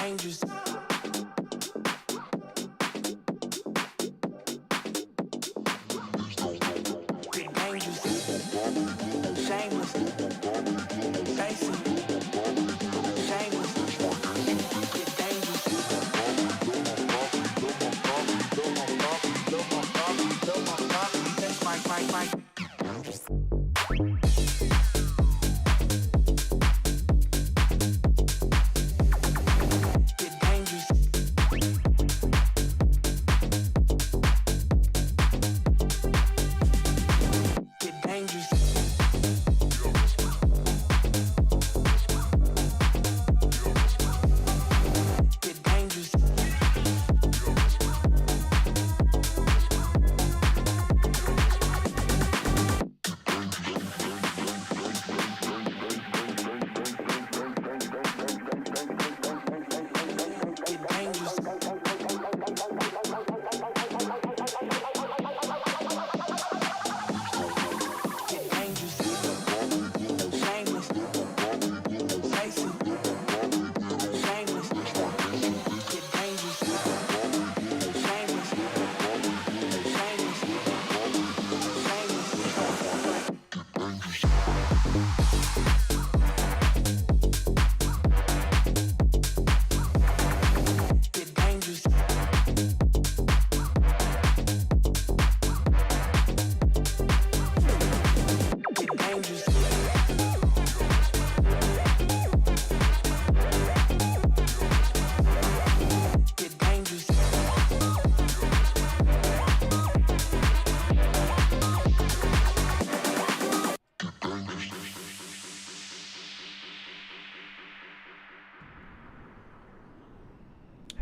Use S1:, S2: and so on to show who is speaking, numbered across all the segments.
S1: dangerous. Get dangerous. Shameless. Facing. Shameless. Get dangerous. That's my.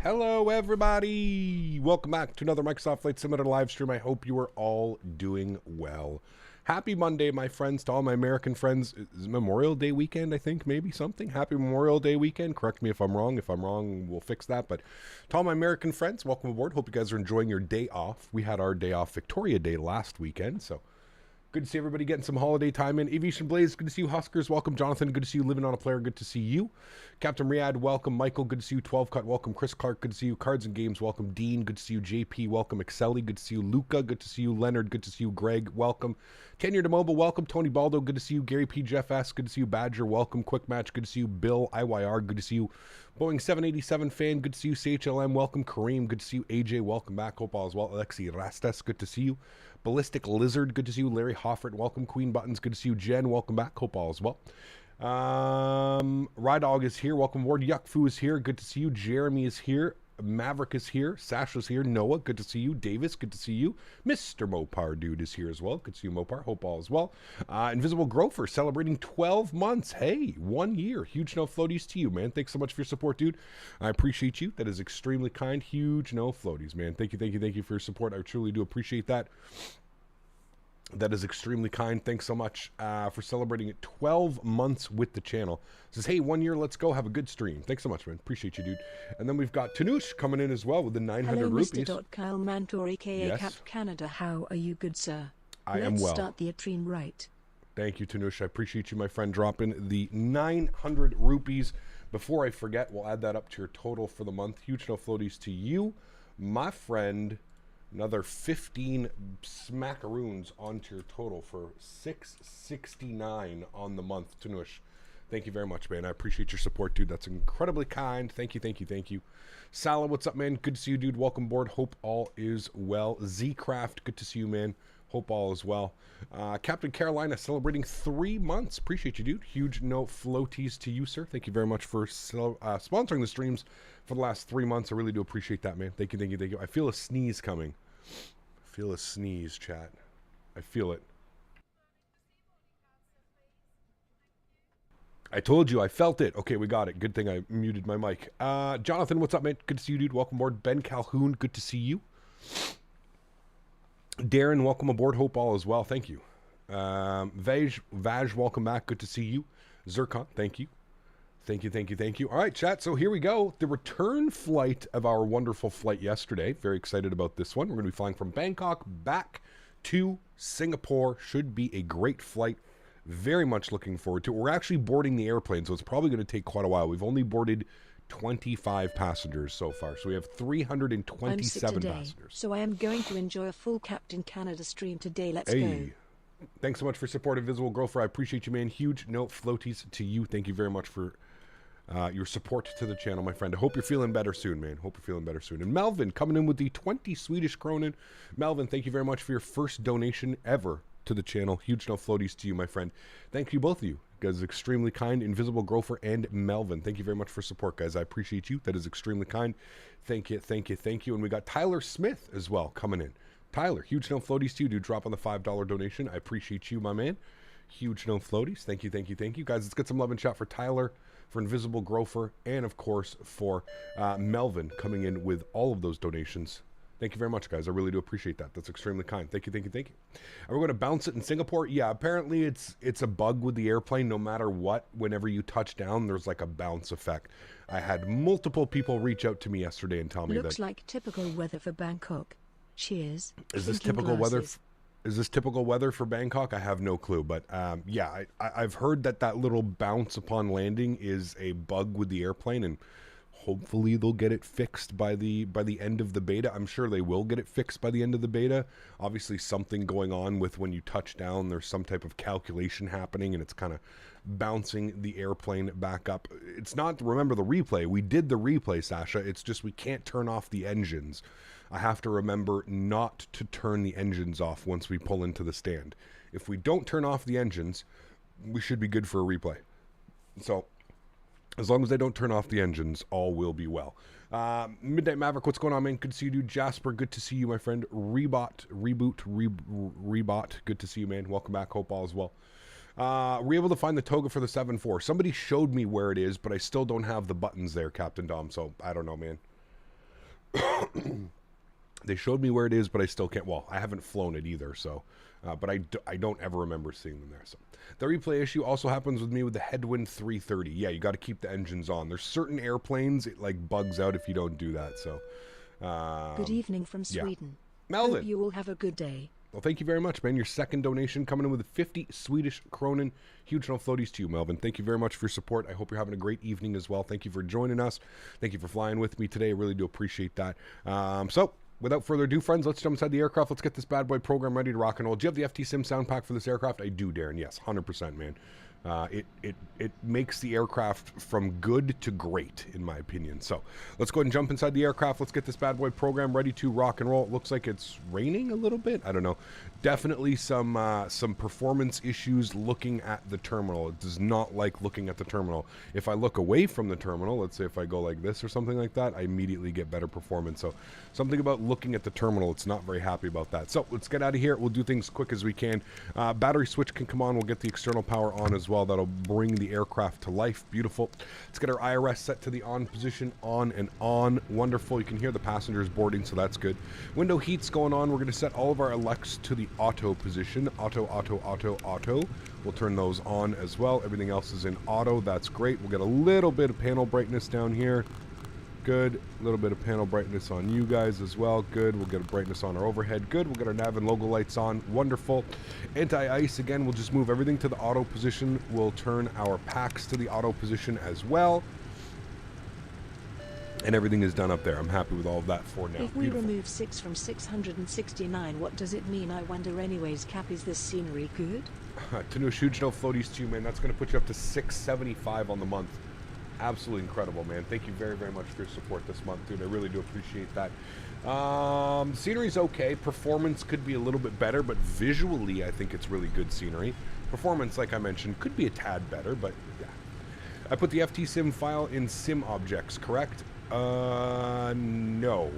S2: Hello, everybody. Welcome back to another Microsoft Flight Simulator live stream. I hope you are all doing well. Happy Monday, my friends, to all my American friends. It's Memorial Day weekend, I think, maybe something. Happy Memorial Day weekend. Correct me if I'm wrong. If I'm wrong, we'll fix that. But to all my American friends, welcome aboard. Hope you guys are enjoying your day off. We had our day off, Victoria Day, last weekend, so good to see everybody getting some holiday time in. Aviation Blaze, good to see you. Huskers, welcome. Jonathan, good to see you. Living on a Player, good to see you. Captain Riyadh, welcome. Michael, good to see you. 12 Cut, welcome. Chris Clark, good to see you. Cards and Games, welcome. Dean, good to see you. JP, welcome. Excelli, good to see you. Luca, good to see you. Leonard, good to see you. Greg, welcome. Tenure to Mobile, welcome. Tony Baldo, good to see you. Gary P. Jeff S., good to see you. Badger, welcome. Quick Match, good to see you. Bill, IYR, good to see you. Boeing 787 fan, good to see you. CHLM, welcome. Kareem, good to see you. AJ, welcome back. Hope all is well. Alexi Rastas, good to see you. Ballistic Lizard, good to see you. Larry Hoffert, welcome. Queen Buttons, good to see you. Jen, welcome back. Hope all is well. Rydog is here. Welcome aboard. Yuckfu is here. Good to see you. Jeremy is here. Maverick is here. Sasha's here. Noah, good to see you. Davis, good to see you. Mr. Mopar Dude is here as well. Good to see you, Mopar. Hope all is well. Invisible Grover celebrating 12 months. Hey, 1 year. Huge no floaties to you, man. Thanks so much for your support, dude. I appreciate you. That is extremely kind. Huge no floaties, man. Thank you, thank you, thank you for your support. I truly do appreciate that. That is extremely kind. Thanks so much for celebrating 12 months with the channel. Says, hey, 1 year, let's go. Have a good stream. Thanks so much, man. Appreciate you, dude. And then we've got Tanush coming in as well with the 900 rupees.
S3: Hello, Mr. Kyle Mantor, a.k.a.
S2: Yes.
S3: Cap Canada. How are you, good sir?
S2: I am
S3: Let's
S2: well.
S3: start the train right.
S2: Thank you, Tanush. I appreciate you, my friend, dropping the 900 rupees. Before I forget, we'll add that up to your total for the month. Huge no floaties to you, my friend. Another 15 smackaroons onto your total for 669 on the month, Tanush. Thank you very much, man. I appreciate your support, dude. That's incredibly kind. Thank you, thank you, thank you. Salah, what's up, man? Good to see you, dude. Welcome aboard. Hope all is well. Z-Craft, good to see you, man. Hope all is well. Captain Carolina celebrating 3 months. Appreciate you, dude. Huge no floaties to you, sir. Thank you very much for sponsoring the streams for the last 3 months. I really do appreciate that, man. Thank you, thank you, thank you. I feel a sneeze coming. I feel a sneeze, chat. I feel it. I told you, I felt it. Okay, we got it. Good thing I muted my mic. Jonathan, what's up, man? Good to see you, dude. Welcome aboard. Ben Calhoun, good to see you. Darren, welcome aboard. Hope all is well. Thank you. Vaj, welcome back. Good to see you. Zircon, thank you. Thank you, thank you, thank you. All right, chat. So here we go. The return flight of our wonderful flight yesterday. Very excited about this one. We're going to be flying from Bangkok back to Singapore. Should be a great flight. Very much looking forward to it. We're actually boarding the airplane, so it's probably going to take quite a while. We've only boarded 325 passengers so far. So we have
S3: I'm sick
S2: 327
S3: today,
S2: passengers.
S3: so I am going to enjoy a full Captain Canada stream today. Let's go.
S2: Hey, thanks so much for supporting Visible Grower. I appreciate you, man. Huge note floaties to you. Thank you very much for your support to the channel, my friend. I hope you're feeling better soon, man. Hope you're feeling better soon. And Melvin coming in with the 20 Swedish kronen. Melvin, thank you very much for your first donation ever to the channel. Huge note floaties to you, my friend. Thank you, both of you. You guys are extremely kind. Invisible Grower and Melvin, thank you very much for support, guys. I appreciate you. That is extremely kind. Thank you, thank you, thank you. And we got Tyler Smith as well coming in. Tyler, huge note floaties to you. Do drop on the $5 donation. I appreciate you, my man. Huge note floaties. Thank you, thank you, thank you. Guys, let's get some love and chat for Tyler, for Invisible Grower, and of course for Melvin coming in with all of those donations. Thank you very much, guys. I really do appreciate that. That's extremely kind. Thank you, thank you, thank you. And we're going to bounce it in Singapore. Yeah, apparently it's a bug with the airplane. No matter what, whenever you touch down, there's like a bounce effect. I had multiple people reach out to me yesterday and tell me
S3: Looks
S2: that.
S3: like typical weather for Bangkok. Cheers.
S2: Is this
S3: Thinking
S2: typical weather?
S3: glasses.
S2: Is this typical weather for Bangkok? I have no clue, but yeah, I've heard that little bounce upon landing is a bug with the airplane, and hopefully they'll get it fixed by the end of the beta. I'm sure they will get it fixed by the end of the beta. Obviously, something going on with when you touch down. There's some type of calculation happening, and it's kind of bouncing the airplane back up. It's not, remember the replay. We did the replay, Sasha. It's just we can't turn off the engines. I have to remember not to turn the engines off once we pull into the stand. If we don't turn off the engines, we should be good for a replay. So as long as they don't turn off the engines, all will be well. Midnight Maverick, what's going on, man? Good to see you, dude. Jasper, good to see you, my friend. Reboot, good to see you, man. Welcome back. Hope all is well. Were you able to find the toga for the 7.4? Somebody showed me where it is, but I still don't have the buttons there, Captain Dom, so I don't know, man. They showed me where it is, but I still can't. Well, I haven't flown it either, so. But I don't ever remember seeing them there. So the replay issue also happens with me with the Headwind 330. Yeah, you got to keep the engines on. There's certain airplanes it like bugs out if you don't do that. So.
S3: Good evening from
S2: yeah.
S3: Sweden.
S2: Melvin.
S3: Hope you all have a good day.
S2: Well, thank you very much, man. Your second donation coming in with 50 Swedish kronen. Huge no floaties to you, Melvin. Thank you very much for your support. I hope you're having a great evening as well. Thank you for joining us. Thank you for flying with me today. I really do appreciate that. So, without further ado, friends, let's jump inside the aircraft. Let's get this bad boy program ready to rock and roll. Do you have the FT Sim sound pack for this aircraft? I do, Darren. Yes, 100%, man. It makes the aircraft from good to great, in my opinion. So let's go ahead and jump inside the aircraft. Let's get this bad boy program ready to rock and roll. It looks like it's raining a little bit. I don't know. Definitely some performance issues looking at the terminal. It does not like looking at the terminal. If I look away from the terminal, let's say if I go like this or something like that, I immediately get better performance. So something about looking at the terminal, it's not very happy about that. So let's get out of here. We'll do things quick as we can. Battery switch can come on. We'll get the external power on as well. That'll bring the aircraft to life. Beautiful. Let's get our IRS set to the on position. On and on. Wonderful. You can hear the passengers boarding, so that's good. Window heat's going on. We're going to set all of our Alex to the auto position. Auto, auto, auto, auto. We'll turn those on as well. Everything else is in auto. That's great. We'll get a little bit of panel brightness down here. Good. A little bit of panel brightness on you guys as well. Good. We'll get a brightness on our overhead. Good. We'll get our nav and logo lights on. Wonderful. Anti-ice, again, we'll just move everything to the auto position. We'll turn our packs to the auto position as well. And everything is done up there. I'm happy with all of that for now.
S3: If we remove 6 from 669, what does it mean? I wonder anyways. Cap, is this scenery good?
S2: Tanush, huge no floaties to you, man. That's going to put you up to 675 on the month. Absolutely incredible, man. Thank you very, very much for your support this month, dude. I really do appreciate that. Scenery's okay. Performance could be a little bit better, but visually, I think it's really good scenery. Performance, like I mentioned, could be a tad better, but yeah. I put the FT Sim file in Sim Objects, correct? No.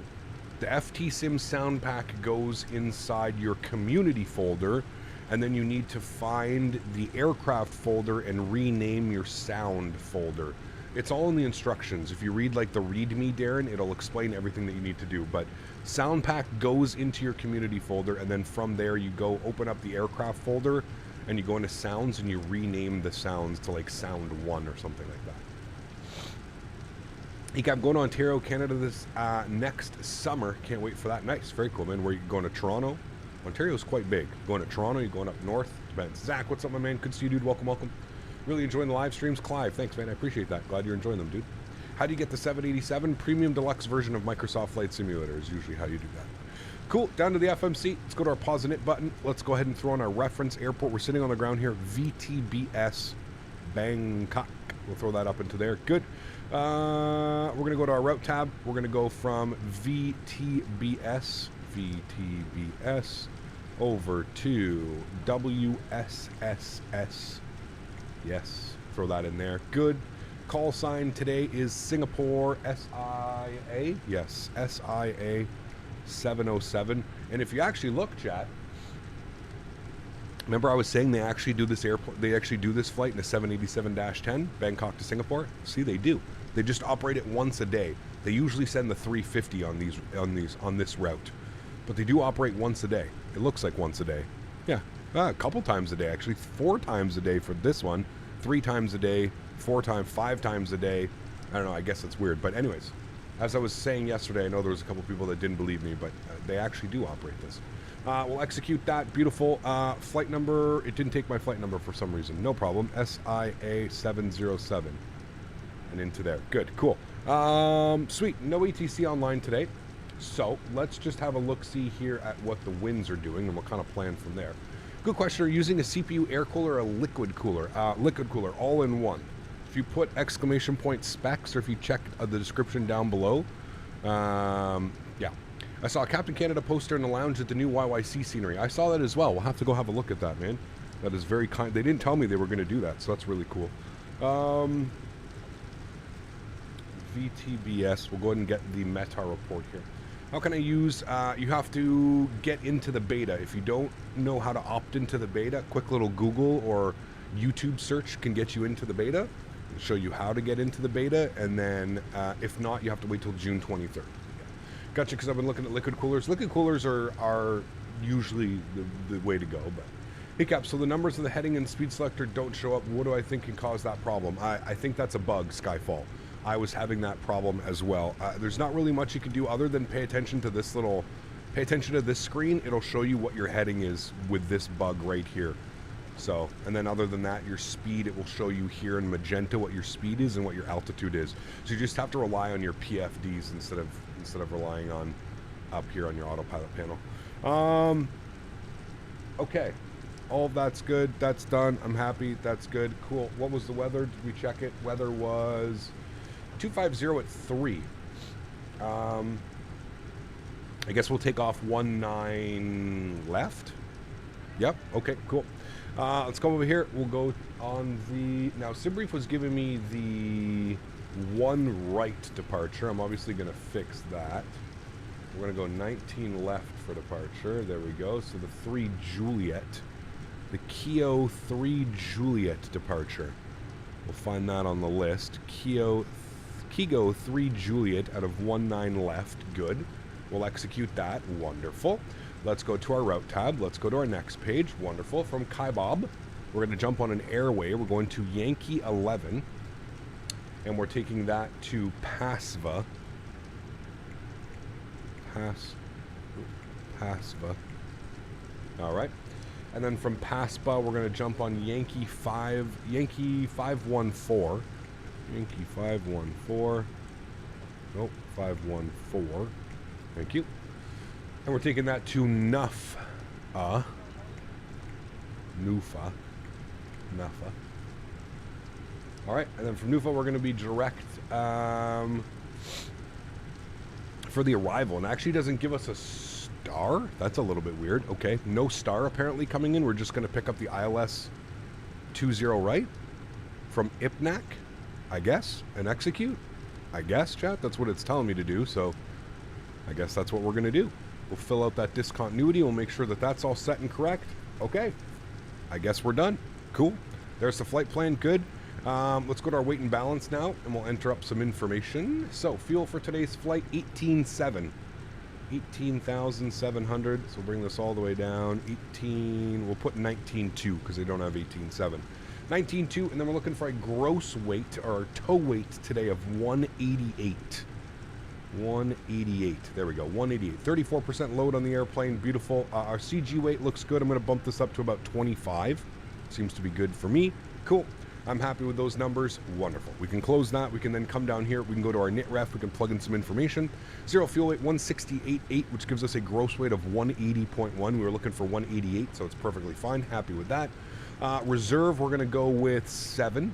S2: The FT Sim sound pack goes inside your community folder, and then you need to find the aircraft folder and rename your sound folder. It's all in the instructions. If you read like the README, Darren, it'll explain everything that you need to do. But sound pack goes into your community folder, and then from there you go open up the aircraft folder, and you go into sounds and you rename the sounds to like sound 1 or something like that. I'm going to Ontario, Canada this next summer. Can't wait for that. Nice, very cool, man. Where you going to Toronto? Ontario's quite big. Going to Toronto, you're going up north. Depends. Zach, what's up, my man? Good to see you, dude. Welcome, welcome. Really enjoying the live streams. Clive, thanks, man. I appreciate that. Glad you're enjoying them, dude. How do you get the 787? Premium deluxe version of Microsoft Flight Simulator is usually how you do that. Cool, down to the FMC. Let's go to our pause and it button. Let's go ahead and throw on our reference airport. We're sitting on the ground here, VTBS Bangkok. We'll throw that up into there. Good. We're going to go to our route tab. We're going to go from VTBS over to WSSS. Yes, throw that in there. Good. Call sign today is Singapore SIA. Yes, SIA 707. And if you actually look, chat, remember I was saying they actually do this flight in a 787-10 Bangkok to Singapore? See, they do. They just operate it once a day. They usually send the 350 on this route. But they do operate once a day. It looks like once a day. Yeah, a couple times a day actually. 4 times a day for this one. 3 times a day, 5 times a day. I don't know, I guess it's weird. But anyways, as I was saying yesterday, I know there was a couple people that didn't believe me, but they actually do operate this. We'll execute that. Beautiful. Flight number, it didn't take my flight number for some reason. No problem. SIA 707. And into there. Good. Cool. Sweet. No ATC online today. So let's just have a look-see here at what the winds are doing, and we'll kind of plan from there. Good question. Are you using a CPU air cooler or a liquid cooler? Liquid cooler, all in one. If you put exclamation point specs, or if you check the description down below, yeah. I saw a Captain Canada poster in the lounge at the new YYC scenery. I saw that as well. We'll have to go have a look at that, man. That is very kind. They didn't tell me they were going to do that, so that's really cool. VTBS. We'll go ahead and get the meta report here. How can I use, you have to get into the beta. If you don't know how to opt into the beta, quick little Google or YouTube search can get you into the beta. It'll show you how to get into the beta, and then if not, you have to wait till June 23rd. Gotcha, because I've been looking at liquid coolers. Liquid coolers are usually the way to go, but hiccup. So the numbers of the heading and speed selector don't show up. What do I think can cause that problem? I think that's a bug, Skyfall. I was having that problem as well. There's not really much you can do other than pay attention to this screen. It'll show you what your heading is with this bug right here. So, and then other than that, your speed, it will show you here in magenta what your speed is and what your altitude is. So you just have to rely on your PFDs instead of relying on up here on your autopilot panel. Okay. All of that's good. That's done. I'm happy. That's good. Cool. What was the weather? Did we check it? Weather was 250 at 3. I guess we'll take off 19 left. Yep. Okay, cool. Let's come over here. We'll go on the... Now, SimBrief was giving me the 1 right departure. I'm obviously going to fix that. We're going to go 19 left for departure. There we go. So the 3 Juliet. The Keo 3 Juliet departure. We'll find that on the list. Kego 3 Juliet out of 19 left. Good. We'll execute that. Wonderful. Let's go to our route tab. Let's go to our next page. Wonderful. From Kaibob, we're going to jump on an airway. We're going to Yankee 11. And we're taking that to Pasva. Pasva. All right. And then from Paspa, we're going to jump on Yankee 514. Yankee 514. Nope, 514. Thank you. And we're taking that to Nufa. Nufa. All right, and then from Nufa, we're going to be direct for the arrival. And actually doesn't give us a star. That's a little bit weird. Okay, no star apparently coming in. We're just going to pick up the ILS-20 right from Ipnak, I guess, and execute. I guess, chat. That's what it's telling me to do, so I guess that's what we're going to do. We'll fill out that discontinuity. We'll make sure that that's all set and correct. Okay. I guess we're done. Cool. There's the flight plan. Good. Let's go to our weight and balance now, and we'll enter up some information. So, fuel for today's flight, 18,700. 18,700. So, we'll bring this all the way down. 18. We'll put 19.2 because they don't have 18.7. 19.2, and then we're looking for a gross weight, or tow weight today of 188. 188. There we go. 188. 34% load on the airplane. Beautiful. Our CG weight looks good. I'm going to bump this up to about 25. Seems to be good for me. Cool. I'm happy with those numbers. Wonderful. We can close that. We can then come down here. We can go to our knit ref. We can plug in some information. Zero fuel weight 168.8, which gives us a gross weight of 180.1. We were looking for 188, so it's perfectly fine. Happy with that. Reserve, we're going to go with 7.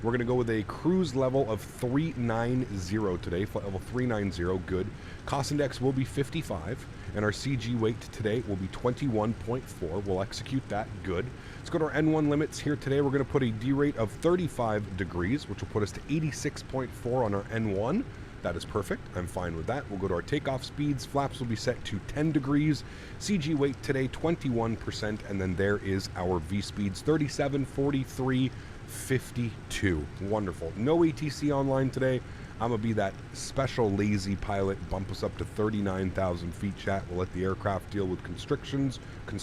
S2: We're going to go with a cruise level of 390 today. Flight level 390, good. Cost index will be 55, and our CG weight today will be 21.4. We'll execute that, good. Let's go to our N1 limits here today. We're going to put a D rate of 35 degrees, which will put us to 86.4 on our N1. That is perfect. I'm fine with that. We'll go to our takeoff speeds. Flaps will be set to 10 degrees. CG weight today, 21%. And then there is our V speeds, 37, 43, 52. Wonderful. No ATC online today. I'm going to be that special lazy pilot. Bump us up to 39,000 feet, chat. We'll let the aircraft deal with constrictions. And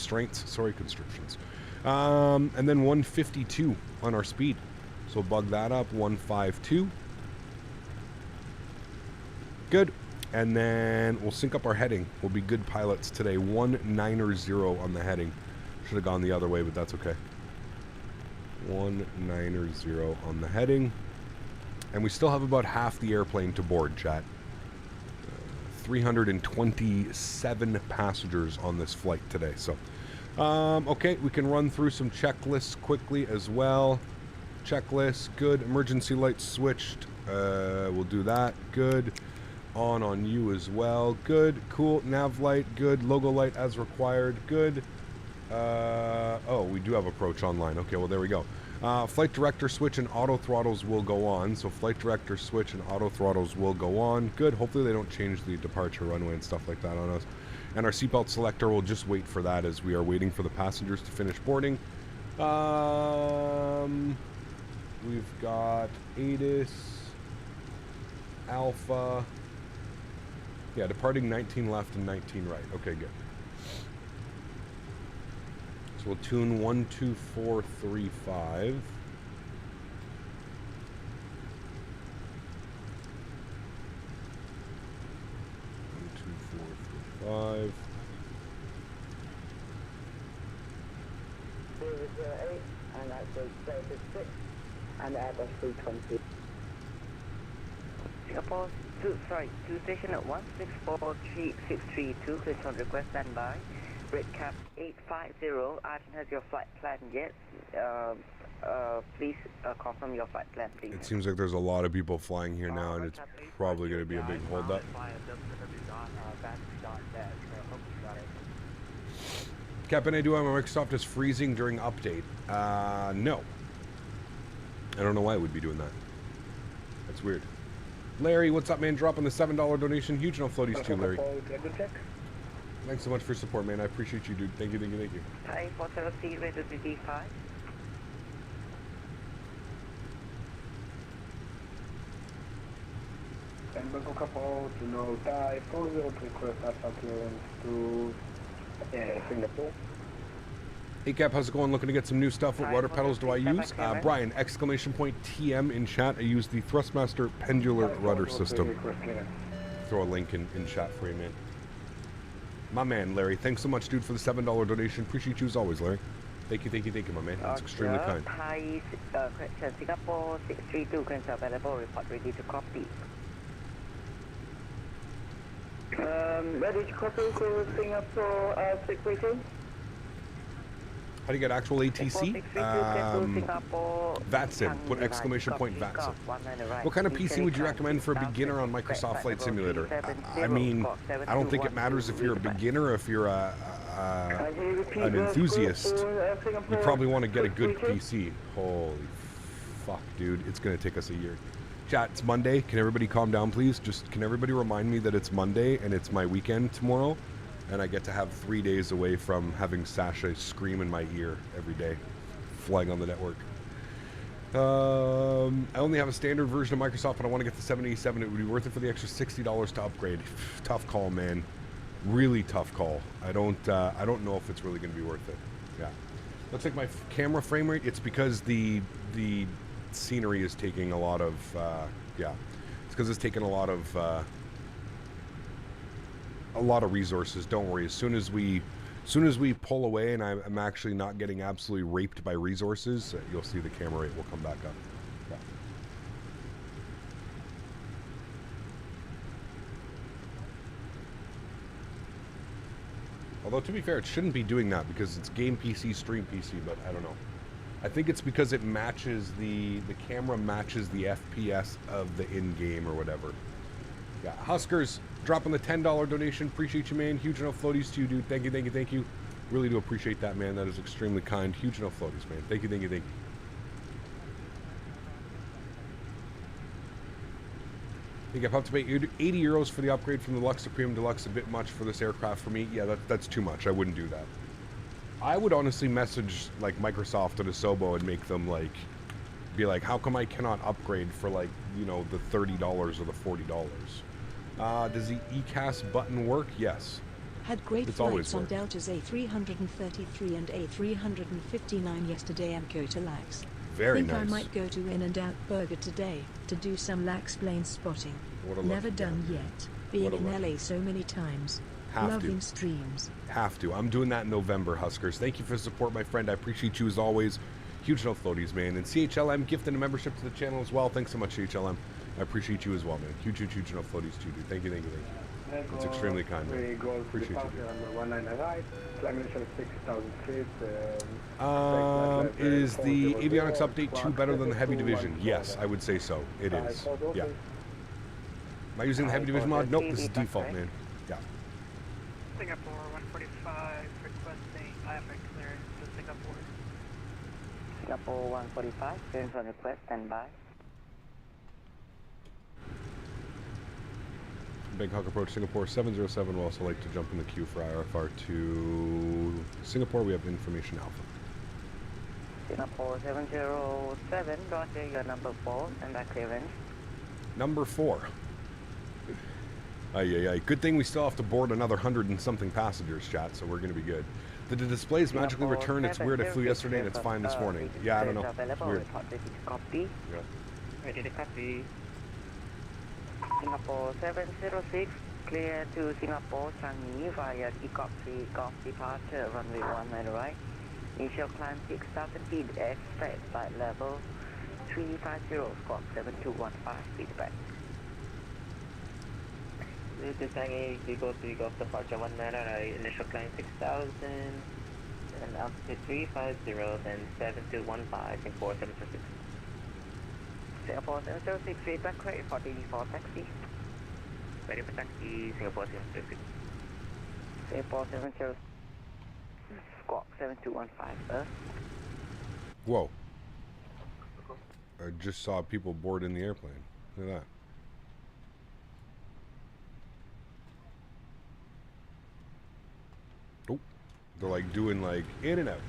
S2: then 152 on our speed. So bug that up, 152. Good. And then we'll sync up our heading. We'll be good pilots today. 190 on the heading. Should have gone the other way, but that's okay. 190 on the heading. And we still have about half the airplane to board, chat. 327 passengers on this flight today. So, okay, we can run through some checklists quickly as well. Checklist, good. Emergency lights switched. We'll do that. Good. On you as well. Good. Cool. Nav light. Good. Logo light as required. Good. Oh, we do have approach online. Okay, well, there we go. Flight director switch and auto throttles will go on. So flight director switch and auto throttles will go on. Good. Hopefully they don't change the departure runway and stuff like that on us. And our seatbelt selector will just wait for that as we are waiting for the passengers to finish boarding. We've got ATIS, Alpha. Yeah, departing 19 left and 19 right. Okay, good. So we'll tune 12435. 12435.
S4: 008, and that's a 36, and Airbus 320.
S5: Singapore, two station at 164362, please on request standby. Red cap 850, Arden has your flight plan yet? Please confirm your flight plan, please.
S2: It seems like there's a lot of people flying here now, and it's probably going to be a big holdup. Captain, I do have my Microsoft is freezing during update. No. I don't know why it would be doing that. That's weird. Larry, what's up, man? Dropping the $7 donation. Huge no floaties too, Larry. Thanks so much for your support, man. I appreciate you, dude. Thank you, thank you, thank you.
S5: Hi, 470, ready to D5.
S4: And Bangkok couple to know dive 40 to request alpha clearance to Singapore.
S2: Hey Cap, how's it going? Looking to get some new stuff. What water pedals do I use? Brian, exclamation point TM in chat. I use the Thrustmaster pendular rudder system. Throw a link in chat for you, man. My man, Larry. Thanks so much, dude, for the $7 donation. Appreciate you as always, Larry. Thank you, my man. That's extremely kind.
S5: Hi, correction, Singapore 632, clearance available, report ready to copy.
S4: Ready to copy to Singapore 632?
S2: How do you get actual ATC? Vatsin. Put exclamation point Vatsin. What kind of PC would you recommend for a beginner on Microsoft Flight Simulator? I mean, I don't think it matters if you're a beginner or if you're an enthusiast. You probably want to get a good PC. Holy fuck, dude. It's going to take us a year. Chat, it's Monday. Can everybody calm down, please? Just, can everybody remind me that it's Monday and it's my weekend tomorrow? And I get to have 3 days away from having Sasha scream in my ear every day, flying on the network. I only have a standard version of Microsoft, but I want to get the 787. It would be worth it for the extra $60 to upgrade. Tough call, man. Really tough call. I don't know if it's really going to be worth it. Yeah. Looks like my camera frame rate. It's because the scenery is taking a lot of. Yeah. It's because it's taking a lot of resources. Don't worry. As soon as we As soon as we pull away and I'm actually not getting absolutely raped by resources, you'll see the camera rate will come back up. Yeah. Although, to be fair, it shouldn't be doing that because it's game PC, stream PC, but I don't know. I think it's because it matches the camera matches the FPS of the in-game or whatever. Yeah, Huskers, dropping the $10 donation. Appreciate you, man. Huge enough floaties to you, dude. Thank you, thank you, thank you. Really do appreciate that, man. That is extremely kind. Huge enough floaties, man. Thank you, thank you, thank you. I think I've have to pay 80 euros for the upgrade from the Deluxe to Premium Deluxe. A bit much for this aircraft for me. Yeah, that's too much. I wouldn't do that. I would honestly message like Microsoft and Asobo and make them like be like, how come I cannot upgrade for like, you know, the $30 or the $40? Does the ECAS button work? Yes.
S3: Had great
S2: It's always
S3: flights on
S2: worked.
S3: Delta's A333 and A359 yesterday. I'm to Lax.
S2: Very
S3: Think
S2: nice.
S3: I might go to In-N-Out Burger today to do some Lax plane spotting.
S2: What a
S3: Never
S2: lucky
S3: done
S2: guy.
S3: yet. Being
S2: What a
S3: in
S2: lucky-
S3: LA so many times.
S2: Have
S3: Loving
S2: to.
S3: streams.
S2: Have to. I'm doing that in November, Huskers. Thank you for the support, my friend. I appreciate you as always. Huge no floaties, man. And CHLM gifting a membership to the channel as well. Thanks so much, CHLM. I appreciate you as well, man. Huge no floaties too, dude. Thank you, thank you, thank you. It's extremely kind, man.
S4: We go to
S2: Appreciate you, dude.
S4: departure on 19 right, climbing 6,000 feet.
S2: Is the avionics update 2 better than the heavy division? Yes, I would say so. It is. Yeah. Am I using the heavy division mod? Nope, this is default, man. Yeah.
S6: Singapore 145 requesting IFA clearance to Singapore.
S5: Singapore 145, clearance on request, standby.
S2: Bangkok approach Singapore 707 will also like to jump in the queue for IRFR to Singapore. We have information alpha.
S5: Singapore 707, roger, your number 4, standby clearance.
S2: Number 4. Ay. Good thing we still have to board another 100 and something passengers, chat, so we're going to be good. Did the displays magically return? It's weird. I flew yesterday and it's fine this morning. Yeah, I don't know. It's weird.
S5: Copy.
S2: Yeah.
S6: Ready to copy.
S5: Singapore 706, clear to Singapore Changi via Takeoff 3 Golf departure, runway 19 right. Initial climb 6,000 feet, expect flight level 350, squawk 7215, feedback.
S6: This is Changi, Eagle 3 Golf departure 19 right, initial climb 6,000, and altitude 350, then 7215, and 4706.
S5: Singapore 706, feedback ready for DD4 taxi.
S6: Ready for taxi, Singapore 706.
S5: Singapore 706, squawk 7215, Earth.
S2: Whoa. I just saw people board in the airplane. Look at that. Oh. They're like doing like in and out.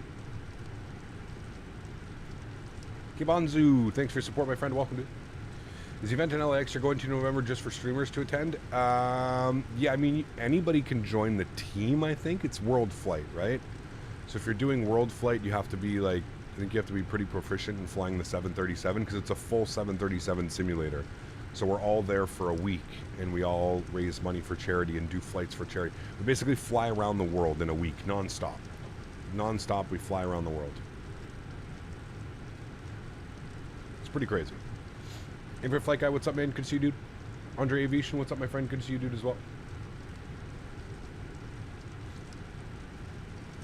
S2: Kibanzu, thanks for your support, my friend. Welcome to. Is the event in LAX you're going to November just for streamers to attend? Yeah, I mean, anybody can join the team, I think. It's World Flight, right? So if you're doing World Flight, you have to be like, I think you have to be pretty proficient in flying the 737 because it's a full 737 simulator. So we're all there for a week and we all raise money for charity and do flights for charity. We basically fly around the world in a week, non-stop. Non-stop, we fly around the world. Pretty crazy. Favorite Flight Guy, what's up, man? Good to see you, dude. Andre Aviation, what's up, my friend? Good to see you, dude, as well.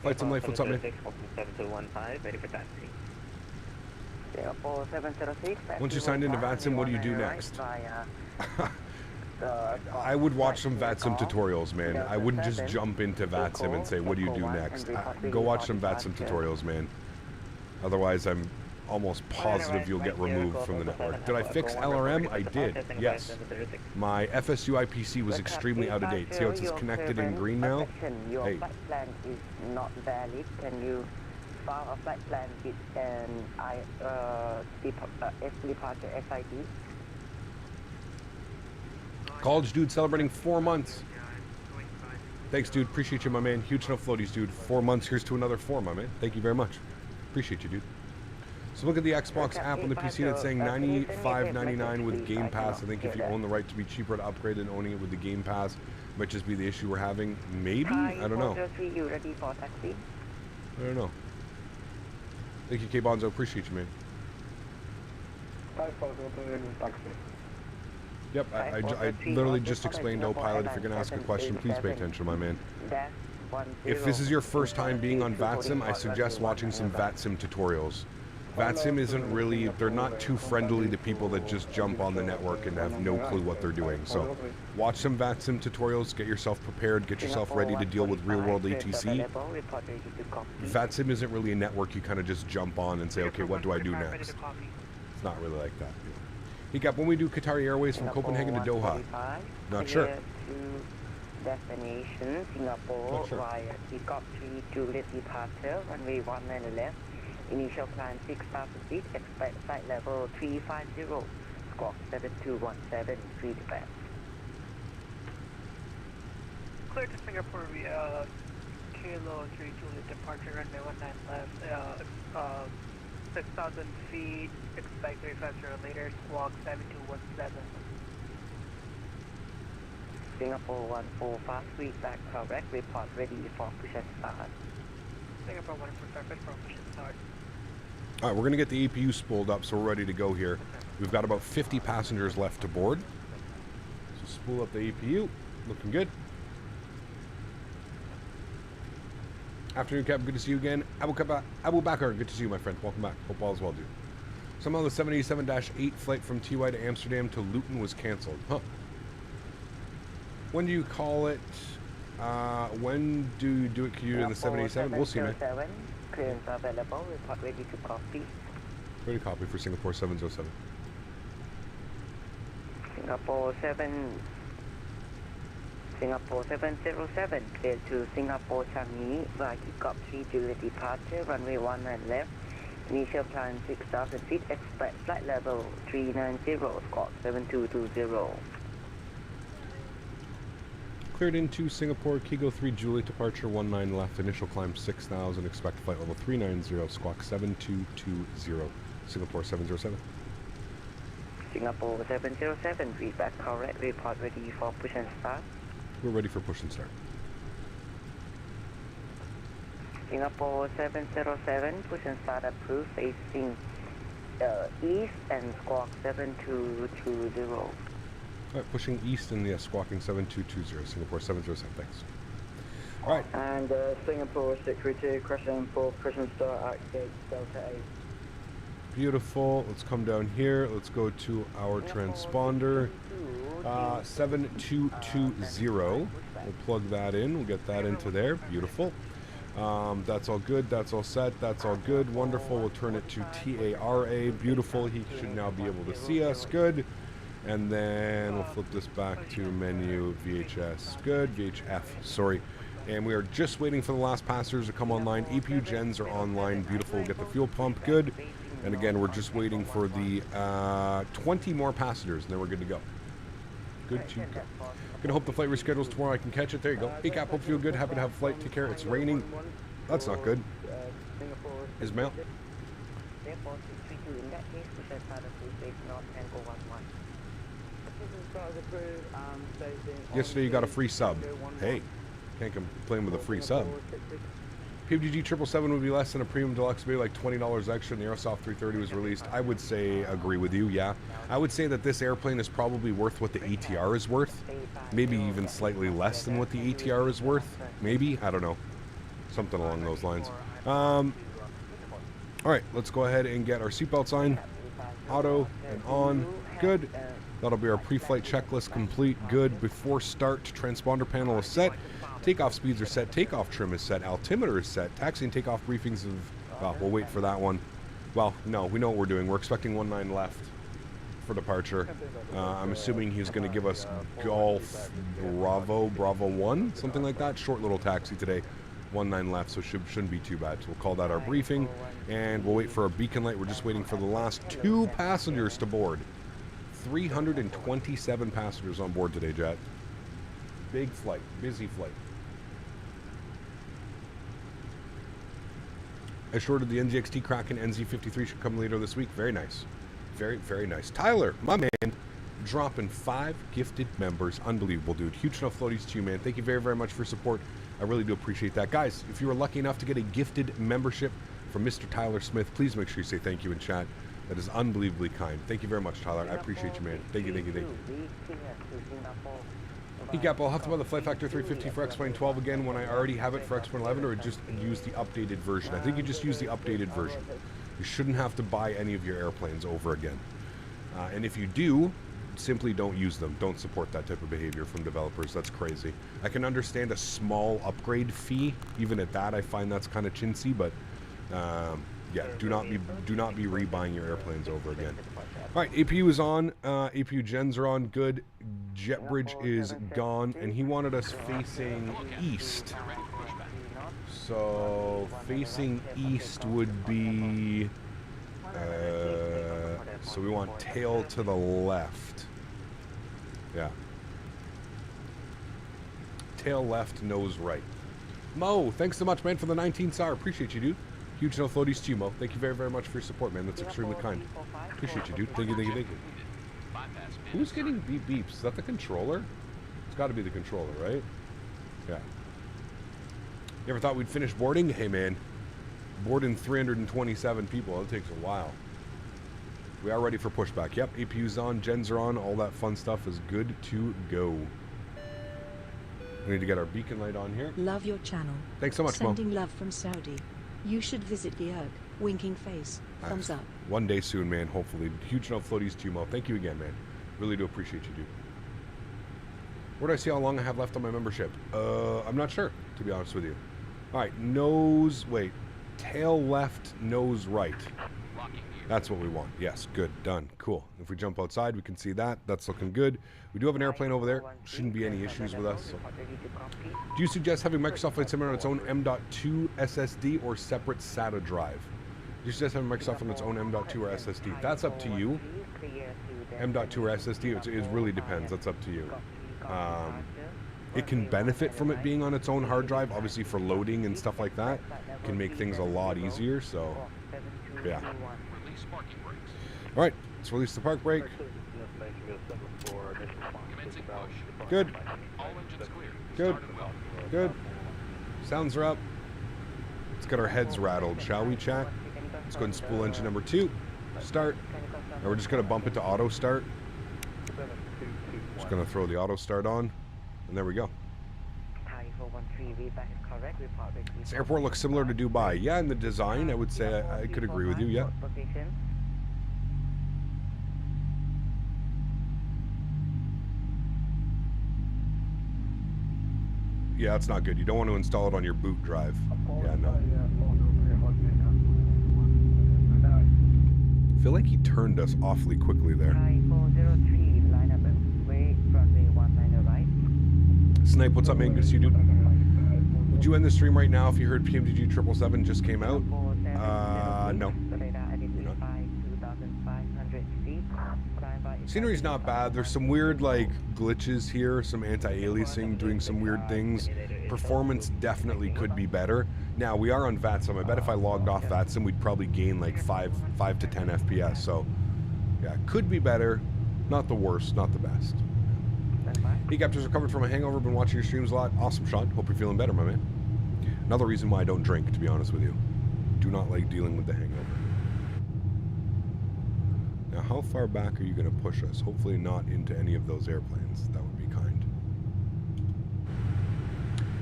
S2: Flight Sim Life, what's up, man?
S6: 7215, ready for taxi.
S5: Singapore 706.
S2: Once you signed into VATSIM, what do you do next? I would watch some VATSIM tutorials, man. I wouldn't just jump into VATSIM and say, what do you do next? Go watch some VATSIM tutorials, man. Otherwise, I'm almost positive you'll get removed from the network. Did I fix LRM? I did, yes. My FSU IPC was extremely out of date. See how it says connected in green now?
S5: Your
S2: Hey.
S5: flight plan is not valid. Can you file a flight plan with an departure SID?
S2: College dude celebrating 4 months. Thanks, dude. Appreciate you, my man. Huge enough floaties, dude. 4 months. Here's to another 4, my man. Thank you very much. Appreciate you, dude. So look at the Xbox app on the PC and it's saying $95.99 with Game Pass. I think if you own the right to be cheaper to upgrade than owning it with the Game Pass, might just be the issue we're having. Maybe? I don't know.
S5: You ready for taxi?
S2: I don't know. Thank you, K-Bonzo. Appreciate you, man.
S4: 540 taxi.
S2: Yep, I literally just explained to Pilot, if you're going to ask a question, please pay attention, my man. If this is your first time being on VATSIM, I suggest watching some VATSIM tutorials. VATSIM isn't really, they're not too friendly to people that just jump on the network and have no clue what they're doing. So watch some VATSIM tutorials, get yourself prepared, get yourself ready to deal with real-world ATC. VATSIM isn't really a network you kind of just jump on and say, okay, what do I do next? It's not really like that. He got when we do Qatari Airways from Copenhagen to Doha. Not sure.
S5: Destination Singapore via Takeoff 3 Juliet departure runway 19 left. Initial climb 6,000 feet. Expect flight level 350. Squawk 7217 feedback.
S7: Clear to Singapore via Kilo 3 Juliet departure runway 19 left. 6,000 feet. Expect 350 later. Squawk 7217.
S5: Singapore 145 feedback correct. Report ready for push and start.
S7: Singapore 145 for push and start.
S2: All right, we're going to get the APU spooled up, so we're ready to go here. We've got about 50 passengers left to board. So spool up the APU. Looking good. Afternoon, Captain. Good to see you again. Abu Bakr, good to see you, my friend. Welcome back. Hope all is well, dude. Somehow the 787-8 flight from TY to Amsterdam to Luton was canceled. Huh. When do you call it? When do you do it commute in the 787? We'll see, man.
S5: Clearance available. Report ready to copy.
S2: Ready to copy for Singapore 707.
S5: Singapore 707 clear to Singapore Changi via Takeoff 3 Juliet departure runway 19 left. Initial climb 6,000 feet. Expect flight level 390. Squawk 7220.
S2: Cleared into Singapore, Kigo 3 Juliet departure 19 left, initial climb 6,000, expect flight level 390, squawk 7220, Singapore 707.
S5: Singapore 707, feedback correct, report ready for push and start.
S2: We're ready for push and start.
S5: Singapore 707, push and start approved, facing east and squawk 7220.
S2: Alright, pushing east in the squawking 7220, Singapore 707, thanks. Alright.
S8: And Singapore 632, crashing for push and start at gate Delta 8.
S2: Beautiful. Let's come down here. Let's go to our transponder. 7220. We'll plug that in. We'll get that into there. Beautiful. That's all good. That's all set. That's all good. Wonderful. We'll turn it to TARA. Beautiful. He should now be able to see us. Good. And then we'll flip this back to menu VHS. Good. VHF. Sorry. And we are just waiting for the last passengers to come online. APU gens are online. Beautiful. We'll get the fuel pump. Good. And again, we're just waiting for the 20 more passengers, and then we're good to go. Good to go. Gonna hope the flight reschedules tomorrow. I can catch it. There you go. Hey, Cap. Hope you feel good. Happy to have a flight. Take care. It's raining. That's not good. Ismail. Yesterday you got a free sub. Hey, can't complain with a free sub. PUBG 777 would be less than a premium deluxe, maybe like $20 extra, and the Airsoft 330 was released. I would say, agree with you, yeah. I would say that this airplane is probably worth what the ATR is worth. Maybe even slightly less than what the ATR is worth. Maybe, I don't know. Something along those lines. Alright, let's go ahead and get our seatbelts on. Auto and on. Good. That'll be our pre-flight checklist complete. Good. Before start, transponder panel is set. Takeoff speeds are set. Takeoff trim is set. Altimeter is set. Taxi and takeoff briefings have... Well, we'll wait for that one. Well, no, we know what we're doing. We're expecting 19 left for departure. I'm assuming he's going to give us Golf Bravo 1, something like that. Short little taxi today. 19 left, so shouldn't be too bad. So we'll call that our briefing, and we'll wait for our beacon light. We're just waiting for the last 2 passengers to board. 327 passengers on board today, Jet. Big flight, busy flight. I shorted the NZXT Kraken. NZ53 should come later this week. Very nice. Very, very nice. Tyler, my man, dropping 5 gifted members. Unbelievable, dude. Huge enough floaties to you, man. Thank you very, very much for support. I really do appreciate that. Guys, if you were lucky enough to get a gifted membership from Mr. Tyler Smith, please make sure you say thank you in chat. That is unbelievably kind. Thank you very much, Tyler. I appreciate you, man. Thank you, thank you, thank you. Cap, I'll have to buy the Flight Factor 350 for X-Plane 12 again when I already have it for X-Plane 11, or just use the updated version. I think you just use the updated version. You shouldn't have to buy any of your airplanes over again. And if you do, simply don't use them. Don't support that type of behavior from developers. That's crazy. I can understand a small upgrade fee. Even at that, I find that's kind of chintzy, but yeah, do not be rebuying your airplanes over again. All right, APU is on. APU gens are on. Good. JetBridge is gone, and he wanted us facing east. So facing east would be. So we want tail to the left. Yeah. Tail left, nose right. Mo, thanks so much, man, for the 19 SAR. Appreciate you, dude. Huge no floaties to you, Mo. Thank you very, very much for your support, man. That's extremely kind. Appreciate you, dude. Thank you, thank you, thank you. Who's getting beep beeps? Is that the controller? It's got to be the controller, right? Yeah. You ever thought we'd finish boarding? Hey, man. Boarding 327 people. It takes a while. We are ready for pushback. Yep, APU's on, gens are on. All that fun stuff is good to go. We need to get our beacon light on here.
S3: Love your channel.
S2: Thanks so much, Mo.
S3: Sending love from Saudi. You should visit the Erg. Winking face. Thumbs up.
S2: One day soon, man, hopefully. Huge enough floaties to you, Mo. Thank you again, man. Really do appreciate you, dude. Where do I see how long I have left on my membership? I'm not sure, to be honest with you. All right, nose, wait. Tail left, nose right. That's what we want. Yes, good, done, cool. If we jump outside, we can see that. That's looking good. We do have an airplane over there. Shouldn't be any issues with us. So. Do you suggest having Microsoft Flight Simulator on its own M.2 SSD or separate SATA drive? Do you suggest having Microsoft on its own M.2 or SSD? That's up to you. M.2 or SSD, it really depends. That's up to you. It can benefit from it being on its own hard drive, obviously for loading and stuff like that. It can make things a lot easier, so yeah. All right, let's release the park brake. Good. Good. Good. Sounds are up. Let's get our heads rattled, shall we, chat? Let's go ahead and spool engine number 2. Start. Now we're just going to bump it to auto start. Just going to throw the auto start on. And there we go. This airport looks similar to Dubai. Yeah, in the design, I would say I could agree with you, yeah. Yeah, that's not good. You don't want to install it on your boot drive. Yeah, no. I feel like he turned us awfully quickly there. Snipe, what's up, man? Good to see you, dude. Would you end the stream right now if you heard PMDG 777 just came out? No. Scenery's not bad. There's some weird, like, glitches here, some anti-aliasing, doing some weird things. Performance definitely could be better. Now, we are on VATSIM. I bet if I logged off VATSIM, we'd probably gain, like, 5 to 10 FPS. So, yeah, could be better. Not the worst, not the best. Helicopters recovered from a hangover. Been watching your streams a lot. Awesome, Sean. Hope you're feeling better, my man. Another reason why I don't drink, to be honest with you. Do not like dealing with the hangover. Now, how far back are you going to push us? Hopefully not into any of those airplanes. That would be kind.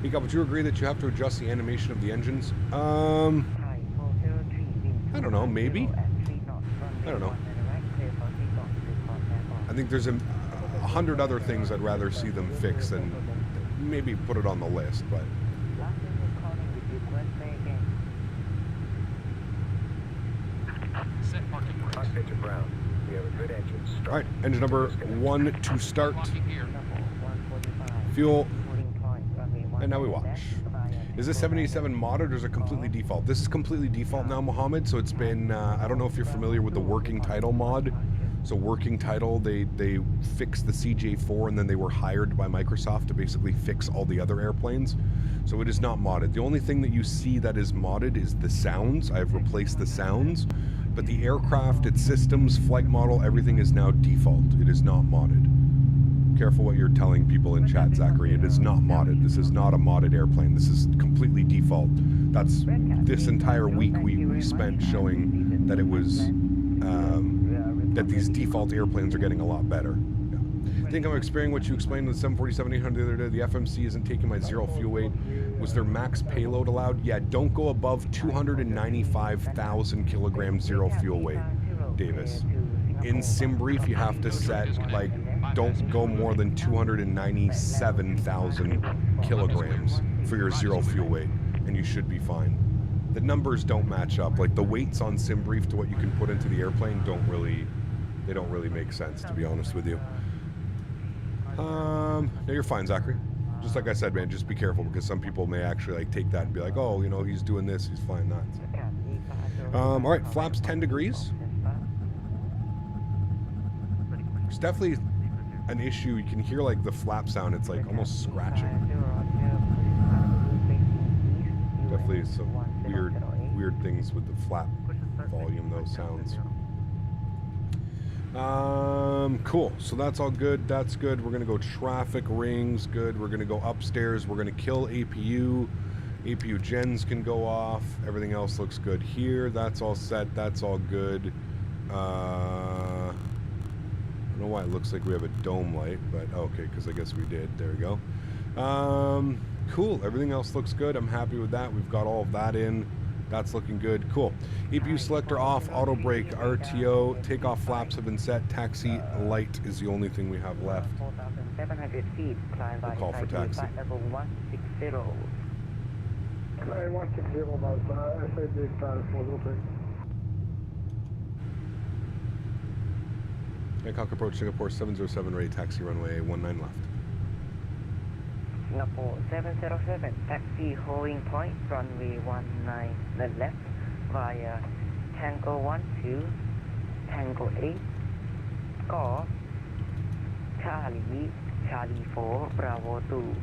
S2: Hiccup, would you agree that you have to adjust the animation of the engines? I don't know. Maybe. I don't know. I think there's 100 other things I'd rather see them fix than maybe put it on the list, but... Alright, engine number 1 to start. Fuel. And now we watch. Is this 787 modded or is it completely default? This is completely default now, Mohammed, so it's been, I don't know if you're familiar with the working title mod. So working title, they fixed the CJ4 and then they were hired by Microsoft to basically fix all the other airplanes. So it is not modded. The only thing that you see that is modded is the sounds. I've replaced the sounds, but the aircraft, its systems, flight model, everything is now default. It is not modded. Careful what you're telling people in chat, Zachary. It is not modded. This is not a modded airplane. This is completely default. That's this entire week we spent showing that it was that these default airplanes are getting a lot better. I think I'm experiencing what you explained with the 747-800 the other day. The FMC isn't taking my zero fuel weight. Was their max payload allowed? Yeah, don't go above 295,000 kilograms zero fuel weight, Davis. In SimBrief, you have to set, like, don't go more than 297,000 kilograms for your zero fuel weight, and you should be fine. The numbers don't match up. Like, the weights on SimBrief to what you can put into the airplane don't really make sense, to be honest with you. No, you're fine, Zachary. Just like I said, man, just be careful because some people may actually like take that and be like, oh, you know, he's doing this, he's flying that. All right, flaps 10 degrees. It's definitely an issue. You can hear like the flap sound. It's like almost scratching. Definitely some weird things with the flap volume, those sounds. Cool. So that's all good. That's good. We're gonna go traffic rings. Good. We're gonna go upstairs. We're gonna kill APU. APU gens can go off. Everything else looks good here. That's all set. That's all good. I don't know why it looks like we have a dome light, but okay, because I guess we did. There we go. Cool. Everything else looks good. I'm happy with that. We've got all of that in. That's looking good. Cool. APU selector off, auto brake, RTO, takeoff flaps have been set. Taxi light is the only thing we have left.
S5: 4,700 feet, climb by
S2: We'll call for taxi.
S5: level 160.
S4: Climb 160 about SAD style 403.
S2: Bangkok approach Singapore 707 ready, taxi runway 19 left.
S5: Singapore 707, taxi holding point, runway 19, the left, via Tango 12, Tango 8, Koch, Charlie 4, Bravo 2.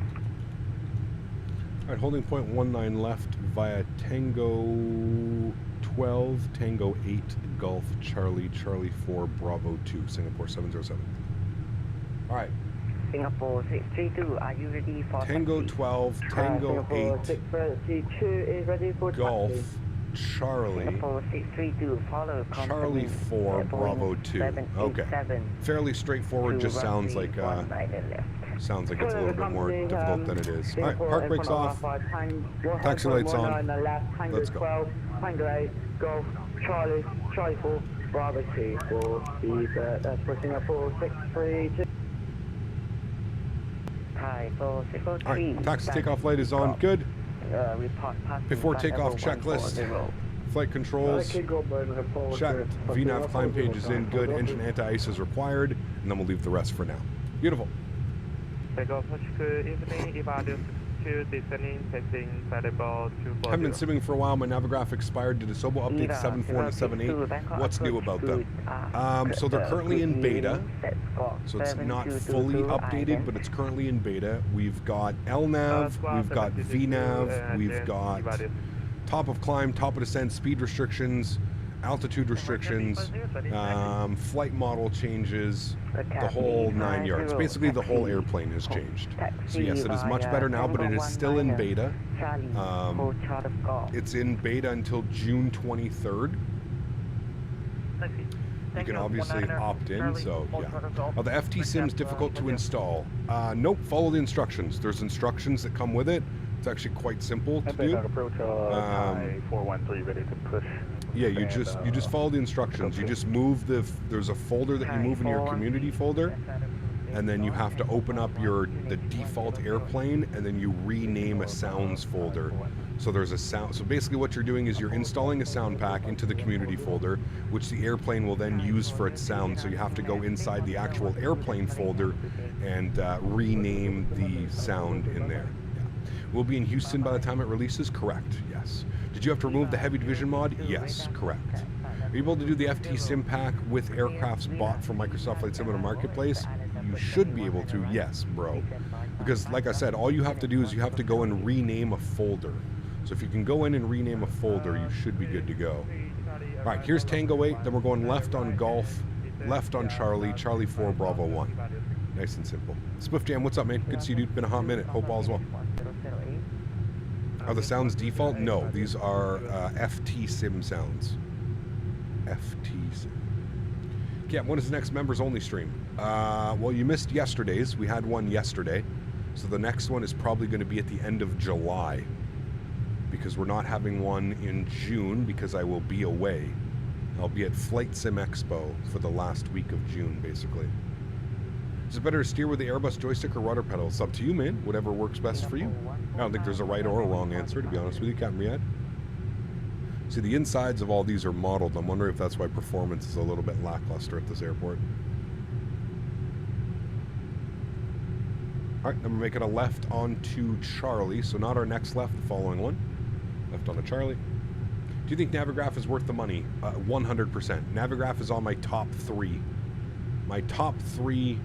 S2: Alright, holding point 19 left via Tango 12, Tango 8, Golf, Charlie 4, Bravo 2, Singapore 707. Alright.
S5: Singapore 632, are you ready for
S2: Tango
S5: taxi?
S2: 12, Tango 8,
S8: 632 is ready for
S2: Golf,
S8: taxi.
S2: Charlie,
S5: Singapore 632, follow
S2: Charlie 4, Bravo 2. Okay. Fairly straightforward, just sounds like it's a little bit more difficult than it is. Alright, park brakes off. Taxi lights on. Let's go.
S8: Tango 8, Golf, Charlie 4, Bravo 2 for Singapore 632.
S2: Alright, taxi takeoff light is on. Good. Before takeoff checklist. Flight controls. Checked. VNAV climb page is in. Good. Engine anti-ice is required. And then we'll leave the rest for now. Beautiful.
S9: Takeoff good evening.
S2: Haven't been simming for a while. My Navigraph expired. Did Asobo update 7.4 to 7.8? What's new about them? So they're currently in beta. So it's not fully updated, but it's currently in beta. We've got LNAV, we've got VNAV, we've got top of climb, top of descent, speed restrictions, altitude restrictions, flight model changes, the whole 9 yards. Basically, the whole airplane has changed. So yes, it is much better now, but it is still in beta. It's in beta until June 23rd. You can obviously opt in, so yeah. Are the FT sims difficult to install? Nope, follow the instructions. There's instructions that come with it. It's actually quite simple to do.
S9: 413 ready to push.
S2: Yeah, you just follow the instructions. You just move there's a folder that you move in your community folder, and then you have to open up the default airplane, and then you rename a sounds folder. So there's a sound. So basically, what you're doing is you're installing a sound pack into the community folder, which the airplane will then use for its sound. So you have to go inside the actual airplane folder and rename the sound in there. Yeah. We'll be in Houston by the time it releases. Correct. Yes. Did you have to remove the heavy division mod? Yes. Correct. Are you able to do the FT Sim Pack with aircrafts bought from Microsoft Flight Simulator Marketplace? You should be able to, yes, bro. Because, like I said, all you have to do is you have to go and rename a folder. So if you can go in and rename a folder, you should be good to go. All right, here's Tango 8. Then we're going left on Golf, left on Charlie, Charlie 4, Bravo 1. Nice and simple. Swift Jam, what's up, man? Good to see you, dude. Been a hot minute. Hope all's well. Are the sounds default? No, these are FT Sim sounds. FT Sim. Yeah, when is the next members only stream? Well, you missed yesterday's. We had one yesterday. So the next one is probably going to be at the end of July. Because we're not having one in June because I will be away. I'll be at Flight Sim Expo for the last week of June, basically. Is it better to steer with the Airbus joystick or rudder pedal? It's up to you, man. Whatever works best for you. I don't think there's a right or a wrong answer, to be honest with you, Captain Riyadh. See, the insides of all these are modeled. I'm wondering if that's why performance is a little bit lackluster at this airport. All right, then we're making a left onto Charlie. So not our next left, the following one. Left on a Charlie. Do you think Navigraph is worth the money? 100%. Navigraph is on my top 3. My top 3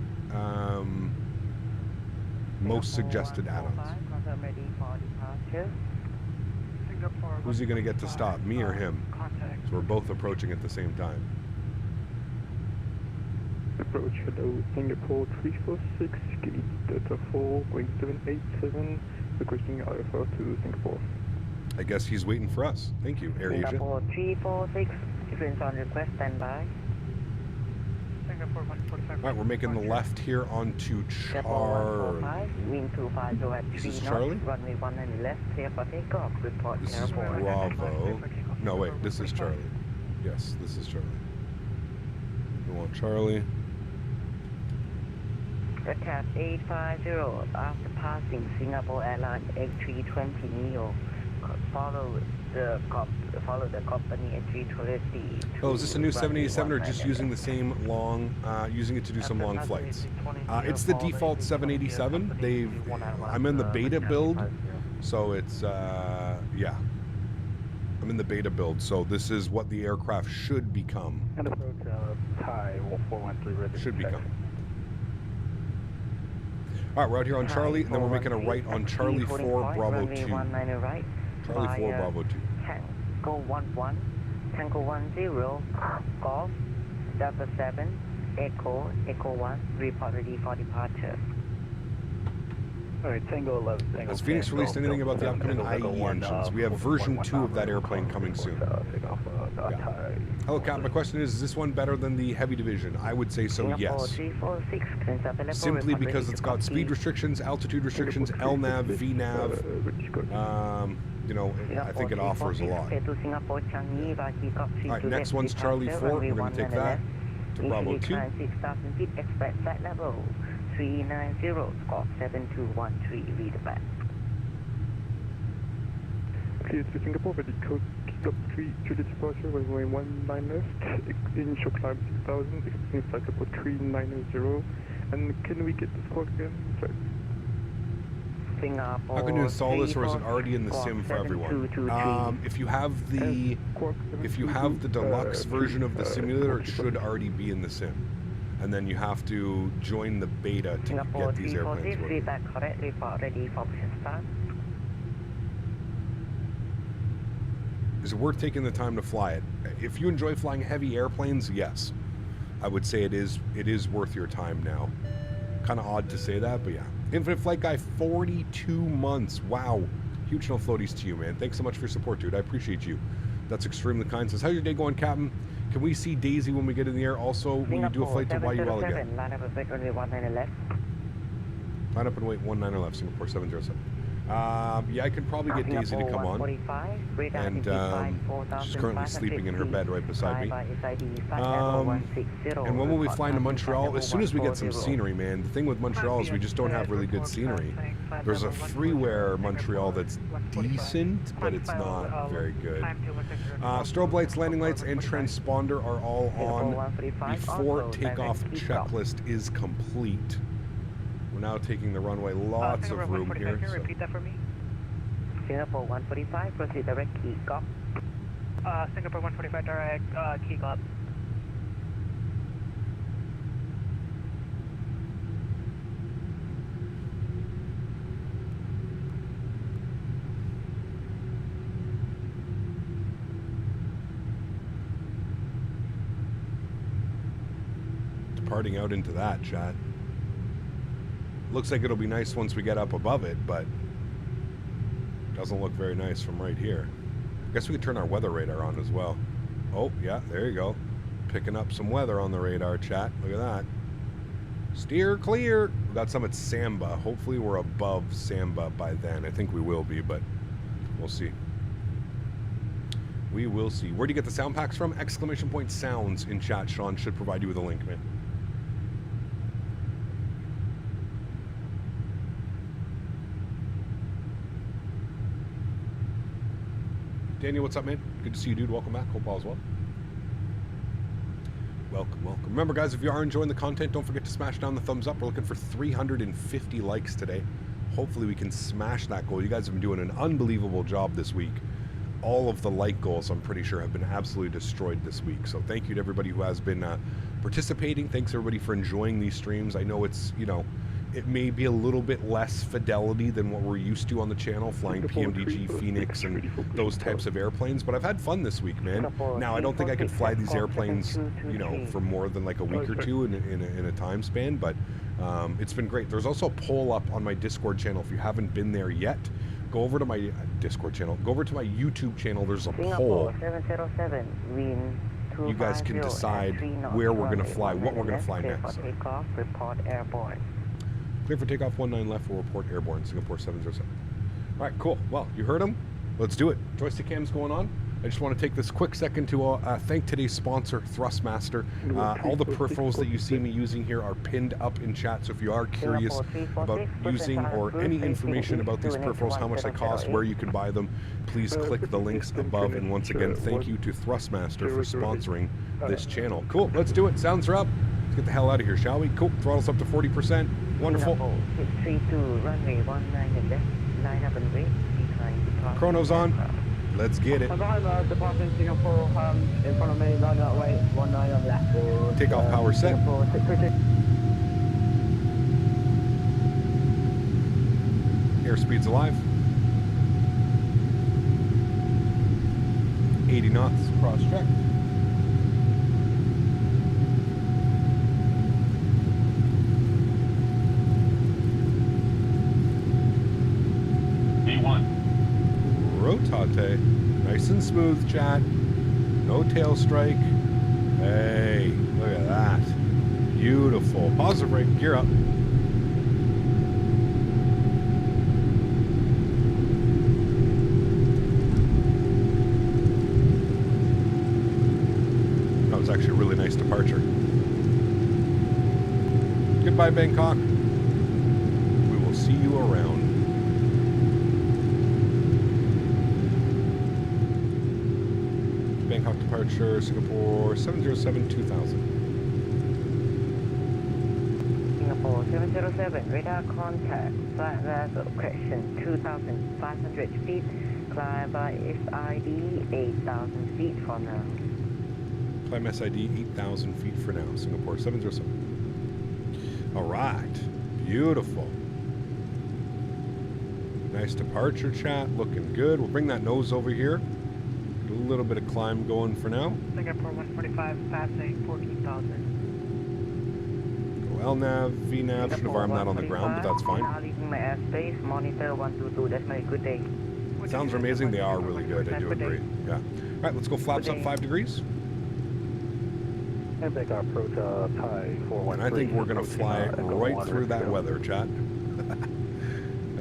S2: most suggested add-ons. Who's he going to get to stop, me or him? So we're both approaching at the same time.
S9: Approach, hello, Singapore 346, gate Delta 4, going 787, requesting IFR to Singapore.
S2: I guess he's waiting for us. Thank you, AirAsia.
S5: Singapore 346, difference on request, standby.
S7: Singapore 145.
S2: All right, we're making the left here onto Charlie.
S5: Wind 250 at 3
S2: This is
S5: knots,
S2: Charlie?
S5: runway 19 left, clear for takeoff, report
S2: This is
S5: airport.
S2: Bravo. No, wait, this is Charlie. Yes, this is Charlie. We want Charlie.
S5: Lacasse 850, after passing Singapore Airlines A320neo, follow the company A320.
S2: Oh, is this a new 787 or just using the same long, using it to do some long flights? It's the default 787. I'm in the beta build, so it's, yeah. I'm in the beta build, so this is what the aircraft should become.
S9: And approach Thai 413 ready.
S2: Should become. All right, we're out here on Charlie, and then we're making a right on Charlie 4, Bravo 2.
S5: Right,
S2: Charlie 4, Bravo 2.
S5: Tango 11, Tango 10, Golf, Delta 7, Echo 1, report ready for departure.
S9: Alright, Tango 11. Tango
S2: Has Phoenix
S9: 10,
S2: released anything
S9: Delta
S2: about the
S9: 7,
S2: upcoming
S9: Tango
S2: IE
S9: 1,
S2: engines? We have version 2 of that airplane coming soon.
S9: Takeoff,
S2: Yeah. Hello, Cap. My question is this one better than the heavy division? I would say so, yes.
S5: 346,
S2: Simply because it's got speed restrictions, altitude restrictions, LNAV, VNAV. You know, I think it offers a lot. Alright, next one's Charlie 4. We're going to take that to Bravo 2.
S5: 6,000 feet, expect flight level 390, squawk 7213, read back.
S9: Clear to Singapore, ready code, kick up 3, Childerz departure, runway 19 left, initial climb 6,000, expecting flight level 390, and can we get the squawk again? Sorry.
S2: How can you install this, or is it already in the sim for everyone? If you have the deluxe version of the simulator, it should already be in the sim, and then you have to join the beta to get these airplanes working. Is it worth taking the time to fly it? If you enjoy flying heavy airplanes, yes, I would say it is worth your time now. Kind of odd to say that, but yeah. Infinite Flight Guy, 42 months. Wow. Huge no floaties to you, man. Thanks so much for your support, dude. I appreciate you. That's extremely kind. Says, how's your day going, Captain? Can we see Daisy when we get in the air? Also, will you do a flight to YUL again?
S5: Line up and wait, only 19 left.
S2: Line up and wait, 19 left, Singapore 707. Yeah, I could probably get Daisy to come on. And she's currently sleeping in her bed right beside me. And when will we fly to Montreal? As soon as we get some scenery, man. The thing with Montreal is we just don't have really good scenery. There's a freeware Montreal that's decent, but it's not very good. Strobe lights, landing lights, and transponder are all on before takeoff checklist is complete. We're now taking the runway, lots of room here.
S7: Can you repeat that for me?
S5: Singapore 145, proceed direct key, Koch.
S7: Singapore 145 direct, key up.
S2: Departing out into that, chat. Looks like it'll be nice once we get up above it, but doesn't look very nice from right here. I guess we could turn our weather radar on as well. Oh, yeah, there you go. Picking up some weather on the radar, chat. Look at that. Steer clear. We got some at Samba. Hopefully we're above Samba by then. I think we will be, but we'll see. We will see. Where do you get the sound packs from? Exclamation point sounds in chat. Sean should provide you with a link, man. Daniel, what's up, man? Good to see you, dude. Welcome back. Hope all is well. Welcome, welcome. Remember, guys, if you are enjoying the content, don't forget to smash down the thumbs up. We're looking for 350 likes today. Hopefully we can smash that goal. You guys have been doing an unbelievable job this week. All of the like goals, I'm pretty sure, have been absolutely destroyed this week. So thank you to everybody who has been participating. Thanks, everybody, for enjoying these streams. I know it's, you know, it may be a little bit less fidelity than what we're used to on the channel, flying PMDG, Phoenix, and those types of airplanes, but I've had fun this week, man. Now, I don't think I could fly these airplanes, you know, for more than like a week or two in a time span, but it's been great. There's also a poll up on my Discord channel. If you haven't been there yet, go over to my Discord channel. Go over to my YouTube channel. There's a poll.
S5: 707, wind
S2: You guys can decide where we're going to fly, what we're going to fly next. So.
S5: Takeoff, report airborne.
S2: Clear for takeoff 19 left, will report airborne, Singapore 707. All right, cool. Well, you heard him. Let's do it. Joystick cam's going on. I just want to take this quick second to thank today's sponsor, Thrustmaster. All the peripherals that you see me using here are pinned up in chat, so if you are curious about using or any information about these peripherals, how much they cost, where you can buy them, please click the links above. And once again, thank you to Thrustmaster for sponsoring this channel. Cool, let's do it. Sounds are up. Let's get the hell out of here, shall we? Cool, throttle's up to 40%. Wonderful.
S5: 632, runway 19 left, line up and wait, decline.
S2: Chrono's on. Let's get it.
S8: Departing Singapore, in front of me, line up, wait, 19 on left.
S2: Takeoff power set. Airspeed's alive. 80 knots, cross check. Rotate. Nice and smooth, chat. No tail strike. Hey, look at that. Beautiful. Positive brake. Gear up. That was actually a really nice departure. Goodbye, Bangkok. We will see you around. Bangkok departure, Singapore 707 2000.
S5: Singapore 707, radar contact, flight level correction 2,500 feet, climb by SID 8,000 feet for now.
S2: Climb SID 8,000 feet for now, Singapore 707. All right, beautiful. Nice departure, chat, looking good. We'll bring that nose over here. A little bit of climb going for now.
S7: Singapore 145, passing 14,000.
S2: Go LNAV, VNAV. Should have armed that on the ground, but that's fine.
S5: Now leaving my airspace, monitor 122. That's my good day.
S2: Sounds are amazing. They are really good. I do agree. Yeah. All right, let's go flaps up 5 degrees.
S9: And make our approach Thai 413.
S2: And I think we're going to fly right through that weather, chat.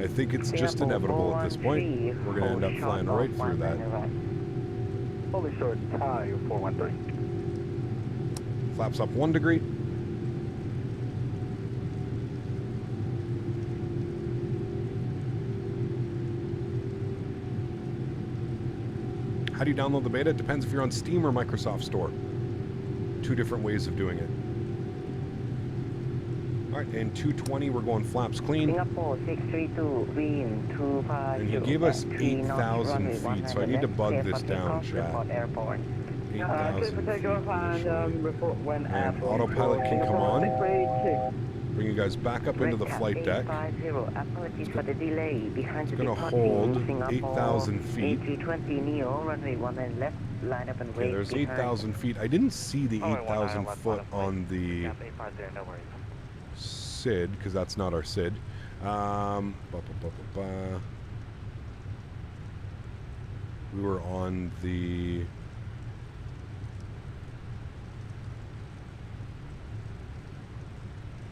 S2: I think it's just inevitable at this point. We're going to end up flying right through that.
S9: Fully short Thai 413.
S2: Flaps up 1 degree. How do you download the beta? It depends if you're on Steam or Microsoft Store. 2 different ways of doing it. All right, and 220, we're going flaps clean.
S5: Singapore 632, Green 250.
S2: And he gave us 8,000
S5: runway
S2: feet, so I need to
S5: 100
S2: bug
S5: left,
S2: this
S5: clear for
S2: down,
S5: takeoff,
S2: chat.
S5: report airport.
S2: 8,000 feet initially.
S8: report when
S2: And autopilot can come on.
S8: 632.
S2: Bring you guys back up into the flight deck.
S5: 850, apologies for the delay. Behind the
S2: It's gonna
S5: departing
S2: hold
S5: Singapore
S2: 8,000 feet.
S5: A320 Neo, runway 19 left, line up and
S2: Okay,
S5: wait.
S2: there's
S5: behind.
S2: 8,000 feet. I didn't see the 8,000 foot on the
S6: Cap 850, no worries.
S2: SID, because that's not our SID. We were on the...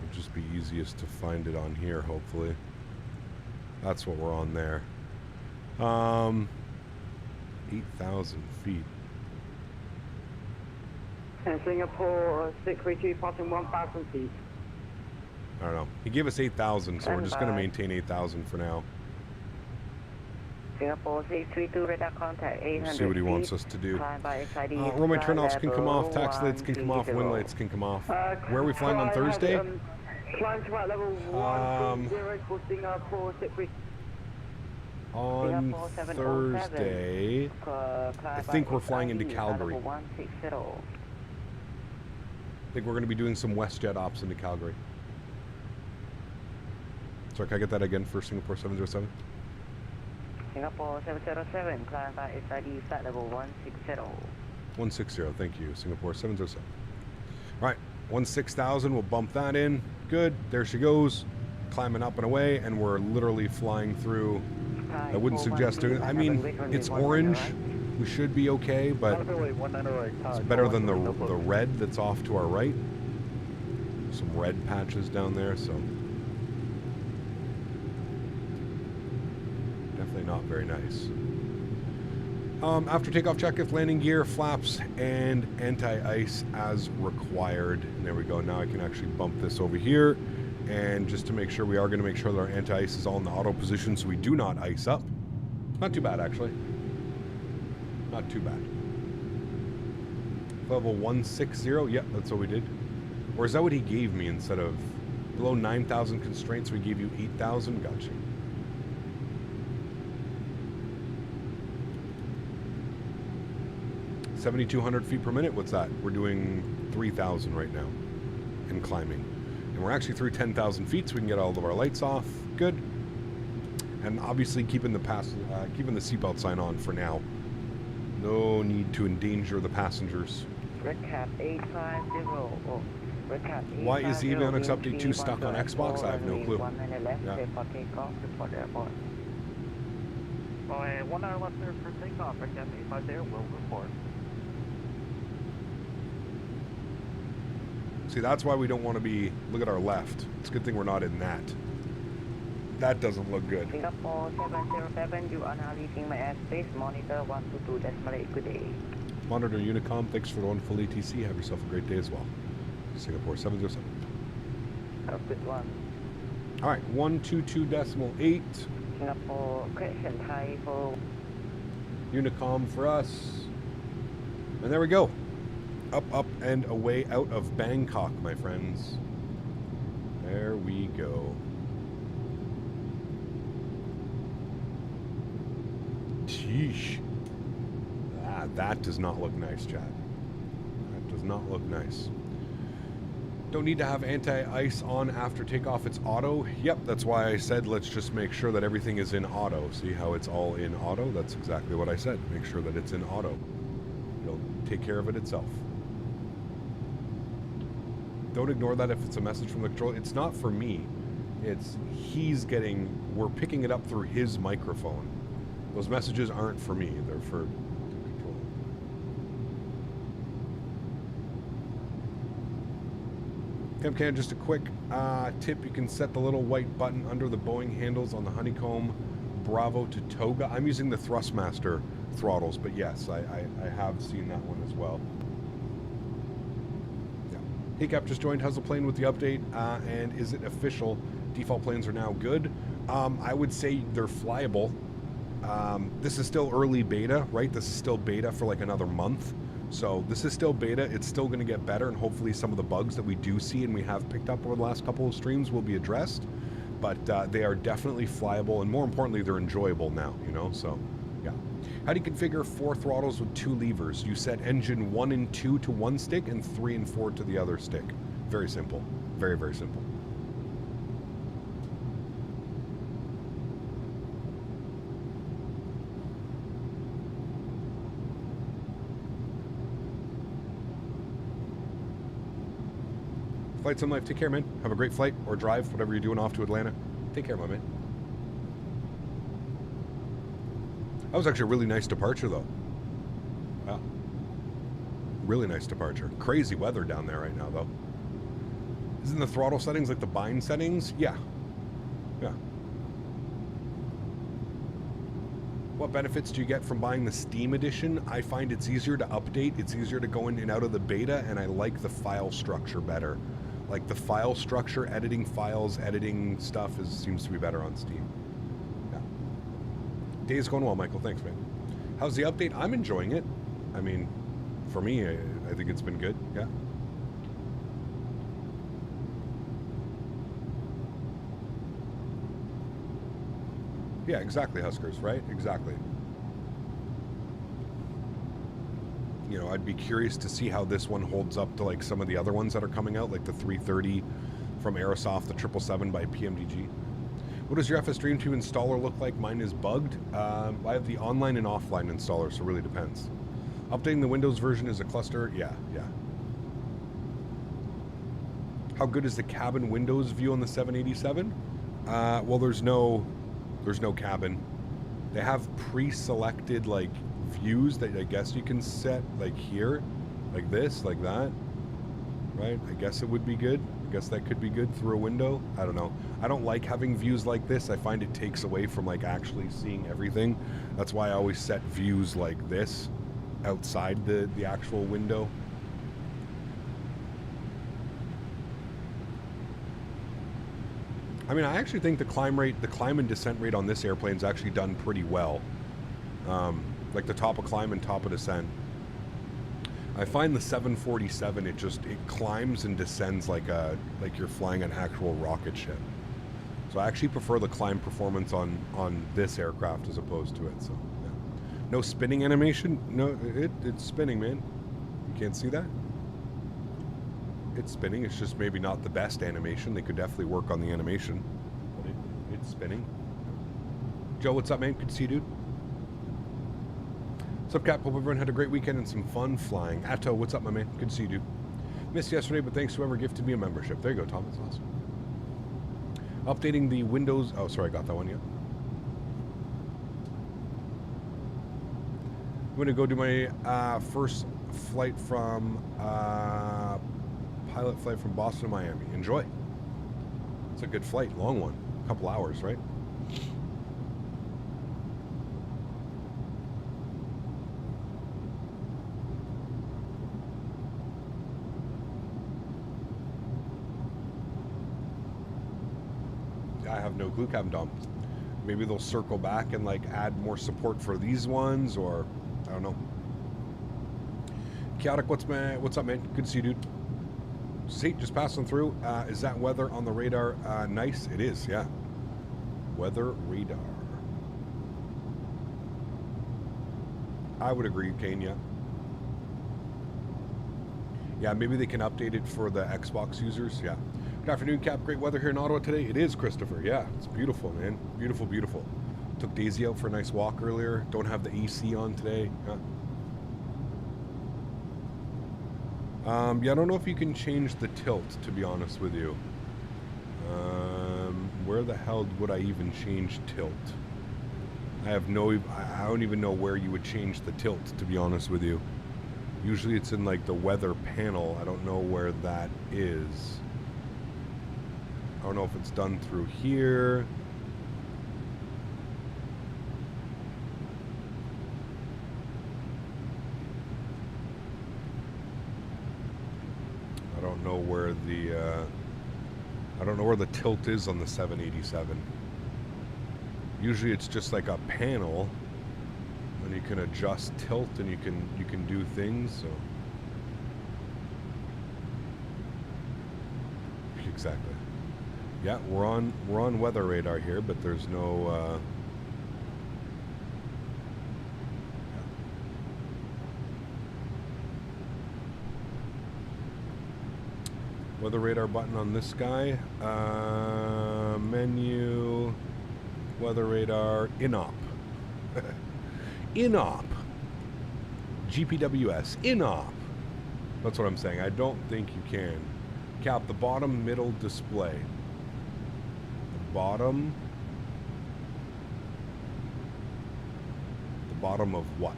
S2: It'll just be easiest to find it on here, hopefully. That's what we're on there. 8,000 feet.
S8: And Singapore 632 passing 1,000 feet.
S2: I don't know. He gave us 8,000, so we're just going to maintain 8,000 for now.
S5: Singapore 632, radar contact 800
S2: We'll see what he wants
S5: feet.
S2: us to do.
S5: Climb by SID,
S2: Runway turnoffs can come off,
S5: level
S2: tax lights can come off,
S5: 130.
S2: wing lights can come off. Where are we flying on Thursday?
S8: Climb to level 130 for Singapore 632.
S2: On
S5: Singapore 707.
S2: Thursday, I think we're flying into Calgary.
S5: Level 160.
S2: I think we're going to be doing some WestJet ops into Calgary. Sorry, can I get that again for Singapore 707?
S5: Singapore 707, climb by SID, flight level 160.
S2: 160, thank you. Singapore 707. All right, 16,000, we'll bump that in. Good, there she goes. Climbing up and away, and we're literally flying through. I wouldn't suggest doing it. I mean, it's orange. We should be okay, but it's better than the red that's off to our right. Some red patches down there, so definitely not very nice. After takeoff, check if landing gear, flaps, and anti-ice as required. And there we go. Now I can actually bump this over here. And just to make sure, we are going to make sure that our anti-ice is all in the auto position so we do not ice up. Not too bad, actually. Not too bad. Level 160. Yep, that's what we did. Or is that what he gave me instead of below 9,000 constraints? We gave you 8,000. Gotcha. $7,200 feet per minute. What's that? We're doing 3,000 right now and climbing. And we're actually through 10,000 feet, so we can get all of our lights off. Good. And obviously keeping the seatbelt sign on for now. No need to endanger the passengers.
S5: Red cap 850. Oh, red cap 850.
S2: Why is the Avionics Update 2 stuck on Xbox? I have no clue.
S5: Yeah. For takeoff, report airport.
S6: Oh, 1 hour left there for takeoff. Red cap 850 will report.
S2: See, that's why we don't want to be... Look at our left. It's a good thing we're not in that. That doesn't look good.
S5: Singapore 707, you are now leaving my airspace. Monitor 122.8. Good day.
S2: Monitor Unicom, thanks for the wonderful ATC. Have yourself a great day as well. Singapore 707.
S5: Have a good one.
S2: All right, 122.8.
S5: Singapore, correction, Thai for...
S2: Unicom for us. And there we go. Up, and away out of Bangkok, my friends. There we go. Sheesh. That does not look nice, Chad. That does not look nice. Don't need to have anti-ice on after takeoff. It's auto. Yep, that's why I said let's just make sure that everything is in auto. See how it's all in auto? That's exactly what I said. Make sure that it's in auto. It'll take care of it itself. Don't ignore that if it's a message from the controller. It's not for me. It's we're picking it up through his microphone. Those messages aren't for me. They're for the controller. Cam, just a quick tip. You can set the little white button under the Boeing handles on the Honeycomb Bravo to Toga. I'm using the Thrustmaster throttles, but yes, I have seen that one as well. Hey Cap just joined. How's the plane with the update? And is it official? Default planes are now good. I would say they're flyable. This is still early beta, right? This is still beta for like another month. So this is still beta. It's still going to get better, and hopefully some of the bugs that we do see and we have picked up over the last couple of streams will be addressed. But they are definitely flyable, and more importantly, they're enjoyable now, you know, so yeah. How do you configure 4 throttles with 2 levers? You set engine 1 and 2 to one stick and 3 and 4 to the other stick. Very simple. Very, very simple. Flight Sim Life, take care, man. Have a great flight or drive, whatever you're doing off to Atlanta. Take care, my man. That was actually a really nice departure, though. Wow. Really nice departure. Crazy weather down there right now, though. Isn't the throttle settings like the bind settings? Yeah. Yeah. What benefits do you get from buying the Steam edition? I find it's easier to update. It's easier to go in and out of the beta, and I like the file structure better. Like the file structure, editing files, editing stuff seems to be better on Steam. Yeah. Day's going well, Michael. Thanks, man. How's the update? I'm enjoying it. I mean, for me, I think it's been good. Yeah. Yeah, exactly, Huskers, right? Exactly. You know, I'd be curious to see how this one holds up to like some of the other ones that are coming out, like the 330 from Aerosoft, the 777 by PMDG. What does your FS Dream 2 installer look like? Mine is bugged. I have the online and offline installer, so it really depends. Updating the Windows version is a cluster. Yeah, yeah. How good is the cabin Windows view on the 787? Well, there's no cabin. They have pre-selected like views that I guess you can set like here, like this, like that, right? I guess it would be good. I guess that could be good through a window. I don't know. I don't like having views like this. I find it takes away from like actually seeing everything. That's why I always set views like this outside the actual window. I mean, I actually think the climb and descent rate on this airplane is actually done pretty well. Like the top of climb and top of descent. I find the 747, it climbs and descends like you're flying an actual rocket ship. So I actually prefer the climb performance on this aircraft as opposed to it. So yeah. No spinning animation. No, it's spinning, man. You can't see that? It's spinning. It's just maybe not the best animation. They could definitely work on the animation, but it's spinning. Joe, what's up, man? Good to see you, dude. What's up, Cap? Hope everyone had a great weekend and some fun flying. Atto, what's up, my man? Good to see you, dude. Missed yesterday, but thanks to whoever gifted me a membership. There you go, Tom. That's awesome. Updating the Windows. Oh, sorry, I got that one. Yeah. I'm gonna go do my first flight from pilot flight from Boston to Miami. Enjoy. It's a good flight, long one, a couple hours, right? I have no clue, Captain Dom. Maybe they'll circle back and like add more support for these ones, or I don't know. Chaotic, what's up, man? Good to see you, dude. See, just passing through. Is that weather on the radar nice? It is, yeah. Weather radar. I would agree, Kane, yeah. Yeah, maybe they can update it for the Xbox users, yeah. Good afternoon, Cap. Great weather here in Ottawa today. It is, Christopher. Yeah, it's beautiful, man. Beautiful, beautiful. Took Daisy out for a nice walk earlier. Don't have the AC on today. Yeah, I don't know if you can change the tilt, to be honest with you. Where the hell would I even change tilt? I don't even know where you would change the tilt, to be honest with you. Usually it's in like the weather panel. I don't know where that is. I don't know if it's done through here. I don't know where the tilt is on the 787. Usually it's just like a panel. And you can adjust tilt, and you can do things. So exactly. Yeah, we're on weather radar here, but there's no. Weather radar button on this guy. Menu. Weather radar. INOP. INOP. GPWS. INOP. That's what I'm saying. I don't think you can. Cap, the bottom middle display. The bottom of what?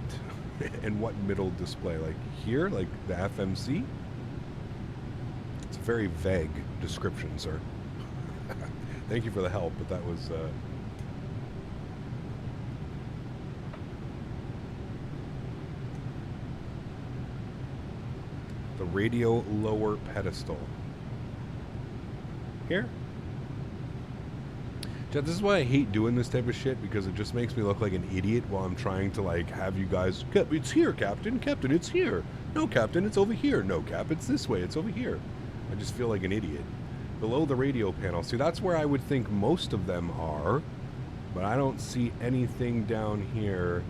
S2: And what middle display? Like here? Like the FMC? It's a very vague description, sir. Thank you for the help, but that was... the radio lower pedestal. Here? Chad, this is why I hate doing this type of shit, because it just makes me look like an idiot while I'm trying to, like, have you guys... It's here, Captain. Captain, it's here. No, Captain, it's over here. No, Cap, it's this way. It's over here. I just feel like an idiot. Below the radio panel. See, that's where I would think most of them are, but I don't see anything down here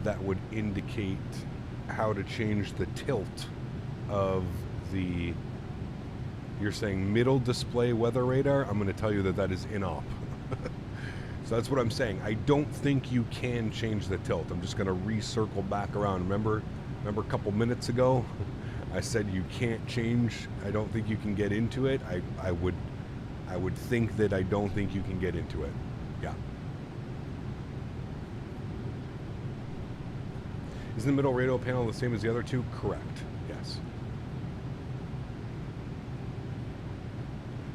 S2: that would indicate how to change the tilt of the... You're saying middle display weather radar? I'm going to tell you that that is INOP. So that's what I'm saying. I don't think you can change the tilt. I'm just going to recircle back around. Remember a couple minutes ago? I said you can't change. I don't think you can get into it. I would think that I don't think you can get into it. Yeah. Is the middle radio panel the same as the other two? Correct. Yes.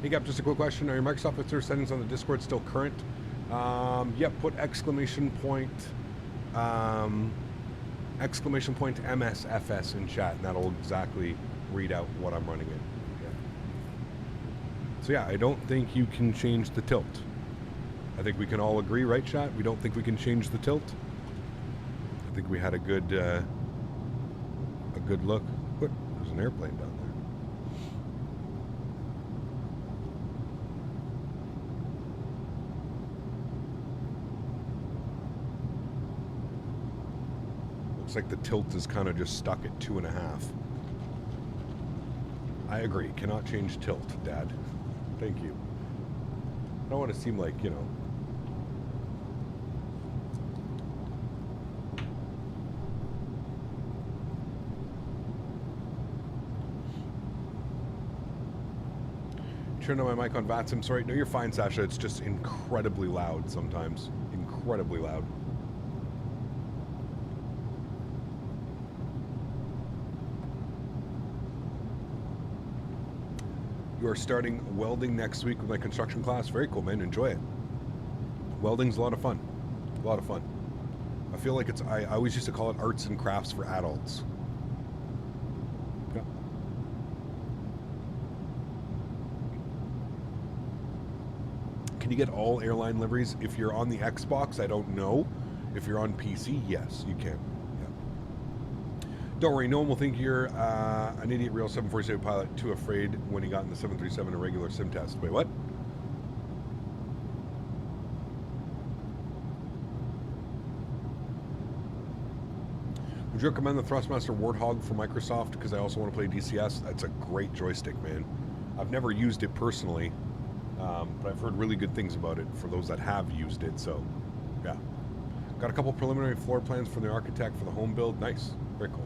S2: Hey, Gap, just a quick question. Are your Microsoft Officer settings on the Discord still current? Yep, put exclamation point MSFS in chat, and that'll exactly read out what I'm running in. Yeah. So yeah, I don't think you can change the tilt. I think we can all agree, right, chat? We don't think we can change the tilt. I think we had a good look. What? There's an airplane down there. Like the tilt is kind of just stuck at 2.5. I agree. Cannot change tilt, Dad. Thank you. I don't want to seem like, you know. Turn on my mic on VATS. I'm sorry. No, you're fine, Sasha. It's just incredibly loud sometimes. Incredibly loud. You are starting welding next week with my construction class. Very cool, man. Enjoy it. Welding's a lot of fun. A lot of fun. I feel like it's... I always used to call it arts and crafts for adults. Yeah. Can you get all airline liveries? If you're on the Xbox, I don't know. If you're on PC, yes, you can. Don't worry, no one will think you're an idiot real 747 pilot, too afraid when he got in the 737 a regular sim test. Wait, what? Would you recommend the Thrustmaster Warthog for Microsoft? Because I also want to play DCS. That's a great joystick, man. I've never used it personally, but I've heard really good things about it for those that have used it, so yeah. Got a couple preliminary floor plans from the architect for the home build. Nice. Very cool.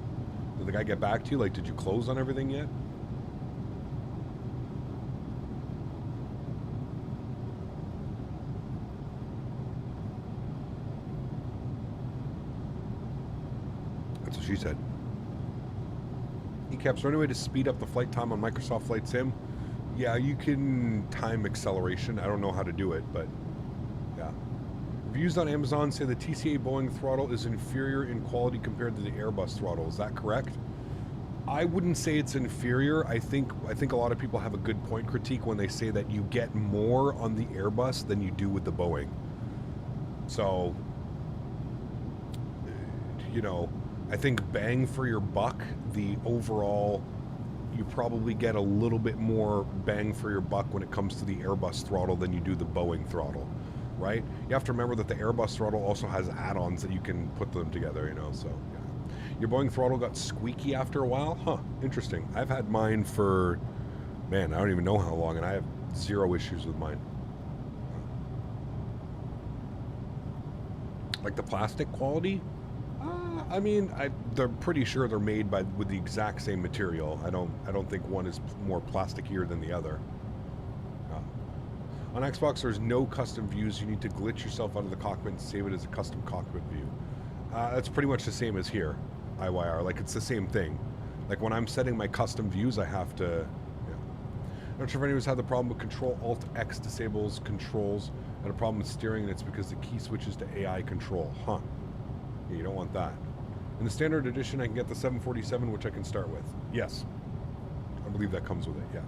S2: Did the guy get back to you? Like, did you close on everything yet? That's what she said. ECAPs, is there any way to speed up the flight time on Microsoft Flight Sim? Yeah, you can time acceleration. I don't know how to do it, but yeah. Reviews on Amazon say the TCA Boeing throttle is inferior in quality compared to the Airbus throttle. Is that correct? I wouldn't say it's inferior. I think a lot of people have a good point critique when they say that you get more on the Airbus than you do with the Boeing. So you know, I think bang for your buck, the overall, you probably get a little bit more bang for your buck when it comes to the Airbus throttle than you do the Boeing throttle, right? You have to remember that the Airbus throttle also has add-ons that you can put them together, you know, so yeah. Your Boeing throttle got squeaky after a while? Huh, interesting. I've had mine for, man, I don't even know how long, and I have zero issues with mine. Like the plastic quality? I mean, they're pretty sure they're made with the exact same material. I don't think one is more plasticier than the other. On Xbox, there's no custom views. You need to glitch yourself out of the cockpit and save it as a custom cockpit view. That's pretty much the same as here, IYR. Like, it's the same thing. Like, when I'm setting my custom views, I have to... Yeah. Not sure if anyone's had the problem with Control-Alt-X disables controls. I had a problem with steering, and it's because the key switches to AI control. Huh. Yeah, you don't want that. In the standard edition, I can get the 747, which I can start with. Yes. I believe that comes with it, yeah.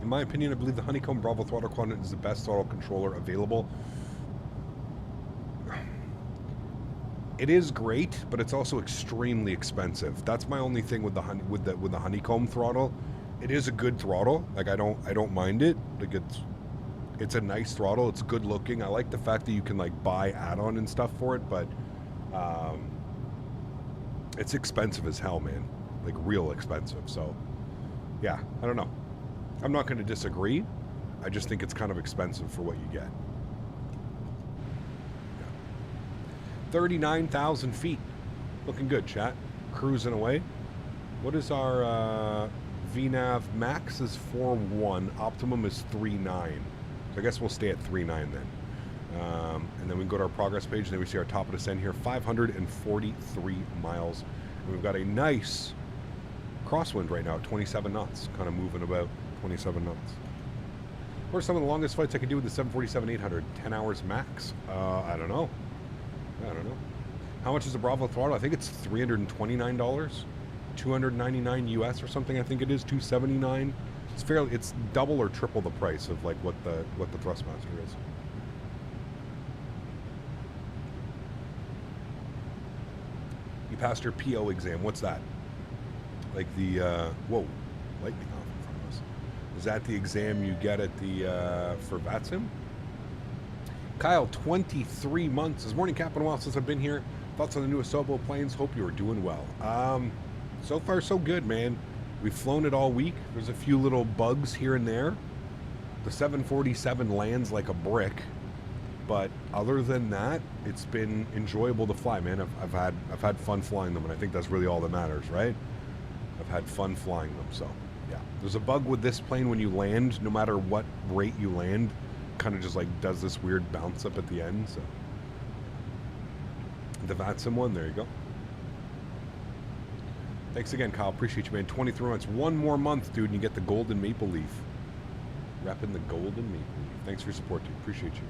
S2: In my opinion, I believe the Honeycomb Bravo throttle quadrant is the best throttle controller available. It is great, but it's also extremely expensive. That's my only thing with the Honeycomb throttle. It is a good throttle. Like, I don't mind it. Like, it's a nice throttle. It's good looking. I like the fact that you can like buy add-on and stuff for it, but it's expensive as hell, man. Like, real expensive. So yeah, I don't know. I'm not going to disagree. I just think it's kind of expensive for what you get. Yeah. 39,000 feet. Looking good, chat. Cruising away. What is our VNAV max is 4.1. Optimum is 3.9. So I guess we'll stay at 3.9 then. And then we go to our progress page, and then we see our top of descent here, 543 miles. And we've got a nice crosswind right now at 27 knots, kind of moving about 27 knots. What are some of the longest flights I can do with the 747-800? 10 hours max? I don't know. How much is the Bravo throttle? I think it's $329, 299 US or something. I think it is 279. It's double or triple the price of like what the Thrustmaster is. You passed your PO exam. What's that? Like the whoa, lightning off in front of us. Is that the exam you get at the for VATSIM? Kyle, 23 months. Is morning cap in a while since I've been here. Thoughts on the new Asobo planes? Hope you are doing well. So far so good, man. We've flown it all week. There's a few little bugs here and there. The 747 lands like a brick, but other than that, it's been enjoyable to fly, man. I've had fun flying them, and I think that's really all that matters, right? I've had fun flying them, so yeah. There's a bug with this plane when you land, no matter what rate you land, kind of just like does this weird bounce up at the end, so. The VATSIM one, there you go. Thanks again, Kyle. Appreciate you, man. 23 months. One more month, dude, and you get the golden maple leaf. Repping the golden maple leaf. Thanks for your support, dude. Appreciate you.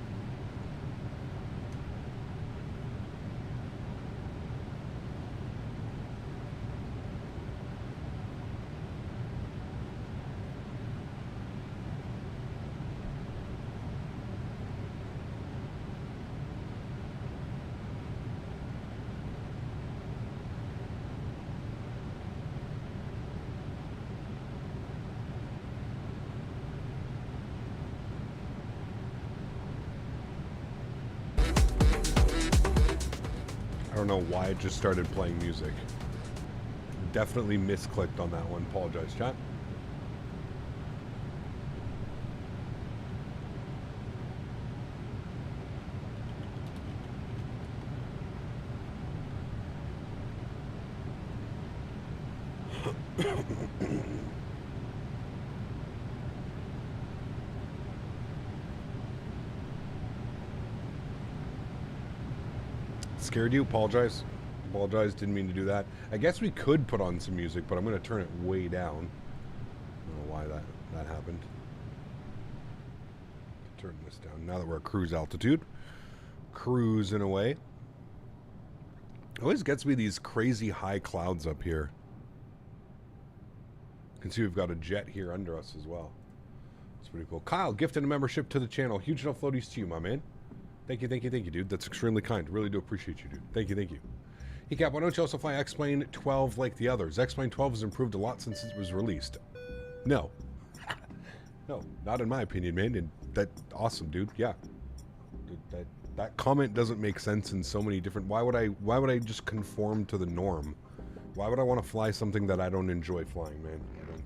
S2: I don't know why it just started playing music. Definitely misclicked on that one. Apologize, chat. Scared you? Apologize. Apologize, didn't mean to do that. I guess we could put on some music, but I'm going to turn it way down. I don't know why that... that happened. Turn this down now that we're at cruise altitude. Cruising away. Always gets me these crazy high clouds up here. You can see we've got a jet here under us as well. It's pretty cool. Kyle, gifted a membership to the channel. Huge enough floaties to you, my man. Thank you, dude. That's extremely kind. Really do appreciate you, dude. Thank you. Hey, Cap, why don't you also fly X-Plane 12 like the others? X-Plane 12 has improved a lot since it was released. No. No, not in my opinion, man. And that awesome, dude. Yeah. That comment doesn't make sense in so many different... Why would I just conform to the norm? Why would I want to fly something that I don't enjoy flying, man? I don't,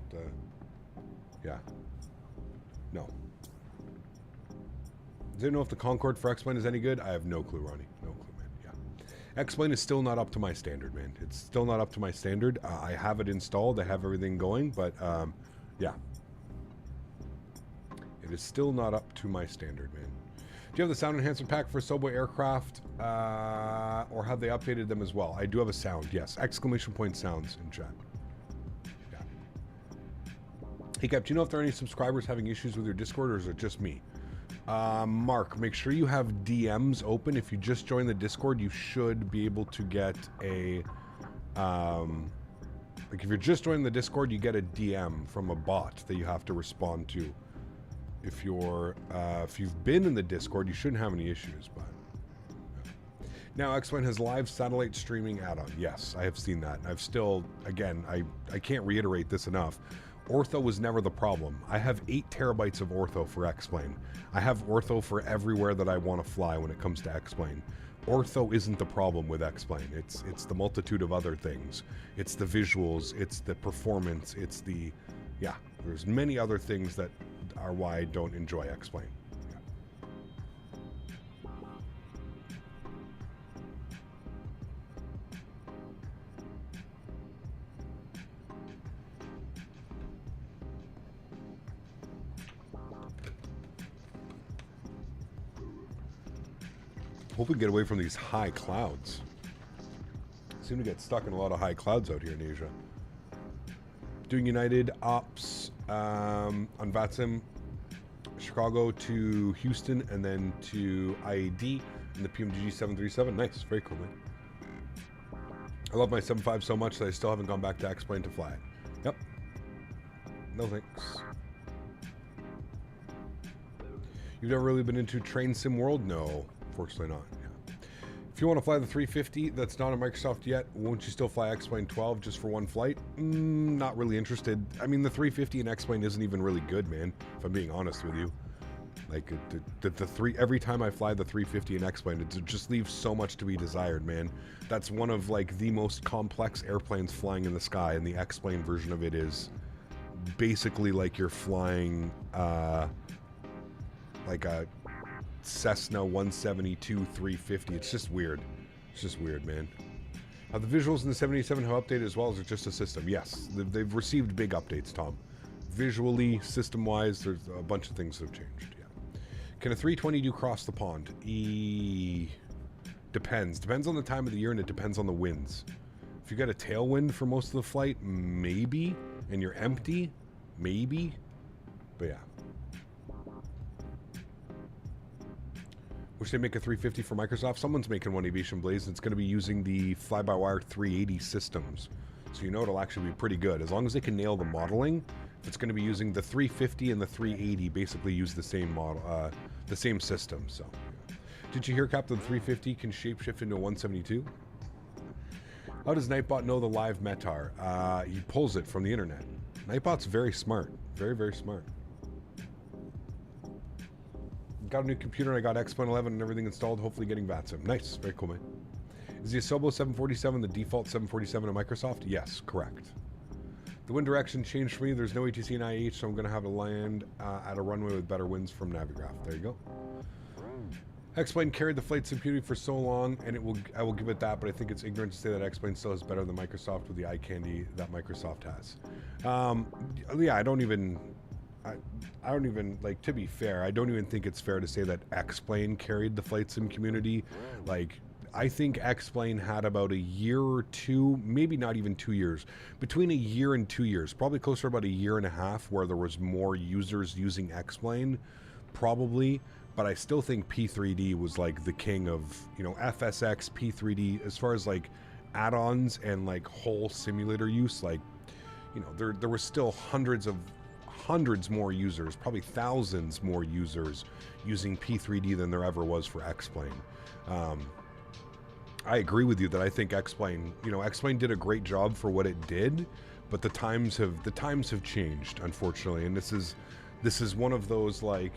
S2: yeah. No. Does anyone know if the Concorde for X-Plane is any good? I have no clue, Ronnie. No clue, man. Yeah. X-Plane is still not up to my standard, man. It's still not up to my standard. I have it installed. I have everything going, but, yeah. It is still not up to my standard, man. Do you have the sound enhancement pack for Asobo aircraft, or have they updated them as well? I do have a sound, yes. Exclamation point sounds in chat. Yeah. Hey, Cap, do you know if there are any subscribers having issues with your Discord, or is it just me? Mark, make sure you have DMs open. If you just joined the Discord, you should be able to get a... like, if you're just joining the Discord, you get a DM from a bot that you have to respond to. If you've been in the Discord, you shouldn't have any issues, but... Yeah. Now, X-Plane has live satellite streaming add-on. Yes, I have seen that. I've still, again, I can't reiterate this enough. Ortho was never the problem. I have 8 terabytes of ortho for X-Plane. I have ortho for everywhere that I want to fly when it comes to X-Plane. Ortho isn't the problem with X-Plane. It's the multitude of other things. It's the visuals, it's the performance, it's the... Yeah, there's many other things that are why I don't enjoy X-Plane. Yeah. Hope we get away from these high clouds. Seem to get stuck in a lot of high clouds out here in Asia. Doing United Ops on VATSIM, Chicago to Houston, and then to IAD in the PMGG 737. Nice, very cool, man. I love my 7.5 so much that I still haven't gone back to X-Plane to fly it. Yep. No thanks. You've never really been into Train Sim World? No, fortunately not. Yeah. If you want to fly the 350 that's not a Microsoft yet, won't you still fly X-Plane 12 just for one flight? Not really interested. I mean, the 350 in X-Plane isn't even really good, man, if I'm being honest with you. Like, every time I fly the 350 in X-Plane, it just leaves so much to be desired, man. That's one of, like, the most complex airplanes flying in the sky, and the X-Plane version of it is basically like you're flying, like a Cessna 172 350. It's just weird. It's just weird, man. The visuals in the 787 have updated as well, as it's just a system? Yes, they've received big updates, Tom. Visually, system-wise, there's a bunch of things that have changed, yeah. Can a 320 do cross the pond? Depends. Depends on the time of the year, and it depends on the winds. If you got a tailwind for most of the flight, maybe, and you're empty, maybe, but yeah. Wish they make a 350 for Microsoft. Someone's making one, Aviation Blaze, and it's going to be using the fly-by-wire 380 systems. So you know it'll actually be pretty good. As long as they can nail the modeling, if it's going to be using the 350 and the 380, basically use the same model, the same system. So, yeah. Did you hear, Captain, the 350 can shapeshift into a 172? How does Nightbot know the live METAR? He pulls it from the internet. Nightbot's very smart. Very, very smart. Got a new computer and I got X-Plane 11 and everything installed, hopefully getting VATSIM. Nice, very cool, man. Is the Asobo 747 the default 747 at Microsoft? Yes, correct. The wind direction changed for me. There's no ATC in IH, so I'm going to have to land at a runway with better winds from Navigraph. There you go. X-Plane carried the flight sim computing for so long, and I will give it that, but I think it's ignorant to say that X-Plane still is better than Microsoft with the eye candy that Microsoft has. Yeah, I don't even, like, to be fair, I don't even think it's fair to say that X-Plane carried the flight sim community. Like, I think X-Plane had about a year or two, maybe not even 2 years, between a year and 2 years, probably closer to about a year and a half, where there was more users using X-Plane, probably. But I still think P3D was like the king of, you know, FSX, P3D, as far as like add-ons and like whole simulator use. Like, you know, there was still hundreds more users, probably thousands more users using P3D than there ever was for X-Plane. I agree with you that I think X-Plane, you know, X-Plane did a great job for what it did, but the times have changed, unfortunately, and this is one of those like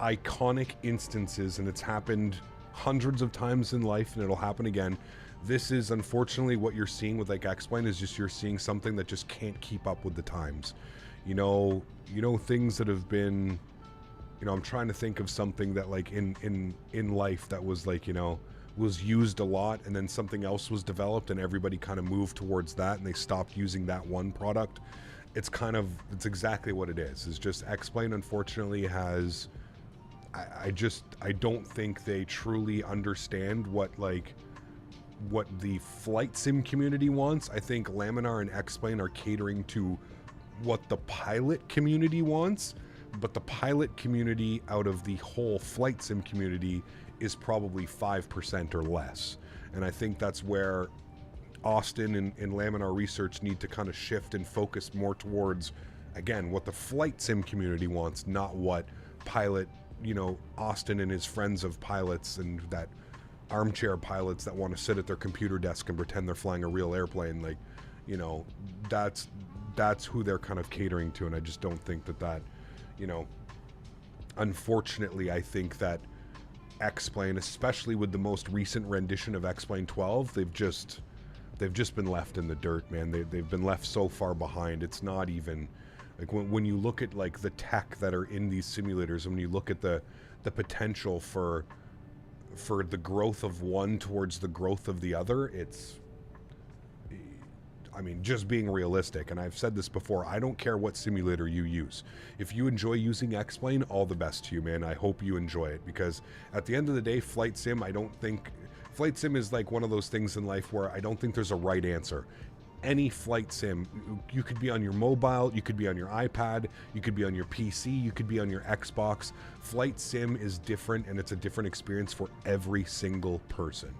S2: iconic instances, and it's happened hundreds of times in life, and it'll happen again. This is unfortunately what you're seeing with like X-Plane, is just you're seeing something that just can't keep up with the times. You know things that have been, you know, I'm trying to think of something that like in life that was like, you know, was used a lot, and then something else was developed and everybody kind of moved towards that and they stopped using that one product. It's exactly what it is. It's just X-Plane unfortunately has, I don't think they truly understand what the flight sim community wants. I think Laminar and X-Plane are catering to what the pilot community wants, but the pilot community out of the whole flight sim community is probably 5% or less. And I think that's where Austin and Laminar Research need to kind of shift and focus more towards, again, what the flight sim community wants, not what pilot, you know, Austin and his friends of pilots and that armchair pilots that want to sit at their computer desk and pretend they're flying a real airplane. Like, you know, that's who they're kind of catering to, and I just don't think that, you know, unfortunately, I think that X-Plane, especially with the most recent rendition of X-Plane 12, they've just been left in the dirt, man. They've been left so far behind. It's not even like when you look at like the tech that are in these simulators, and when you look at the potential for the growth of one towards the growth of the other, it's, I mean, just being realistic, and I've said this before, I don't care what simulator you use. If you enjoy using X-Plane, all the best to you, man. I hope you enjoy it, because at the end of the day, flight sim, I don't think... Flight sim is like one of those things in life where I don't think there's a right answer. Any flight sim, you could be on your mobile, you could be on your iPad, you could be on your PC, you could be on your Xbox. Flight sim is different, and it's a different experience for every single person.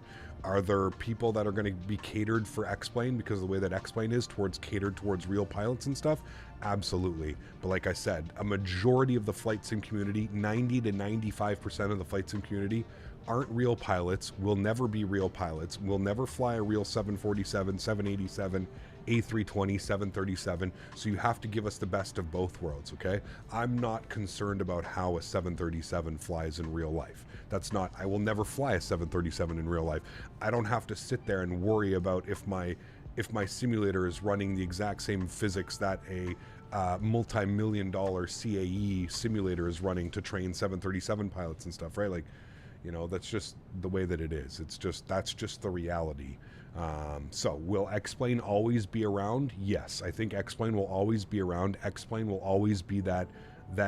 S2: Are there people that are going to be catered for X-Plane because of the way that X-Plane is catered towards real pilots and stuff? Absolutely. But like I said, a majority of the flight sim community, 90 to 95% of the flight sim community, aren't real pilots, will never be real pilots, will never fly a real 747, 787, A320, 737, so you have to give us the best of both worlds, okay? I'm not concerned about how a 737 flies in real life. That's not, I will never fly a 737 in real life. I don't have to sit there and worry about if my simulator is running the exact same physics that a multi-million-dollar CAE simulator is running to train 737 pilots and stuff, right? Like, you know, that's just the way that it is. It's just, that's just the reality. So will X-Plane always be around? Yes, I think X-Plane will always be around. X-Plane will always be that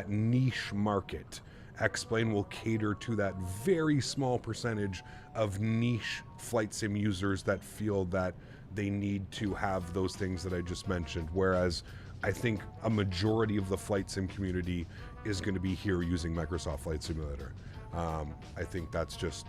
S2: niche market. X-Plane will cater to that very small percentage of niche flight sim users that feel that they need to have those things that I just mentioned. Whereas I think a majority of the flight sim community is going to be here using Microsoft Flight Simulator. I think that's just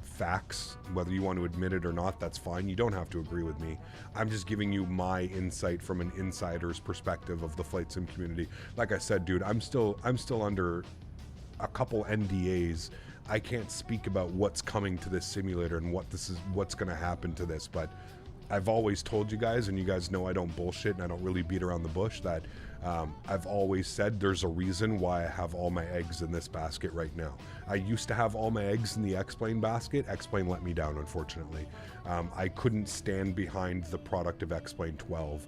S2: facts. Whether you want to admit it or not, that's fine. You don't have to agree with me. I'm just giving you my insight from an insider's perspective of the flight sim community. Like I said, dude, I'm still under a couple NDAs. I can't speak about what's coming to this simulator and what's going to happen to this, but I've always told you guys, and you guys know I don't bullshit and I don't really beat around the bush, that I've always said there's a reason why I have all my eggs in this basket right now. I used to have all my eggs in the X-Plane basket. X-Plane let me down, unfortunately. I couldn't stand behind the product of X-Plane 12.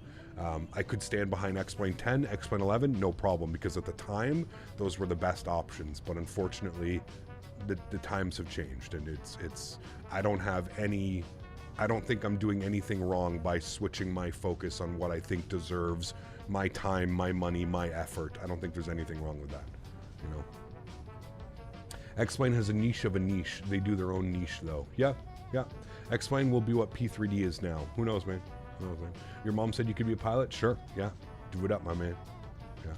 S2: I could stand behind X-Plane 10, X-Plane 11, no problem, because at the time, those were the best options. But unfortunately, the times have changed, and I don't think I'm doing anything wrong by switching my focus on what I think deserves my time, my money, my effort. I don't think there's anything wrong with that, you know. X-Plane has a niche of a niche. They do their own niche, though. Yeah. X-Plane will be what P3D is now. Who knows, man? Who knows, man? Your mom said you could be a pilot? Sure. Yeah. Do it up, my man. Yeah.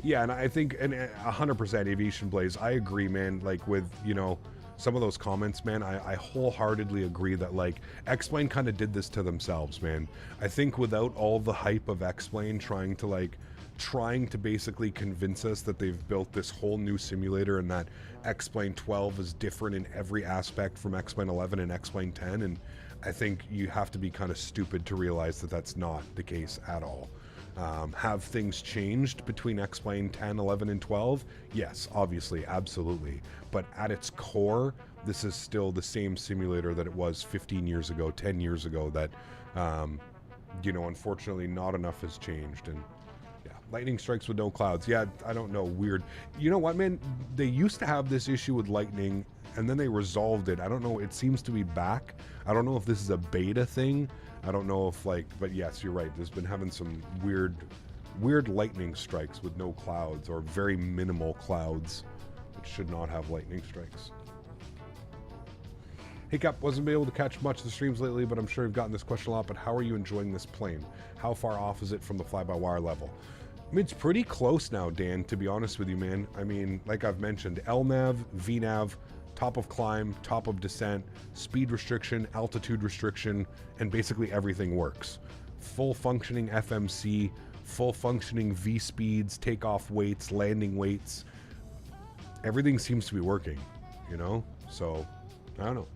S2: Yeah, and I think, and 100% Aviation Blaze, I agree, man, like with, you know, some of those comments, man, I wholeheartedly agree that, like, X-Plane kind of did this to themselves, man. I think without all the hype of X-Plane trying to basically convince us that they've built this whole new simulator and that X-Plane 12 is different in every aspect from X-Plane 11 and X-Plane 10, and I think you have to be kind of stupid to realize that that's not the case at all. Have things changed between X-Plane 10, 11, and 12? Yes, obviously, absolutely. But at its core, this is still the same simulator that it was 15 years ago, 10 years ago, that, you know, unfortunately not enough has changed. And yeah, lightning strikes with no clouds. Yeah, I don't know, weird. You know what, man? They used to have this issue with lightning, and then they resolved it. I don't know, it seems to be back. I don't know if this is a beta thing. I don't know if, like, but yes, you're right. There's been having some weird lightning strikes with no clouds, or very minimal clouds, which should not have lightning strikes. Hey Cap, wasn't able to catch much of the streams lately, but I'm sure you've gotten this question a lot, but how are you enjoying this plane? How far off is it from the fly-by-wire level? I mean, it's pretty close now, Dan, to be honest with you, man. I mean, like I've mentioned, LNAV, VNAV, top of climb, top of descent, speed restriction, altitude restriction, and basically everything works. Full functioning FMC, full functioning V speeds, takeoff weights, landing weights. Everything seems to be working, you know? So, I don't know.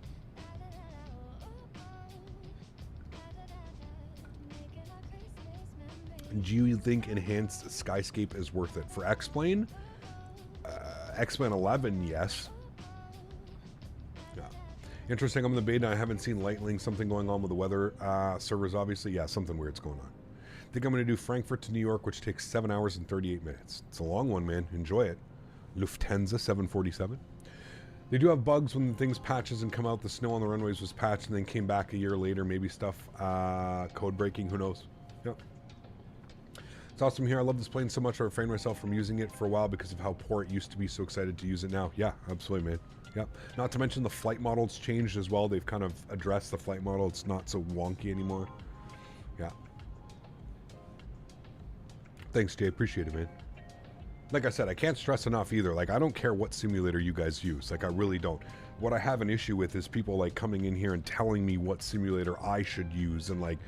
S2: Do you think enhanced skyscape is worth it? For X-Plane? X-Plane 11, yes. Interesting, I'm in the beta. I haven't seen Lightning. Something going on with the weather servers, obviously. Yeah, something weird's going on. I think I'm going to do Frankfurt to New York, which takes 7 hours and 38 minutes. It's a long one, man. Enjoy it. Lufthansa 747. They do have bugs when things patches and come out. The snow on the runways was patched and then came back a year later. Maybe stuff code breaking. Who knows? Yep. It's awesome here. I love this plane so much I refrained myself from using it for a while because of how poor it used to be. So excited to use it now. Yeah, absolutely, man. Yep. Not to mention the flight model's changed as well. They've kind of addressed the flight model. It's not so wonky anymore. Yeah. Thanks, Jay. Appreciate it, man. Like I said, I can't stress enough either. Like, I don't care what simulator you guys use. Like, I really don't. What I have an issue with is people, like, coming in here and telling me what simulator I should use and, like,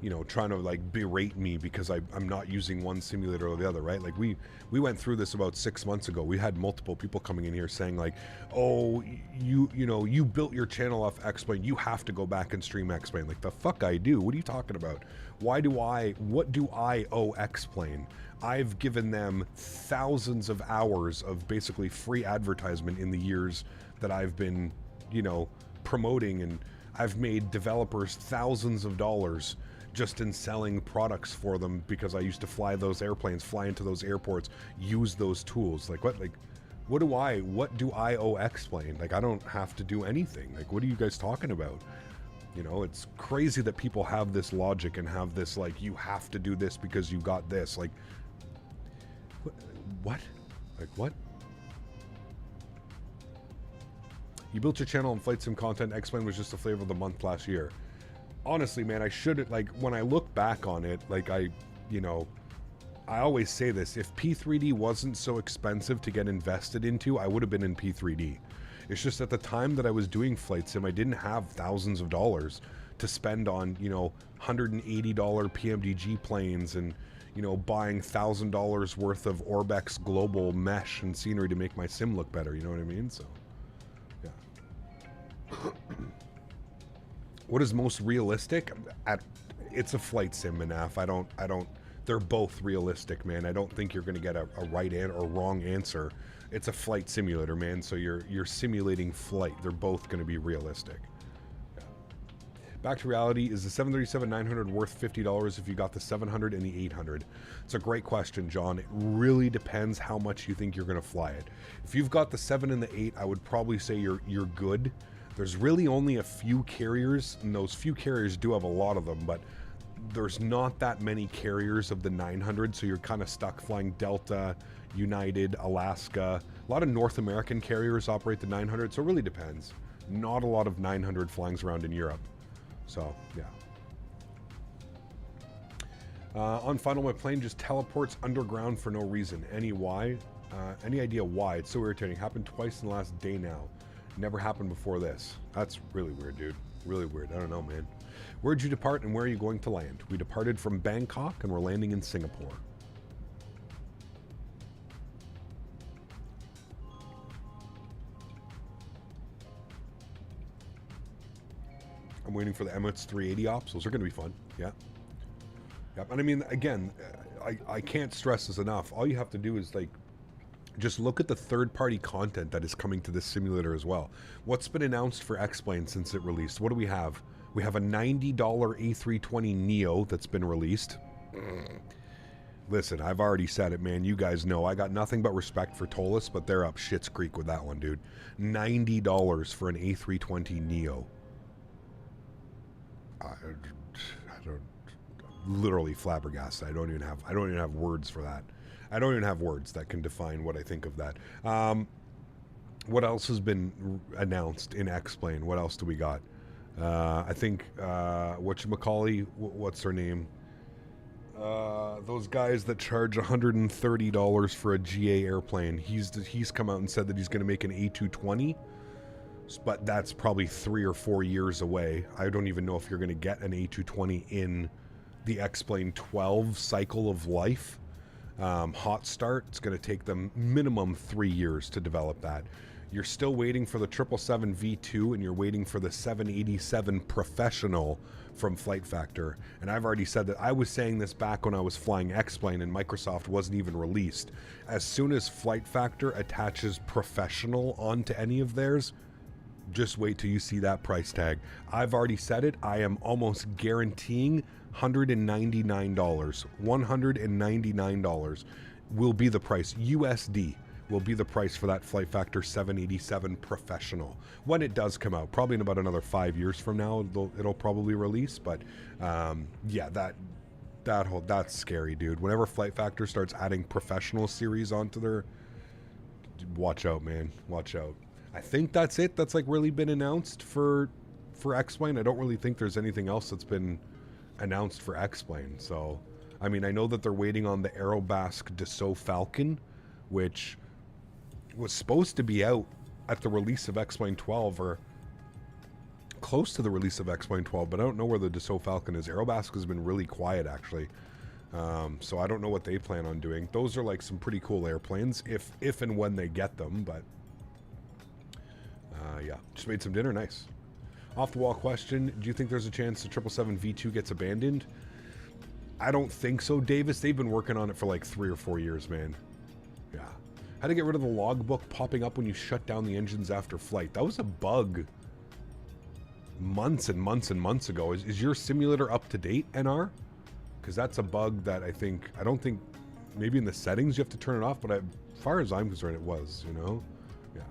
S2: you know, trying to, like, berate me because I'm not using one simulator or the other, right? Like, we went through this about 6 months ago. We had multiple people coming in here saying, like, oh, you know, you built your channel off X-Plane. You have to go back and stream X-Plane. Like, the fuck I do? What are you talking about? What do I owe X-Plane? I've given them thousands of hours of basically free advertisement in the years that I've been, you know, promoting, and I've made developers thousands of dollars just in selling products for them because I used to fly those airplanes, fly into those airports, use those tools. Like, what do I owe X-Plane? Like, I don't have to do anything. Like, what are you guys talking about? You know, it's crazy that people have this logic and have this, like, you have to do this because you got this. Like, what? Like, what? You built your channel on flight sim content. X-Plane was just the flavor of the month last year. Honestly, man, I should, like, when I look back on it, like, you know, I always say this, if P3D wasn't so expensive to get invested into, I would have been in P3D. It's just at the time that I was doing flight sim, I didn't have thousands of dollars to spend on, you know, $180 PMDG planes and, you know, buying $1,000 worth of Orbex global mesh and scenery to make my sim look better, you know what I mean? So, yeah. What is most realistic? It's a flight sim, Manaf. I don't, they're both realistic, man. I don't think you're going to get a right or wrong answer. It's a flight simulator, man. So you're simulating flight. They're both going to be realistic. Yeah. Back to reality, is the 737-900 worth $50 if you got the 700 and the 800? It's a great question, John. It really depends how much you think you're going to fly it. If you've got the 7 and the 8, I would probably say you're good. There's really only a few carriers, and those few carriers do have a lot of them, but there's not that many carriers of the 900, so you're kind of stuck flying Delta, United, Alaska. A lot of North American carriers operate the 900, so it really depends. Not a lot of 900 flyings around in Europe. So, yeah. On final, my plane just teleports underground for no reason. Any idea why? It's so irritating. Happened twice in the last day now. Never happened before this. That's really weird, dude. Really weird. I don't know, man. Where'd you depart and where are you going to land? We departed from Bangkok and we're landing in Singapore. I'm waiting for the Emirates 380 ops. Those are going to be fun. Yeah. Yep. And I mean, again, I can't stress this enough. All you have to do is like just look at the third-party content that is coming to this simulator as well. What's been announced for X-Plane since it released? What do we have? We have a $90 A320 Neo that's been released. Listen, I've already said it, man. You guys know I got nothing but respect for Tolis, but they're up Schitt's Creek with that one, dude. $90 for an A320 Neo. I don't, literally flabbergasted. I don't even have words for that. I don't even have words that can define what I think of that. What else has been announced in X-Plane? What else do we got? I think whatchamacallit, what's her name? Those guys that charge $130 for a GA airplane. He's come out and said that he's going to make an A220, but that's probably 3 or 4 years away. I don't even know if you're going to get an A220 in the X-Plane 12 cycle of life. Hot start, it's going to take them minimum 3 years to develop that. You're still waiting for the 777 V2 and you're waiting for the 787 Professional from Flight Factor. And I've already said that I was saying this back when I was flying X-Plane and Microsoft wasn't even released. As soon as Flight Factor attaches Professional onto any of theirs, just wait till you see that price tag. I've already said it. I am almost guaranteeing $199. $199 will be the price. USD will be the price for that Flight Factor 787 Professional when it does come out. Probably in about another 5 years from now, it'll probably release. But yeah, that's scary, dude. Whenever Flight Factor starts adding Professional series onto their, watch out, man. Watch out. I think that's it. That's like really been announced for X-Plane. I don't really think there's anything else that's been announced for X-Plane. So, I mean, I know that they're waiting on the Aerobasque Dassault Falcon, which was supposed to be out at the release of X-Plane 12 or close to the release of X-Plane 12, but I don't know where the Dassault Falcon is. Aerobasque has been really quiet, actually. So I don't know what they plan on doing. Those are like some pretty cool airplanes if and when they get them, but yeah, just made some dinner. Nice. Off the wall question, do you think there's a chance the 777 V2 gets abandoned? I don't think so, Davis. They've been working on it for like 3 or 4 years, man. Yeah. How to get rid of the logbook popping up when you shut down the engines after flight. That was a bug months and months and months ago. Is your simulator up to date, NR? Because that's a bug that I don't think, maybe in the settings you have to turn it off, but as far as I'm concerned, it was, you know? Yeah.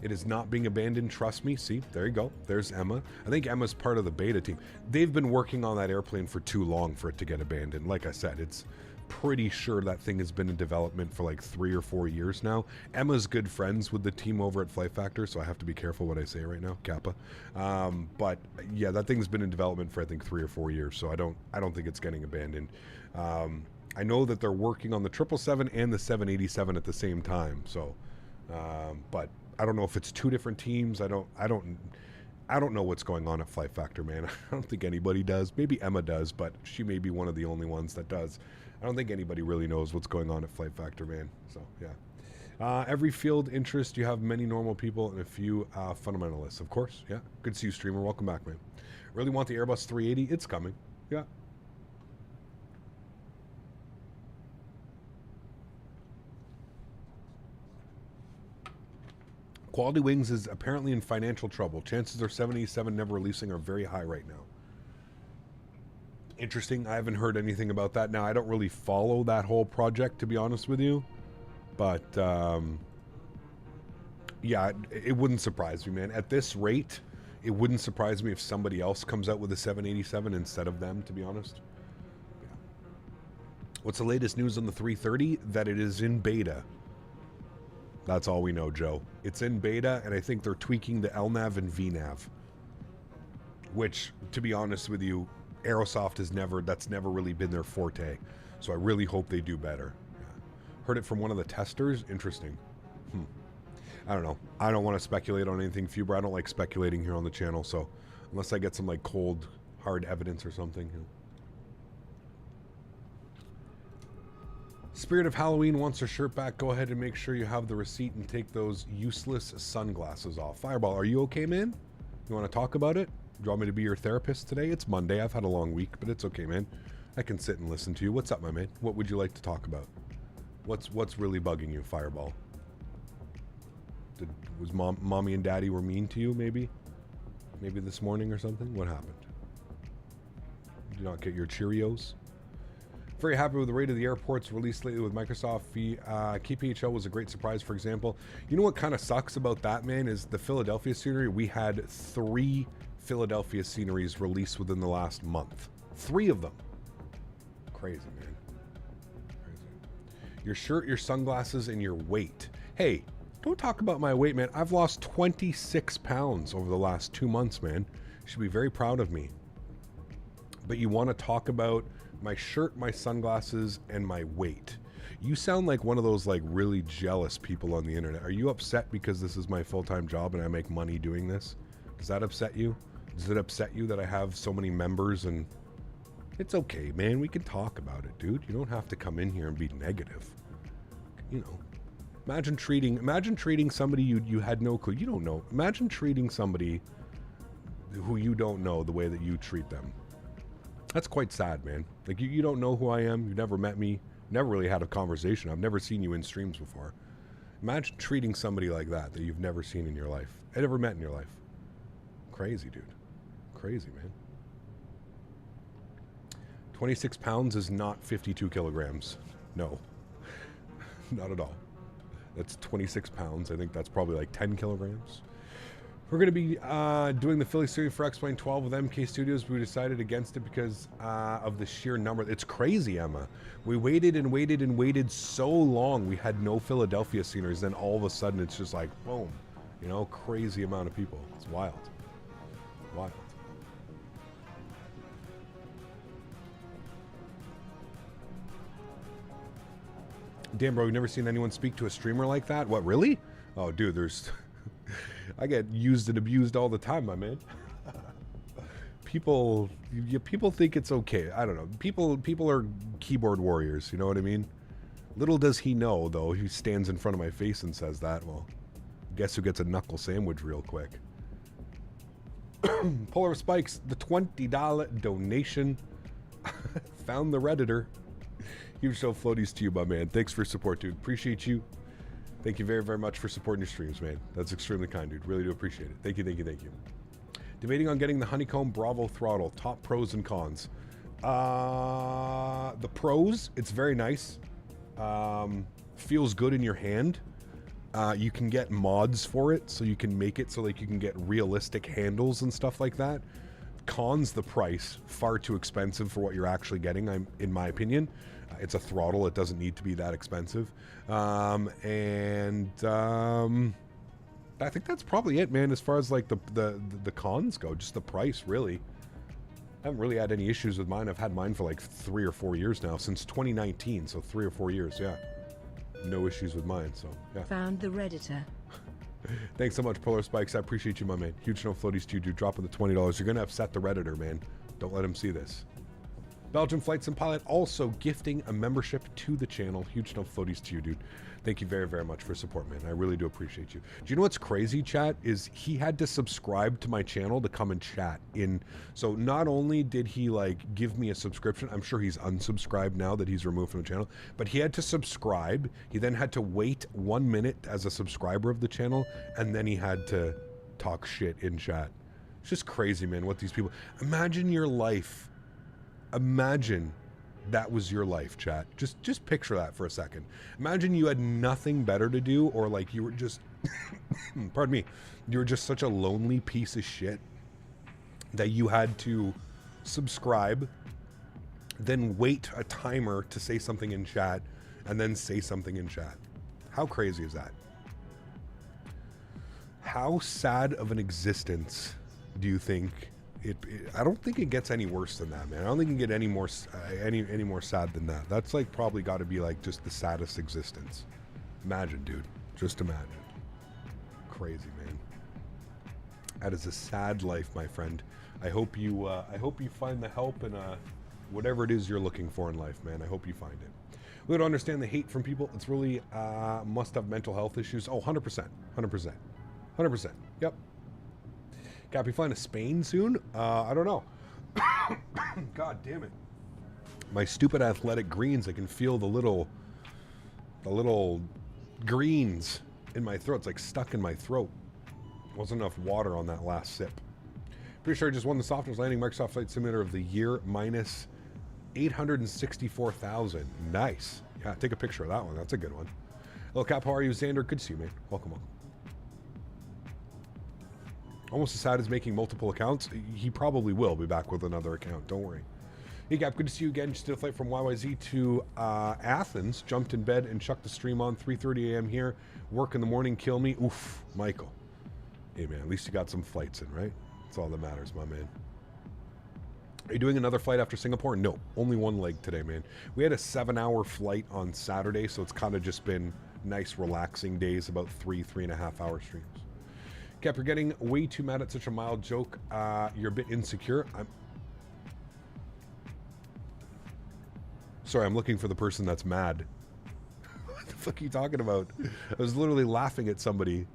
S2: It is not being abandoned, trust me. See, there you go. There's Emma. I think Emma's part of the beta team. They've been working on that airplane for too long for it to get abandoned. Like I said, it's pretty sure that thing has been in development for like 3 or 4 years now. Emma's good friends with the team over at Flight Factor, so I have to be careful what I say right now, Kappa. But yeah, that thing's been in development for I think 3 or 4 years, so I don't think it's getting abandoned. I know that they're working on the 777 and the 787 at the same time, so but I don't know if it's 2 different teams. I don't know what's going on at Flight Factor, man. I don't think anybody does. Maybe Emma does, but she may be one of the only ones that does. I don't think anybody really knows what's going on at Flight Factor, man. So, yeah. Every field interest, you have many normal people and a few fundamentalists. Of course, yeah. Good to see you, streamer. Welcome back, man. Really want the Airbus 380? It's coming. Yeah. Quality Wings is apparently in financial trouble. Chances are 787 never releasing are very high right now. Interesting. I haven't heard anything about that. Now, I don't really follow that whole project, to be honest with you. But, yeah, it wouldn't surprise me, man. At this rate, it wouldn't surprise me if somebody else comes out with a 787 instead of them, to be honest. Yeah. What's the latest news on the 330? That it is in beta. That's all we know, Joe. It's in beta, and I think they're tweaking the LNAV and VNAV. which, to be honest with you, Aerosoft that's never really been their forte. So I really hope they do better. Yeah. Heard it from one of the testers. Interesting. I don't know. I don't want to speculate on anything, Fuber. I don't like speculating here on the channel. So unless I get some like cold, hard evidence or something. You know. Spirit of Halloween wants her shirt back. Go ahead and make sure you have the receipt and take those useless sunglasses off. Fireball, are you okay, man? You want to talk about it? Do you want me to be your therapist today? It's Monday. I've had a long week, but it's okay, man. I can sit and listen to you. What's up, my man? What would you like to talk about? What's really bugging you, Fireball? Was mommy and daddy were mean to you, maybe? Maybe this morning or something? What happened? Did you not get your Cheerios? Very happy with the rate of the airports released lately with Microsoft. KPHL was a great surprise, for example. You know what kind of sucks about that, man, is the Philadelphia scenery. We had 3 Philadelphia sceneries released within the last month. 3 of them. Crazy, man. Crazy. Your shirt, your sunglasses, and your weight. Hey, don't talk about my weight, man. I've lost 26 pounds over the last 2 months, man. You should be very proud of me. But you want to talk about my shirt, my sunglasses, and my weight. You sound like one of those like really jealous people on the internet. Are you upset because this is my full-time job and I make money doing this? Does that upset you? Does it upset you that I have so many members? And it's okay, man. We can talk about it, dude. You don't have to come in here and be negative. You know. Imagine treating somebody you had no clue. You don't know. Imagine treating somebody who you don't know the way that you treat them. That's quite sad, man. Like, you don't know who I am. You've never met me. Never really had a conversation. I've never seen you in streams before. Imagine treating somebody like that you've never seen in your life. Never met in your life. Crazy, dude. Crazy, man. 26 pounds is not 52 kilograms. No. Not at all. That's 26 pounds. I think that's probably like 10 kilograms. We're going to be doing the Philly series for X-Plane 12 with MK Studios. We decided against it because of the sheer number. It's crazy, Emma. We waited and waited and waited so long. We had no Philadelphia sceneries. Then all of a sudden, it's just like, boom. You know, crazy amount of people. It's wild. Wild. Damn, bro, you've never seen anyone speak to a streamer like that? What, really? Oh, dude, there's... I get used and abused all the time, my man. People think it's okay. I don't know. People are keyboard warriors, you know what I mean? Little does he know, though, he stands in front of my face and says that, well, guess who gets a knuckle sandwich real quick? Polar Spikes, the $20 donation. Found the Redditor. Huge show floaties to you, my man. Thanks for your support, dude. Appreciate you. Thank you very, very much for supporting your streams, man. That's extremely kind, dude. Really do appreciate it. Thank you, thank you, thank you. Debating on getting the Honeycomb Bravo throttle. Top pros and cons. The pros, it's very nice. Feels good in your hand. You can get mods for it, so you can make it so like you can get realistic handles and stuff like that. Cons, the price. Far too expensive for what you're actually getting, in my opinion. It's a throttle. It doesn't need to be that expensive. I think that's probably it, man, as far as like the cons go. Just the price, really. I haven't really had any issues with mine. I've had mine for like 3 or 4 years now, since 2019, so 3 or 4 years, yeah. No issues with mine, so yeah.
S3: Found the Redditor.
S2: Thanks so much, Polar Spikes. I appreciate you, my man. Huge no floaties to you, dude. Dropping the $20. You're going to upset the Redditor, man. Don't let him see this. Belgian Flight Sim Pilot also gifting a membership to the channel. Huge no floaties to you, dude. Thank you very, very much for support, man. I really do appreciate you. Do you know what's crazy, chat? Is he had to subscribe to my channel to come and chat in. So not only did he like give me a subscription, I'm sure he's unsubscribed now that he's removed from the channel, but he had to subscribe. He then had to wait 1 minute as a subscriber of the channel, and then he had to talk shit in chat. It's just crazy, man, what these people... Imagine your life. Imagine that was your life, chat. Just picture that for a second. Imagine you had nothing better to do, or like you were just, pardon me, you were just such a lonely piece of shit that you had to subscribe, then wait a timer to say something in chat, and then say something in chat. How crazy is that? How sad of an existence do you think I don't think it gets any worse than that, man. I don't think it can get any more any more sad than that. That's like probably got to be like just the saddest existence. Imagine, dude. Just imagine. Crazy, man. That is a sad life, my friend. I hope you find the help and whatever it is you're looking for in life, man. I hope you find it. We don't understand the hate from people. It's really must have mental health issues. Oh, 100%. 100%. Yep. Cap, you flying to Spain soon? I don't know. God damn it. My stupid athletic greens, I can feel the little greens in my throat. It's like stuck in my throat. Wasn't enough water on that last sip. Pretty sure I just won the softest landing Microsoft Flight Simulator of the year, minus 864,000. Nice. Yeah, take a picture of that one. That's a good one. Hello, Cap. How are you, Xander? Good to see you, man. Welcome. Almost as sad as making multiple accounts. He probably will be back with another account. Don't worry. Hey, Cap. Good to see you again. Just did a flight from YYZ to Athens. Jumped in bed and chucked the stream on. 3:30 a.m. here. Work in the morning. Kill me. Oof, Michael. Hey, man. At least you got some flights in, right? That's all that matters, my man. Are you doing another flight after Singapore? No, only one leg today, man. We had a 7-hour flight on Saturday, so it's kind of just been nice, relaxing days, about 3.5 hour streams. Cap, you're getting way too mad at such a mild joke. You're a bit insecure. Sorry, I'm looking for the person that's mad. What the fuck are you talking about? I was literally laughing at somebody.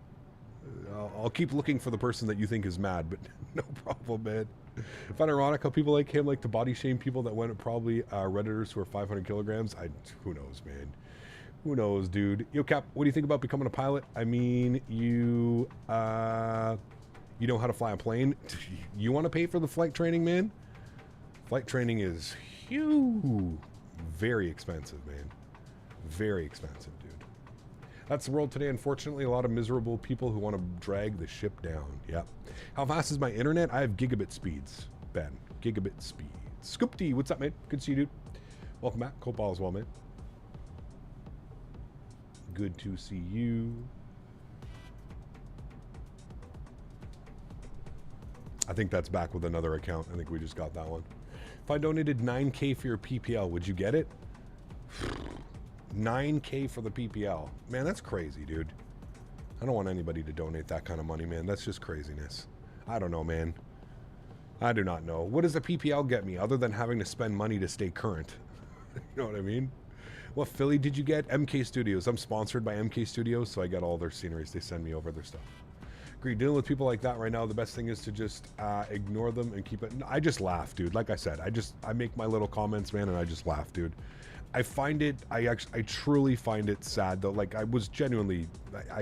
S2: I'll keep looking for the person that you think is mad, but no problem, man. I find ironic how people like him like to body shame people that went probably Redditors who are 500 kilograms. Who knows, man? Who knows, dude? Yo, Cap, what do you think about becoming a pilot? I mean, you know how to fly a plane. You want to pay for the flight training, man? Flight training is huge. Very expensive, man. Very expensive, dude. That's the world today, unfortunately. A lot of miserable people who want to drag the ship down. Yep. How fast is my internet? I have gigabit speeds, Ben. Gigabit speeds. Scoopty, what's up, man? Good to see you, dude. Welcome back. Copal as well, man. Good to see you. I think that's back with another account. I think we just got that one. If I donated 9K for your PPL, would you get it? 9K for the PPL. Man, that's crazy, dude. I don't want anybody to donate that kind of money, man. That's just craziness. I don't know, man. I do not know. What does the PPL get me other than having to spend money to stay current? You know what I mean? What Philly did you get? MK Studios. I'm sponsored by MK Studios, so I get all their sceneries. They send me over their stuff. Agree. Dealing with people like that right now, the best thing is to just ignore them and keep it. I just laugh, dude. Like I said, I make my little comments, man, and I just laugh, dude. I find it, I truly find it sad though. Like I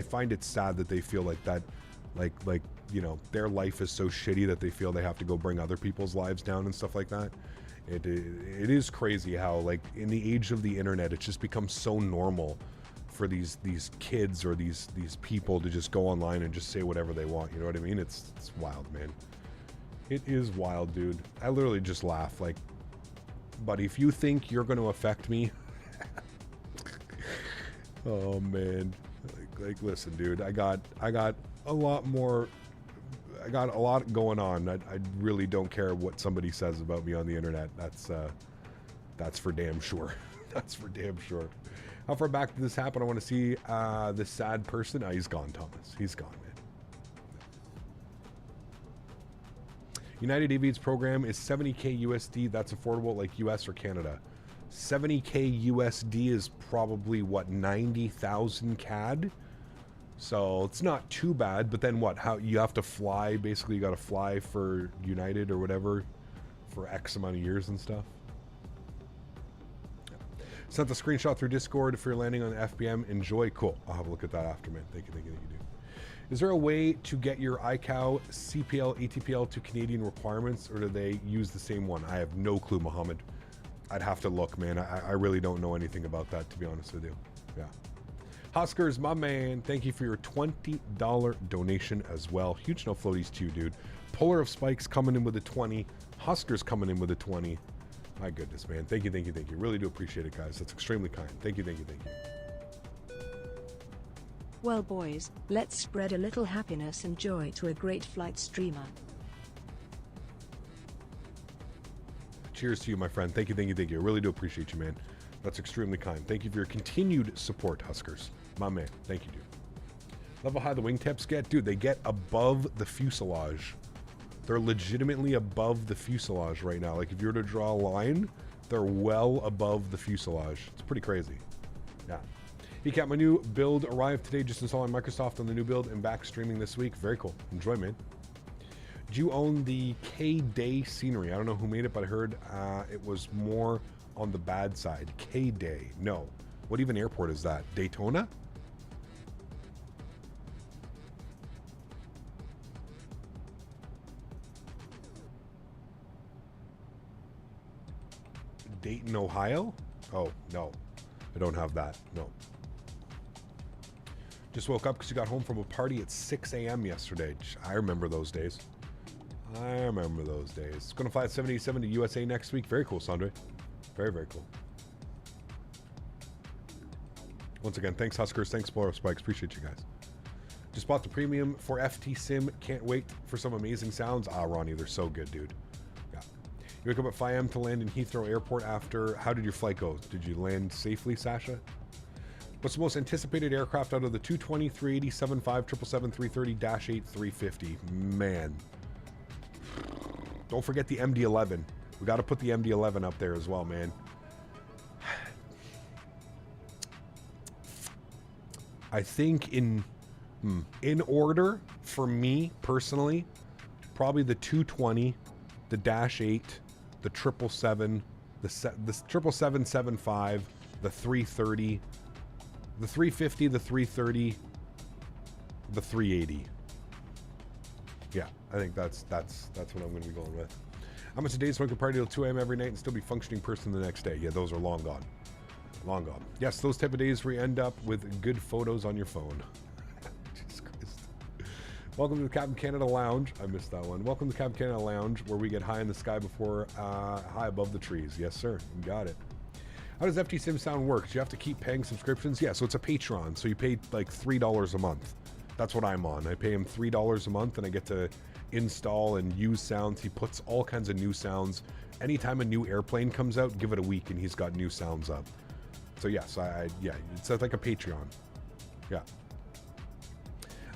S2: find it sad that they feel like that, like, you know, their life is so shitty that they feel they have to go bring other people's lives down and stuff like that. It is crazy how, like, in the age of the internet, it's just become so normal for these kids or these people to just go online and just say whatever they want. You know what I mean? It's wild, man. It is wild, dude. I literally just laugh, like, but if you think you're going to affect me, oh man, like listen, dude, I got a lot more. I got a lot going on. I really don't care what somebody says about me on the internet. That's for damn sure. That's for damn sure. How far back did this happen? I want to see this sad person. Oh, he's gone, Thomas. He's gone, man. United Aviation's program is 70K USD. That's affordable, like US or Canada. 70K USD is probably, what, 90,000 CAD? So it's not too bad, but then what? How you have to fly, basically you got to fly for United or whatever for X amount of years and stuff. Yeah. Sent the screenshot through Discord if you're landing on the FBM. Enjoy. Cool. I'll have a look at that after, man. Thank you, dude. Is there a way to get your ICAO, CPL, ATPL to Canadian requirements, or do they use the same one? I have no clue, Mohammed. I'd have to look, man. I really don't know anything about that, to be honest with you. Yeah. Huskers, my man, thank you for your $20 donation as well. Huge no floaties to you, dude. Polar of Spikes coming in with a 20. Huskers coming in with a 20. My goodness, man. Thank you. Really do appreciate it, guys. That's extremely kind. Thank you.
S3: Well, boys, let's spread a little happiness and joy to a great flight streamer.
S2: Cheers to you, my friend. Thank you, thank you, thank you. I really do appreciate you, man. That's extremely kind. Thank you for your continued support, Huskers. My man. Thank you, dude. Love how high the wingtips get. Dude, they get above the fuselage. They're legitimately above the fuselage right now. Like, if you were to draw a line, they're well above the fuselage. It's pretty crazy. Yeah. Hey, Cat, my new build arrived today. Just installing Microsoft on the new build and back streaming this week. Very cool. Enjoy, man. Do you own the K-Day scenery? I don't know who made it, but I heard it was more on the bad side. K-Day. No. What even airport is that? Daytona? Dayton, Ohio? Oh, no. I don't have that. No. Just woke up because you got home from a party at 6 a.m. yesterday. I remember those days. I remember those days. Going to fly at 787 to USA next week. Very cool, Sandre. Very, very cool. Once again, thanks, Huskers. Thanks, Spoiler Spikes. Appreciate you guys. Just bought the premium for FT Sim. Can't wait for some amazing sounds. Ah, Ronnie, they're so good, dude. Yeah. You wake up at 5 a.m. to land in Heathrow Airport after... How did your flight go? Did you land safely, Sasha? What's the most anticipated aircraft out of the 220, 380, 75, 777, 330-8, 350? Man. Don't forget the MD-11. We got to put the MD-11 up there as well, man. I think in order, for me, personally, probably the 220, the -8, the 777, the 777-75, the 330, the 350, the 330, the 380. Yeah, I think that's what I'm going to be going with. How much a day so I can party till 2 a.m. every night and still be functioning person the next day? Yeah, those are long gone. Long gone. Yes, those type of days where you end up with good photos on your phone. Jesus Christ. Welcome to the Captain Canada Lounge. I missed that one. Welcome to the Captain Canada Lounge, where we get high in the sky before high above the trees. Yes, sir. You got it. How does FT Sim Sound work? Do you have to keep paying subscriptions? Yeah, so it's a Patreon. So you pay like $3 a month. That's what I'm on. I pay him $3 a month and I get to install and use sounds. He puts all kinds of new sounds. Anytime a new airplane comes out, give it a week and he's got new sounds up. So yes, yeah, it's like a Patreon. Yeah.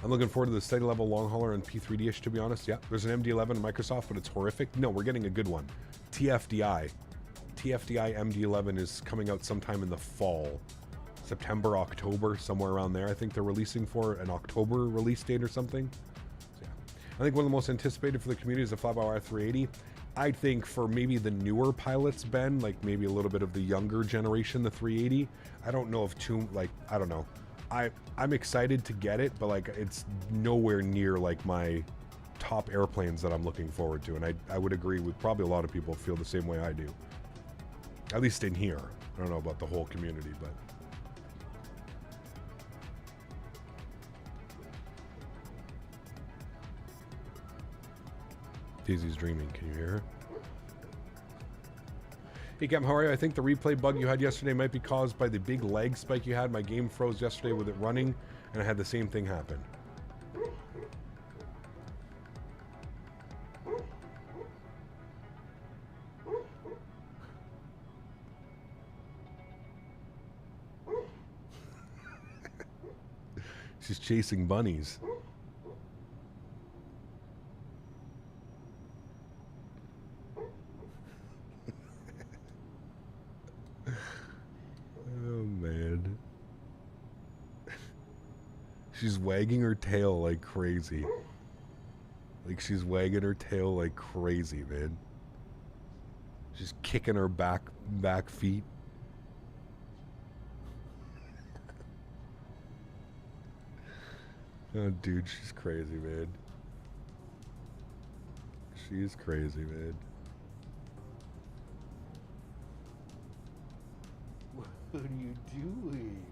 S2: I'm looking forward to the study level long hauler and P3D-ish, to be honest. Yeah, there's an MD-11 in Microsoft, but it's horrific. No, we're getting a good one. TFDI MD-11 is coming out sometime in the fall. September, October, somewhere around there. I think they're releasing for an October release date or something. So, yeah. I think one of the most anticipated for the community is the Flyby R380. I think for maybe the newer pilots, Ben, like maybe a little bit of the younger generation, the 380. I don't know if I don't know. I'm excited to get it, but like it's nowhere near like my top airplanes that I'm looking forward to. And I would agree with probably a lot of people feel the same way I do. At least in here. I don't know about the whole community, but... Daisy's dreaming. Can you hear her? Hey Cam, how are you? I think the replay bug you had yesterday might be caused by the big lag spike you had. My game froze yesterday with it running, and I had the same thing happen. She's chasing bunnies. Oh, man. She's wagging her tail like crazy. Like she's wagging her tail like crazy, man. She's kicking her back feet. Oh, dude, she's crazy, man. She's crazy, man. What are you doing?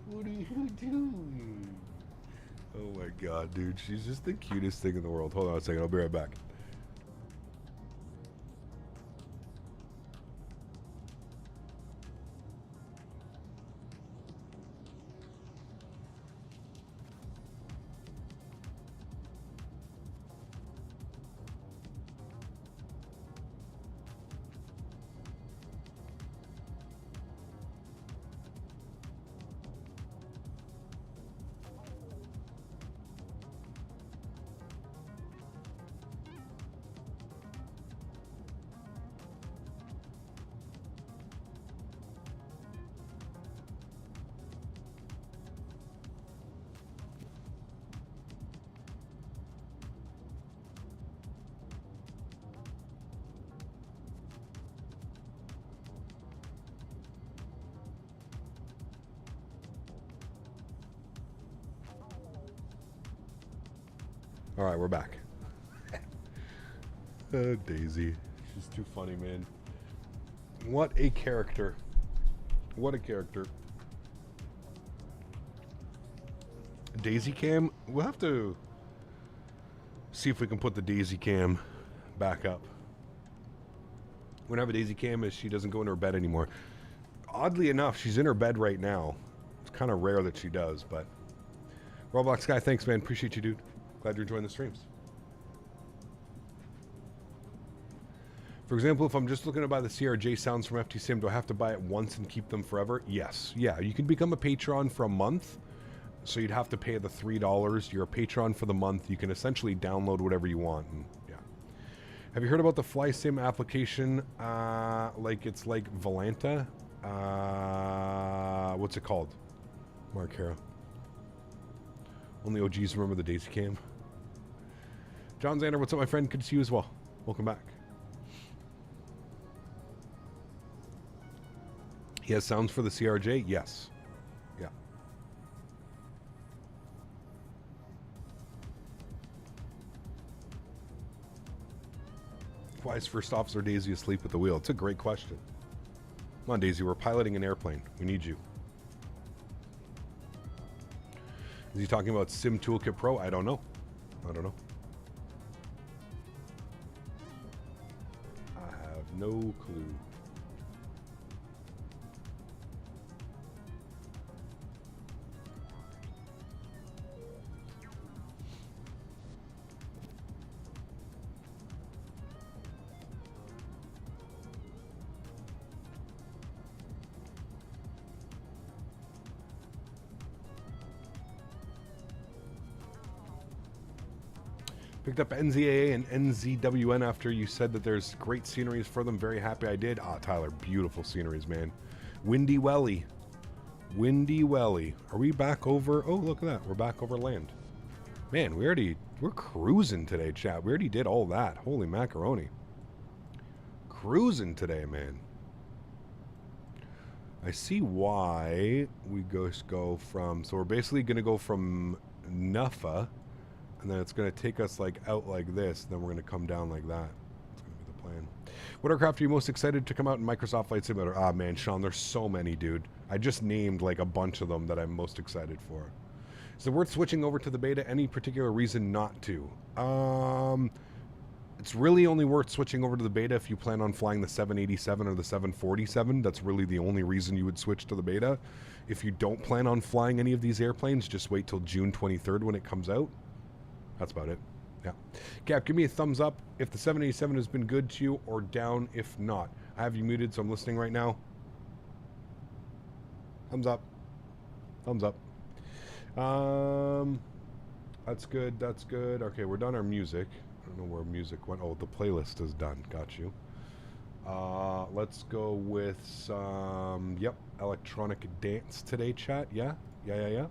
S2: What are you doing? Oh my god, dude. She's just the cutest thing in the world. Hold on a second. I'll be right back. All right, we're back. Daisy. She's too funny, man. What a character. What a character. Daisy cam? We'll have to see if we can put the Daisy cam back up. We're gonna have a Daisy cam as she doesn't go into her bed anymore. Oddly enough, she's in her bed right now. It's kind of rare that she does, but... Roblox guy, thanks, man. Appreciate you, dude. Glad you're enjoying the streams. For example, if I'm just looking to buy the CRJ sounds from FTSIM, do I have to buy it once and keep them forever? Yes. Yeah, you can become a patron for a month. So you'd have to pay the $3. You're a patron for the month. You can essentially download whatever you want. And yeah. Have you heard about the FlySim application? It's like Volanta. What's it called? Mark Hera. Only OGs remember the Daisy cam. John Xander, what's up, my friend? Good to see you as well. Welcome back. He has sounds for the CRJ? Yes. Yeah. Why is First Officer Daisy asleep at the wheel? It's a great question. Come on, Daisy, we're piloting an airplane. We need you. Is he talking about Sim Toolkit Pro? I don't know. I don't know. I have no clue. Picked up NZAA and NZWN after you said that there's great sceneries for them. Very happy I did. Ah, Tyler, beautiful sceneries, man. Windy Welly. Windy Welly. Are we back over? Oh, look at that. We're back over land. Man, we're cruising today, chat. We already did all that. Holy macaroni. Cruising today, man. I see why we go from... So we're basically going to go from Nuffa, and then it's going to take us like out like this, and then we're going to come down like that. That's going to be the plan. What aircraft are you most excited to come out in Microsoft Flight Simulator? Ah, man, Sean, there's so many, dude. I just named like a bunch of them that I'm most excited for. Is it worth switching over to the beta? Any particular reason not to? It's really only worth switching over to the beta if you plan on flying the 787 or the 747. That's really the only reason you would switch to the beta. If you don't plan on flying any of these airplanes, just wait till June 23rd when it comes out. That's about it. Yeah. Cap, give me a thumbs up if the 787 has been good to you, or down if not. I have you muted, so I'm listening right now. Thumbs up. Thumbs up. That's good. That's good. Okay, we're done our music. I don't know where music went. Oh, the playlist is done. Got you. Let's go with some, yep, electronic dance today, chat. Yeah? Yeah.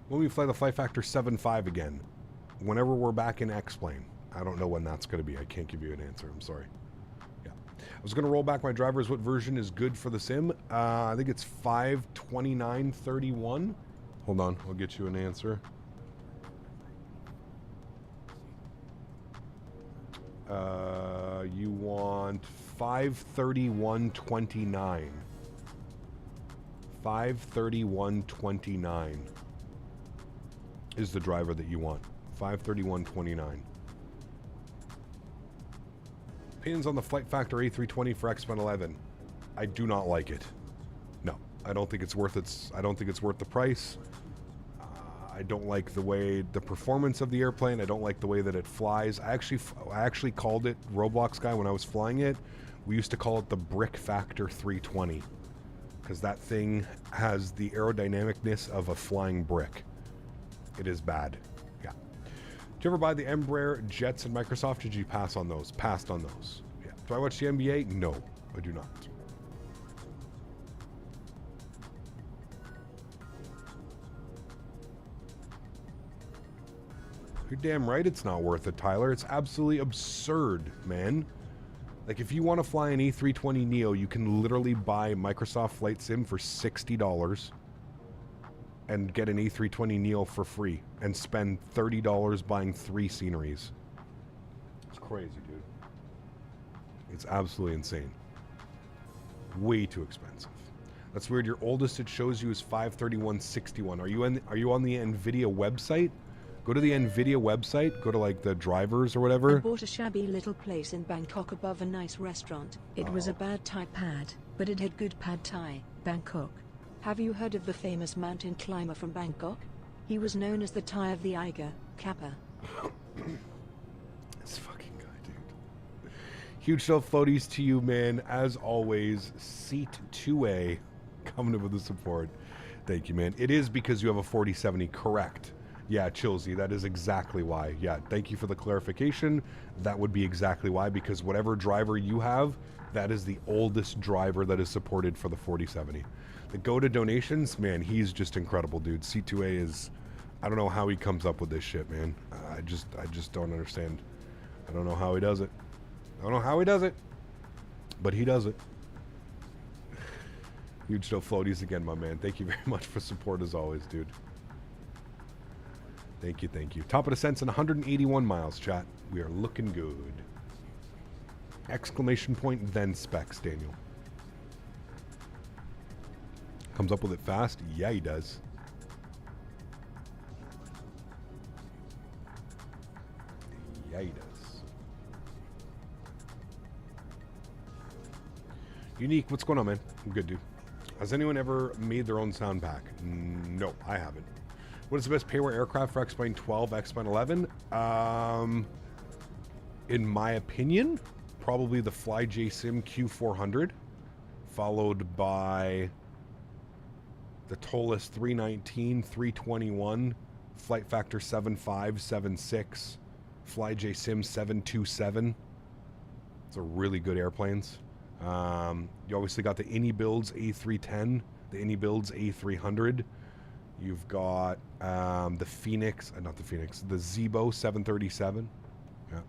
S2: When we fly the Flight Factor 7.5 again, whenever we're back in X-Plane. I don't know when that's going to be. I can't give you an answer. I'm sorry. Yeah. I was going to roll back my drivers. What version is good for the sim? I think it's 52931. Hold on. I'll get you an answer. You want 53129. 53129 is the driver that you want. 53129. Opinions on the Flight Factor A320 for X-Men 11. I do not like it. No, I don't think it's worth I don't think it's worth the price. I don't like the way the performance of the airplane. I don't like the way that it flies. I actually called it, Roblox guy, when I was flying it. We used to call it the Brick Factor 320 because that thing has the aerodynamicness of a flying brick. It is bad. Yeah. Did you ever buy the Embraer jets in Microsoft? Did you pass on those? Passed on those. Yeah. Do I watch the NBA? No, I do not. You're damn right it's not worth it, Tyler. It's absolutely absurd, man. Like if you want to fly an A320neo, you can literally buy Microsoft Flight Sim for $60 and get an A320neo for free and spend $30 buying 3 sceneries. It's crazy, dude. It's absolutely insane. Way too expensive. That's weird. Your oldest it shows you is 53161. Are you on the NVIDIA website? Go to the NVIDIA website. Go to like the drivers or whatever.
S3: I bought a shabby little place in Bangkok above a nice restaurant. It was a bad Thai pad, but it had good pad Thai. Bangkok. Have you heard of the famous mountain climber from Bangkok? He was known as the Thai of the Eiger, Kappa.
S2: This fucking guy, dude. Huge self floaties to you, man. As always, seat 2A coming up with the support. Thank you, man. It is because you have a 4070, correct? Yeah, Chilzy, that is exactly why. Yeah, thank you for the clarification. That would be exactly why, because whatever driver you have, that is the oldest driver that is supported for the 4070. The go to donations, man, he's just incredible, dude. C2A is, I don't know how he comes up with this shit, man. I just don't understand. I don't know how he does it. I don't know how he does it, but he does it. Huge no floaties again, my man. Thank you very much for support as always, dude. Thank you, thank you. Top of the cents and 181 miles, chat. We are looking good. Exclamation point, then specs, Daniel. Comes up with it fast? Yeah, he does. Yeah, he does. Unique, what's going on, man? I'm good, dude. Has anyone ever made their own sound pack? No, I haven't. What is the best payware aircraft for X-Plane 12, X-Plane 11? In my opinion, probably the FlyJSim Q400, followed by the Tolis 319, 321, Flight Factor 75, 76, FlyJSim 727. Those are really good airplanes. You obviously got the Innie Builds A310, the Innie Builds A300. You've got the Phoenix, not the Phoenix, the Zebo 737. Yeah.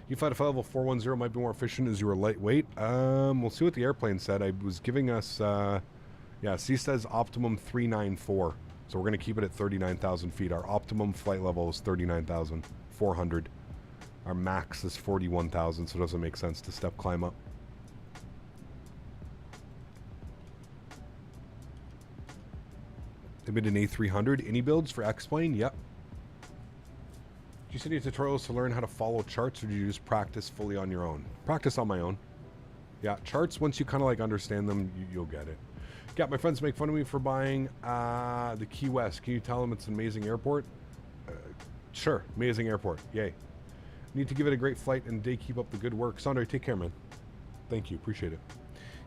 S2: You thought a level 410 might be more efficient as you were lightweight. We'll see what the airplane said. I was giving us, yeah, C says optimum 394. So we're going to keep it at 39,000 feet. Our optimum flight level is 39,400. Our max is 41,000, so it doesn't make sense to step climb up. They made an A300 Innie Builds for X-Plane? Yep. Do you see any tutorials to learn how to follow charts, or do you just practice fully on your own? Practice on my own. Yeah, charts, once you kind of like understand them, you'll get it. Yeah, my friends make fun of me for buying the Key West. Can you tell them it's an amazing airport? Sure, amazing airport. Yay. Need to give it a great flight and day. Keep up the good work. Sandre, take care, man. Thank you. Appreciate it.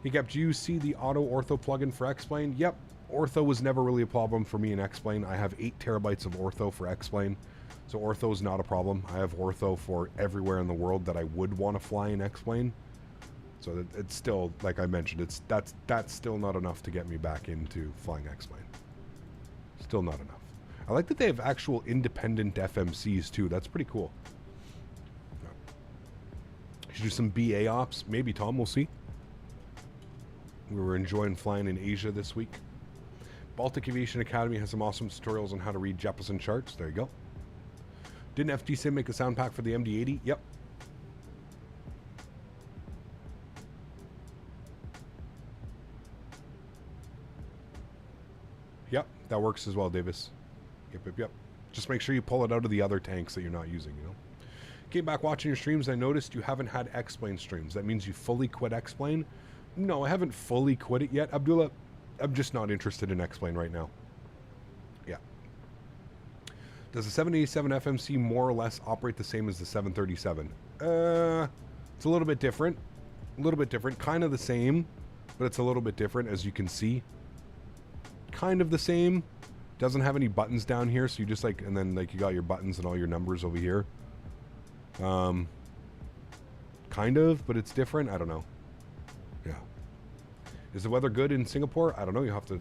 S2: Hey, Cap, do you see the auto ortho plugin for X-Plane? Yep. Ortho was never really a problem for me in X-Plane. I have 8 terabytes of ortho for X-Plane, so ortho is not a problem. I have ortho for everywhere in the world that I would want to fly in X-Plane. So it's still, like I mentioned, that's still not enough to get me back into flying X-Plane. Still not enough. I like that they have actual independent FMCs too. That's pretty cool. Yeah. Should do some BA ops. Maybe, Tom. We'll see. We were enjoying flying in Asia this week. Baltic Aviation Academy has some awesome tutorials on how to read Jeppesen charts. There you go. Didn't FTSIM make a sound pack for the MD-80? Yep. Yep, that works as well, Davis. Yep. Just make sure you pull it out of the other tanks that you're not using, you know. Came back watching your streams. I noticed you haven't had X-Plane streams. That means you fully quit X-Plane? No, I haven't fully quit it yet, Abdullah. I'm just not interested in X-Plane right now. Yeah. Does the 787 FMC more or less operate the same as the 737? It's a little bit different. Kind of the same, but it's a little bit different, as you can see. Kind of the same. Doesn't have any buttons down here, so you just like, and then like you got your buttons and all your numbers over here. Kind of, but it's different. I don't know. Yeah. Is the weather good in Singapore? I don't know. You have to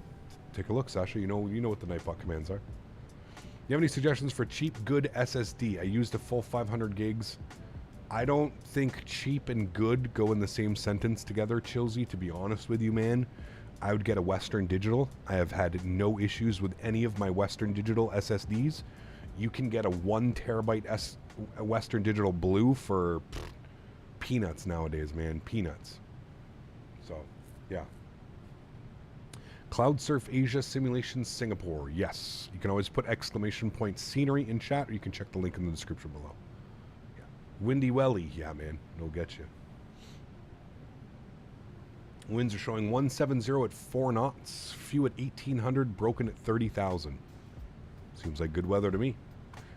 S2: take a look, Sasha. You know what the Nightbot commands are. You have any suggestions for cheap, good SSD? I used a full 500 gigs. I don't think cheap and good go in the same sentence together, Chilzy, to be honest with you, man. I would get a Western Digital. I have had no issues with any of my Western Digital SSDs. You can get a 1 terabyte a Western Digital Blue for peanuts nowadays, man. Peanuts. So, yeah. CloudSurf Asia Simulation Singapore. Yes. You can always put exclamation point scenery in chat, or you can check the link in the description below. Yeah. Windy Welly. Yeah, man. It'll get you. Winds are showing 170 at 4 knots. Few at 1800. Broken at 30,000. Seems like good weather to me.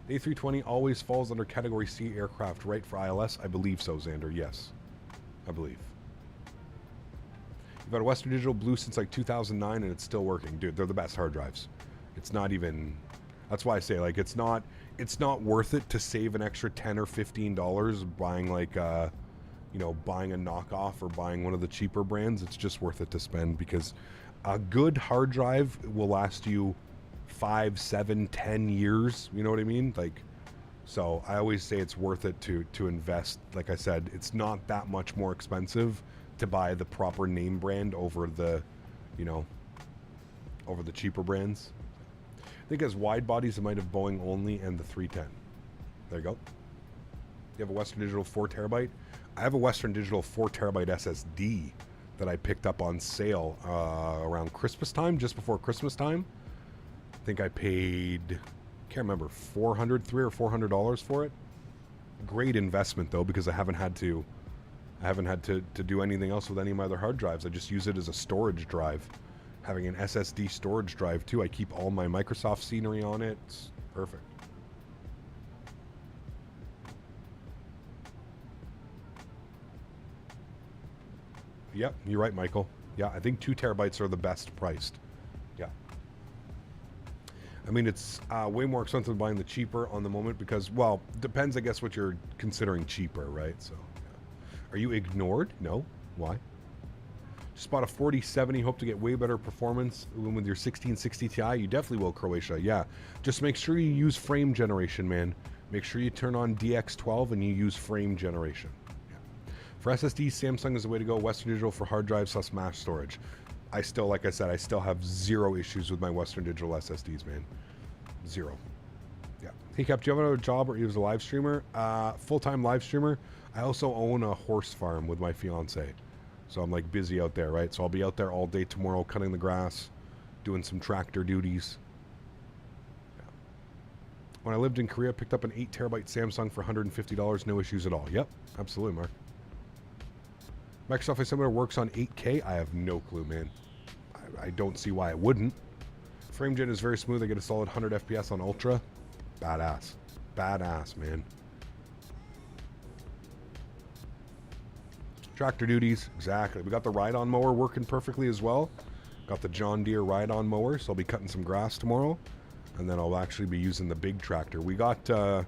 S2: The A320 always falls under Category C aircraft, right, for ILS? I believe so, Xander. Yes. I believe. You've had a Western Digital Blue since like 2009 and it's still working. Dude, they're the best hard drives. It's not even... That's why I say, like, it's not worth it to save an extra $10 or $15 buying, like, you know, buying a knockoff or buying one of the cheaper brands. It's just worth it to spend because a good hard drive will last you 5, 7, 10 years. You know what I mean? Like, so I always say it's worth it to invest. Like I said, it's not that much more expensive to buy the proper name brand over the, you know, over the cheaper brands. I think as wide bodies, it might have Boeing only and the 310. There you go. You have a Western Digital 4 terabyte. I have a Western Digital 4 terabyte SSD that I picked up on sale around Christmas time, just before Christmas time. I think I paid, can't remember, $300 or $400 for it. Great investment though, because I haven't had to do anything else with any of my other hard drives. I just use it as a storage drive. Having an SSD storage drive too. I keep all my Microsoft scenery on it. It's perfect. Yep, you're right, Michael. Yeah, I think 2 terabytes are the best priced. Yeah. I mean, it's way more expensive than buying the cheaper on the moment because, well, depends, I guess, what you're considering cheaper, right? So, yeah. Are you ignored? No. Why? Just bought a 4070. Hope to get way better performance with your 1660 Ti. You definitely will, Croatia. Yeah. Just make sure you use frame generation, man. Make sure you turn on DX12 and you use frame generation. Yeah. For SSDs, Samsung is the way to go. Western Digital for hard drives + mass storage. I still, like I said, I still have zero issues with my Western Digital SSDs, man. Zero. Yeah. Hey, Cap, do you have another job or are you a live streamer? Full-time live streamer. I also own a horse farm with my fiance. So I'm like busy out there, right? So I'll be out there all day tomorrow cutting the grass, doing some tractor duties. Yeah. When I lived in Korea, picked up an 8 terabyte Samsung for $150. No issues at all. Yep, absolutely, Mark. Microsoft Flight Simulator works on 8K. I have no clue, man. I don't see why it wouldn't. Frame gen is very smooth. I get a solid 100 FPS on Ultra. Badass. Badass, man. Tractor duties, exactly. We got the ride-on mower working perfectly as well. Got the John Deere ride-on mower, so I'll be cutting some grass tomorrow. And then I'll actually be using the big tractor. We got, did I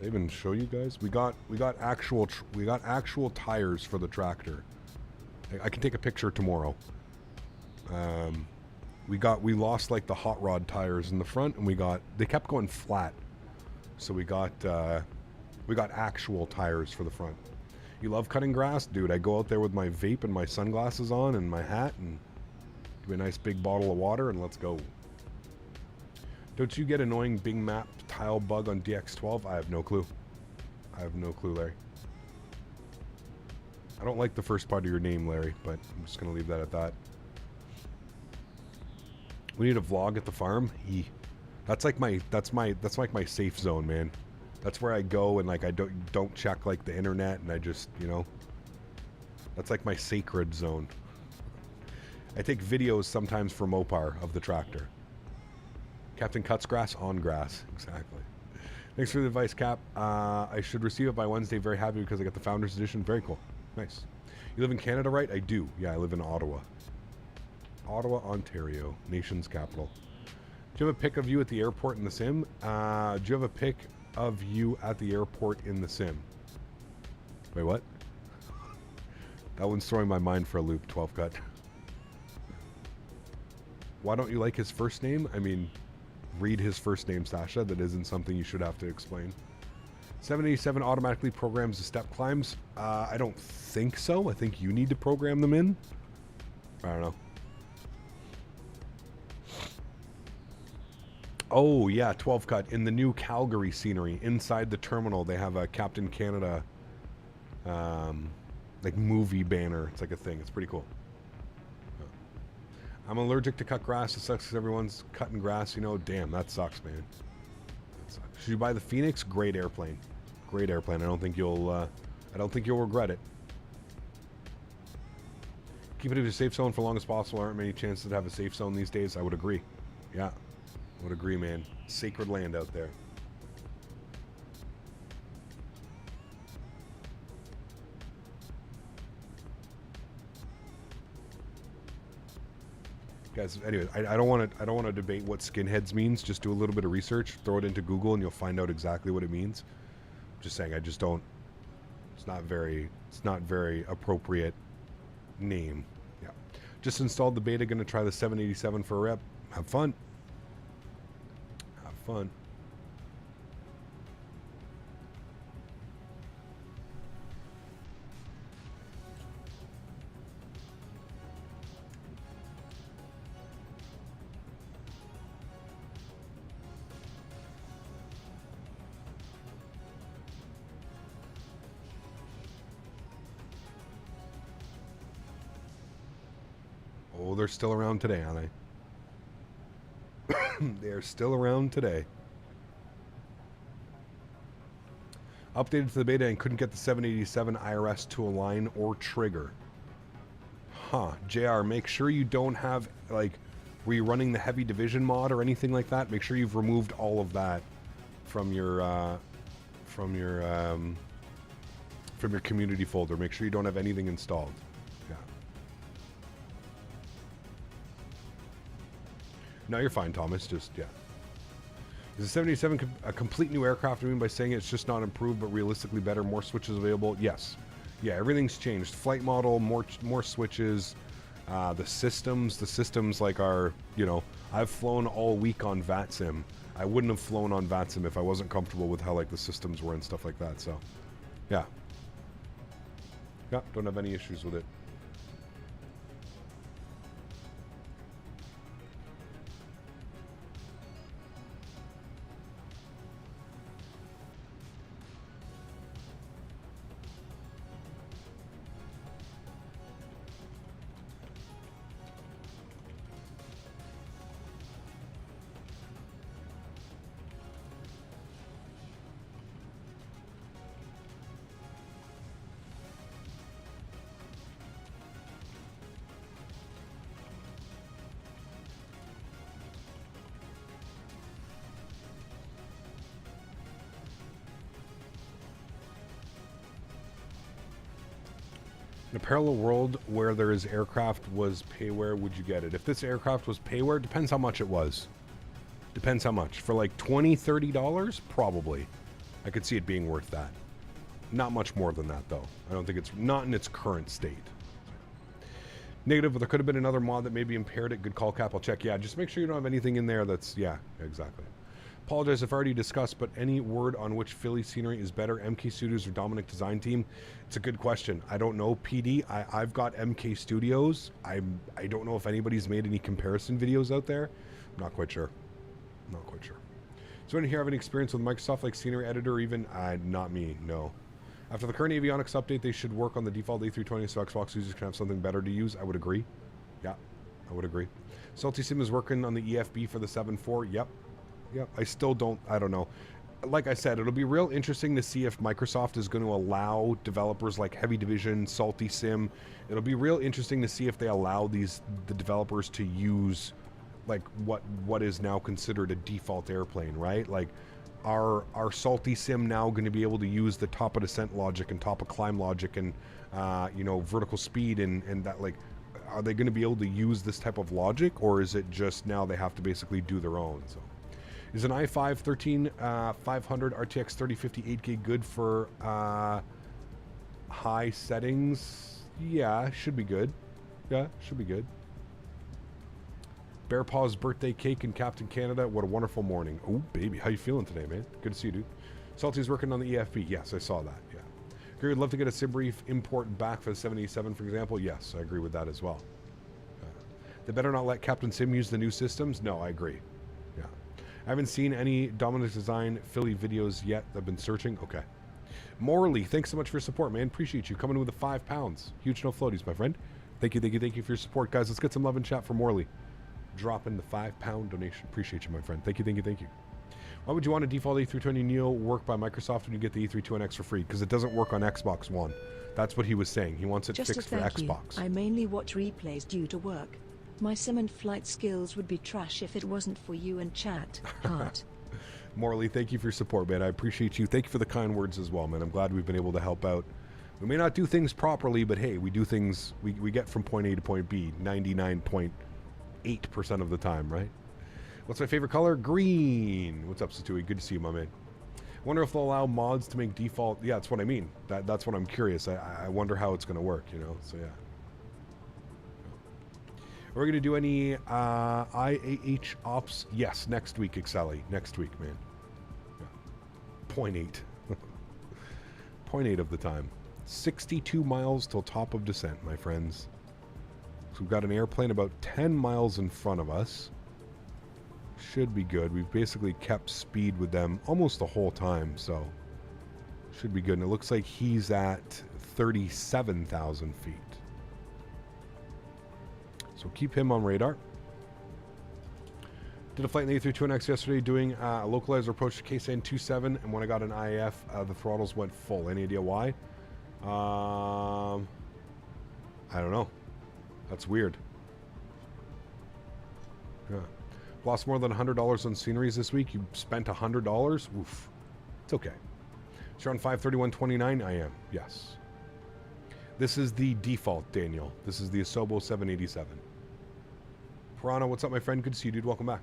S2: even show you guys? We got actual tires for the tractor. I can take a picture tomorrow. We lost like the hot rod tires in the front, and they kept going flat. So we got actual tires for the front. You love cutting grass? Dude, I go out there with my vape and my sunglasses on and my hat and give me a nice big bottle of water and let's go. Don't you get annoying Bing map tile bug on DX12? I have no clue. I have no clue, Larry. I don't like the first part of your name, Larry, but I'm just going to leave that at that. We need a vlog at the farm? That's like my safe zone, man. That's where I go and like I don't check like the internet and I just, you know, that's like my sacred zone. I take videos sometimes for Mopar of the tractor. Captain cuts grass on grass. Exactly. Thanks for the advice, Cap. I should receive it by Wednesday. Very happy because I got the Founders Edition. Very cool. Nice. You live in Canada, right? I do. Yeah, I live in Ottawa. Ottawa, Ontario. Nation's capital. Do you have a pic of you at the airport in the sim? Do you have a pic of you at the airport in the sim? Wait, what? That one's throwing my mind for a loop, 12 cut. Why don't you like his first name? I mean, read his first name, Sasha. That isn't something you should have to explain. 787 automatically programs the step climbs. I don't think so. I think you need to program them in. I don't know. Oh, yeah, 12 cut. In the new Calgary scenery, inside the terminal, they have a Captain Canada, like, movie banner. It's like a thing. It's pretty cool. I'm allergic to cut grass. It sucks because everyone's cutting grass. You know, damn, that sucks, man. That sucks. Should you buy the Phoenix? Great airplane. Great airplane. I don't think you'll regret it. Keep it in a safe zone for as long as possible. Aren't many chances to have a safe zone these days. I would agree. Yeah. Would agree, man. Sacred land out there. Guys, anyway, I don't want to debate what skinheads means. Just do a little bit of research, throw it into Google, and you'll find out exactly what it means. Just saying, I just don't. It's not very appropriate name. Yeah. Just installed the beta. Going to try the 787 for a rep. Have fun. Have fun. Oh, they're still around today, aren't they? They're still around today. Updated to the beta and couldn't get the 787 IRS to align or trigger. Huh. JR, make sure you don't have, like, were you running the heavy division mod or anything like that? Make sure you've removed all of that from your community folder. Make sure you don't have anything installed. Yeah. No, you're fine, Thomas. Just, yeah. Is the 787 a complete new aircraft? I mean by saying it's just not improved, but realistically better, more switches available? Yes. Yeah, everything's changed. Flight model, more switches. The systems like are, you know, I've flown all week on VATSIM. I wouldn't have flown on VATSIM if I wasn't comfortable with how, like, the systems were and stuff like that. So, yeah. Yeah, don't have any issues with it. In a parallel world where there is aircraft was payware, would you get it? If this aircraft was payware, depends how much it was. Depends how much. For like $20, $30, probably. I could see it being worth that. Not much more than that, though. I don't think it's, not in its current state. Negative, but there could have been another mod that maybe impaired it. Good call, Cap. I'll check. Yeah, just make sure you don't have anything in there that's, yeah, exactly. Apologize if already discussed, but any word on which Philly scenery is better, MK Studios or Dominic Design Team? It's a good question. I don't know, PD. I've got MK Studios. I don't know if anybody's made any comparison videos out there. I'm not quite sure. Not quite sure. So anyone here have any experience with Microsoft, like scenery editor or even? Not me, no. After the current avionics update, they should work on the default A320 so Xbox users can have something better to use. I would agree. Yeah, I would agree. Salty Sim is working on the EFB for the 7.4. Yep. Yep. I still don't, I don't know. Like I said, it'll be real interesting to see if Microsoft is going to allow developers like Heavy Division, Salty Sim. It'll be real interesting to see if they allow the developers to use like what is now considered a default airplane, right? Like are Salty Sim now going to be able to use the top of descent logic and top of climb logic and you know, vertical speed and that, like, are they going to be able to use this type of logic, or is it just now they have to basically do their own? So is an i5 13500 RTX 3050 8K good for high settings? Yeah, should be good. Yeah, should be good. Bear Paw's birthday cake in Captain Canada. What a wonderful morning. Oh, baby. How you feeling today, man? Good to see you, dude. Salty's working on the EFP. Yes, I saw that. Yeah. Agree. Would love to get a Sibrief import back for the 787, for example. Yes, I agree with that as well. They better not let Captain Sim use the new systems. No, I agree. Yeah. I haven't seen any Dominic Design Philly videos yet. I've been searching. Okay. Morley, thanks so much for your support, man. Appreciate you coming with the £5. Huge no floaties, my friend. Thank you for your support, guys. Let's get some love and chat for Morley. Dropping the £5 donation. Appreciate you, my friend. Thank you. Why would you want a default A320 Neo work by Microsoft when you get the A321X for free? Because it doesn't work on Xbox One. That's what he was saying. He wants it
S3: Just
S2: fixed for Xbox.
S3: I mainly watch replays due to work. My sim and flight skills would be trash if it wasn't for you and chat. Heart.
S2: Morley, thank you for your support, man. I appreciate you. Thank you for the kind words as well, man. I'm glad we've been able to help out. We may not do things properly, but hey, we do things, we get from point A to point B 99.8% of the time, right? What's my favorite color? Green. What's up, Statewi? Good to see you, my man. Wonder if they'll allow mods to make default. Yeah, that's what I mean. That's what I'm curious. I wonder how it's going to work, you know? So, yeah. Are we going to do any IAH ops? Yes, next week, Exceli. Next week, man. Yeah. 0.8. 0.8 of the time. 62 miles till top of descent, my friends. So we've got an airplane about 10 miles in front of us. Should be good. We've basically kept speed with them almost the whole time, so should be good. And it looks like he's at 37,000 feet. So keep him on radar. Did a flight in the A321X yesterday doing a localizer approach to KSAN 27, and when I got an IAF, the throttles went full. Any idea why? I don't know. That's weird. Yeah. Lost more than $100 on sceneries this week. You spent $100? Oof. It's okay. You're on 531.29? I am. Yes. This is the default, Daniel. This is the Asobo 787. Piranha, what's up, my friend? Good to see you, dude. Welcome back.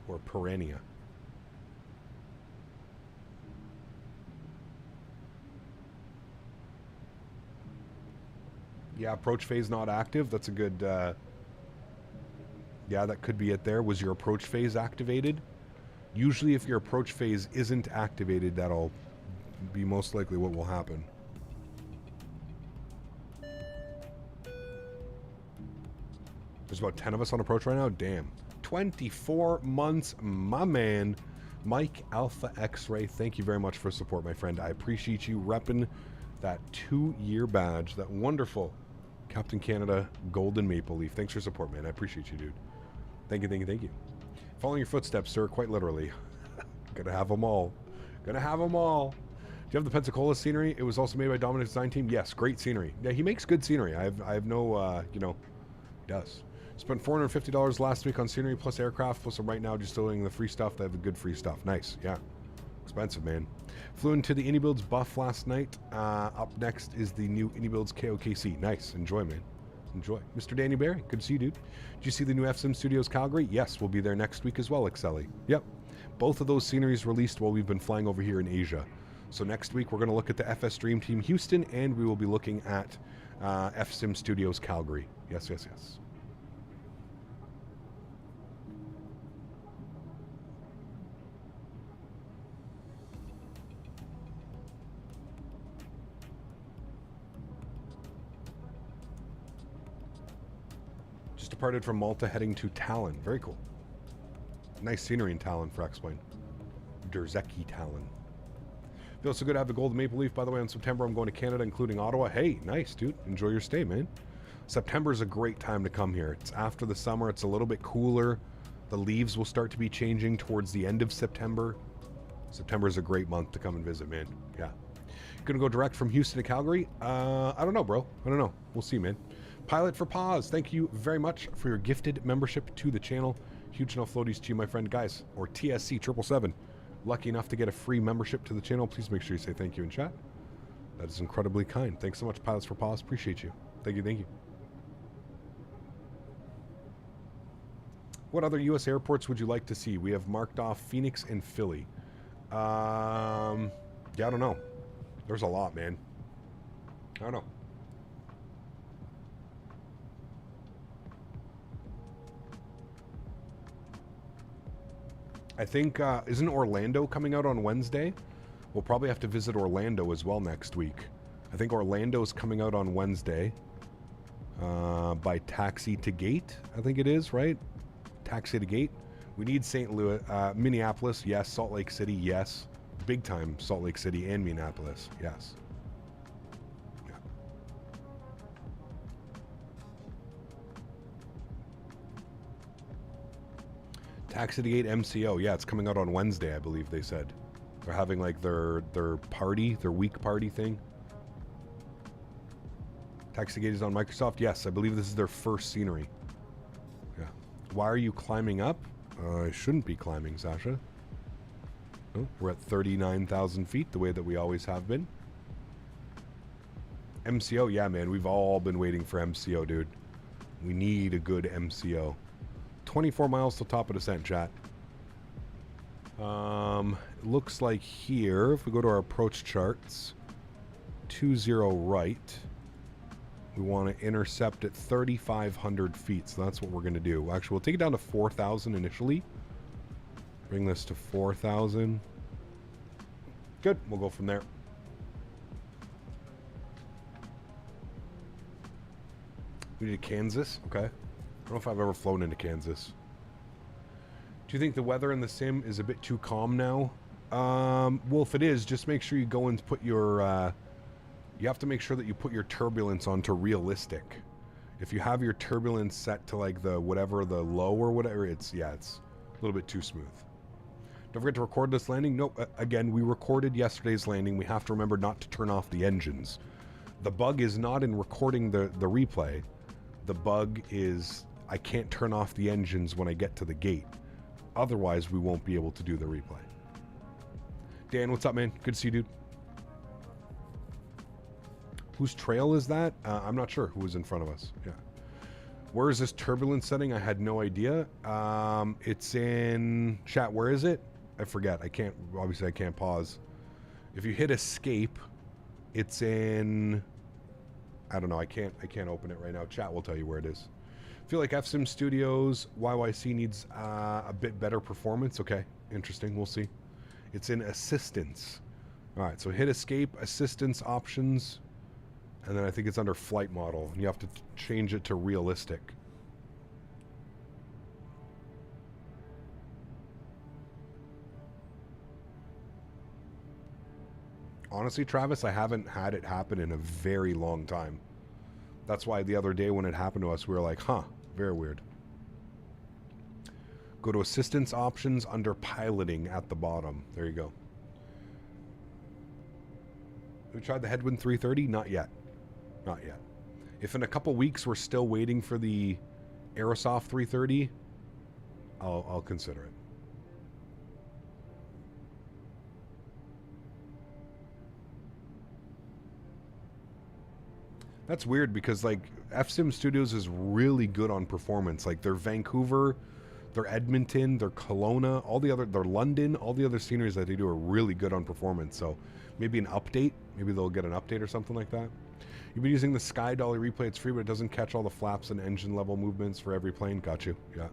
S2: Or Piranha. Yeah, approach phase not active. That's a good... yeah, that could be it there. Was your approach phase activated? Usually if your approach phase isn't activated, that'll be most likely what will happen. There's about 10 of us on approach right now? Damn. 24 months, my man. Mike Alpha X-Ray, thank you very much for support, my friend. I appreciate you repping that 2-year badge, that wonderful Captain Canada Golden Maple Leaf. Thanks for support, man. I appreciate you, dude. Thank you. Following your footsteps, sir, quite literally. Gonna have them all. Do you have the Pensacola scenery? It was also made by Dominic's design team. Yes, great scenery. Yeah, he makes good scenery. I have no, you know, he does. Spent $450 last week on scenery plus aircraft, plus I'm right now just doing the free stuff. They have the good free stuff. Nice, yeah. Expensive, man. Flew into the IndyBuilds buff last night. Up next is the new IndyBuilds KOKC. Nice. Enjoy, man. Enjoy. Mr. Danny Barry, good to see you, dude. Did you see the new FSIM Studios Calgary? Yes, we'll be there next week as well, Exceli. Yep. Both of those sceneries released while we've been flying over here in Asia. So next week we're going to look at the FS Dream Team Houston, and we will be looking at FSIM Studios Calgary. Yes. Just departed from Malta heading to Tallinn. Very cool. Nice scenery in Tallinn for X-Plane. Derzeki Tallinn. Feels so good to have the Golden Maple Leaf. By the way, in September I'm going to Canada, including Ottawa. Hey, nice, dude. Enjoy your stay, man. September is a great time to come here. It's after the summer. It's a little bit cooler. The leaves will start to be changing towards the end of September. September is a great month to come and visit, man. Yeah. Gonna go direct from Houston to Calgary? I don't know, bro. I don't know. We'll see, man. Pilot for Pause, thank you very much for your gifted membership to the channel. Huge enough floaties to you, my friend. Guys, or TSC 777, lucky enough to get a free membership to the channel. Please make sure you say thank you in chat. That is incredibly kind. Thanks so much, Pilots for Pause. Appreciate you. Thank you. What other U.S. airports would you like to see? We have marked off Phoenix and Philly. Yeah, I don't know. There's a lot, man. I don't know. I think, isn't Orlando coming out on Wednesday? We'll probably have to visit Orlando as well next week. I think Orlando's coming out on Wednesday. By taxi to gate, I think it is, right? Taxi to gate. We need St. Louis, Minneapolis, yes. Salt Lake City, yes. Big time Salt Lake City and Minneapolis, yes. Yeah. Taxi to gate MCO, yeah, it's coming out on Wednesday, I believe they said. They're having like their party, their week party thing. Taxigate is on Microsoft. Yes, I believe this is their first scenery. Yeah. Why are you climbing up? I shouldn't be climbing, Sasha. Oh, we're at 39,000 feet, the way that we always have been. MCO, yeah, man. We've all been waiting for MCO, dude. We need a good MCO. 24 miles till top of descent, chat. Looks like here, if we go to our approach charts, 20 right. We want to intercept at 3,500 feet, so that's what we're going to do. Actually, we'll take it down to 4,000 initially. Bring this to 4,000. Good, we'll go from there. We did Kansas, okay. I don't know if I've ever flown into Kansas. Do you think the weather in the sim is a bit too calm now? Well, if it is, just make sure you go and put your... you have to make sure that you put your turbulence onto realistic. If you have your turbulence set to like the whatever, the low or whatever, it's a little bit too smooth. Don't forget to record this landing. Nope, again, we recorded yesterday's landing. We have to remember not to turn off the engines. The bug is not in recording the replay. The bug is I can't turn off the engines when I get to the gate. Otherwise, we won't be able to do the replay. Dan, what's up, man? Good to see you, dude. Whose trail is that? I'm not sure who was in front of us. Yeah. Where is this turbulence setting? I had no idea. It's in chat. Where is it? I forget. I can't, obviously I can't pause. If you hit escape, it's in, I don't know. I can't open it right now. Chat will tell you where it is. I feel like FSim Studios YYC needs a bit better performance. Okay. Interesting. We'll see. It's in assistance. All right. So hit escape, assistance options. And then I think it's under flight model. And you have to change it to realistic. Honestly, Travis, I haven't had it happen in a very long time. That's why the other day when it happened to us, we were like, huh, very weird. Go to assistance options under piloting at the bottom. There you go. We tried the Headwind 330? Not yet. Not yet. If in a couple weeks we're still waiting for the Aerosoft 330, I'll consider it. That's weird because like FSim Studios is really good on performance. Like their Vancouver, their Edmonton, their Kelowna, all the other, their London, all the other sceneries that they do are really good on performance. So maybe an update, maybe they'll get an update or something like that. You've been using the Sky Dolly replay. It's free, but it doesn't catch all the flaps and engine level movements for every plane. Got you. Yeah.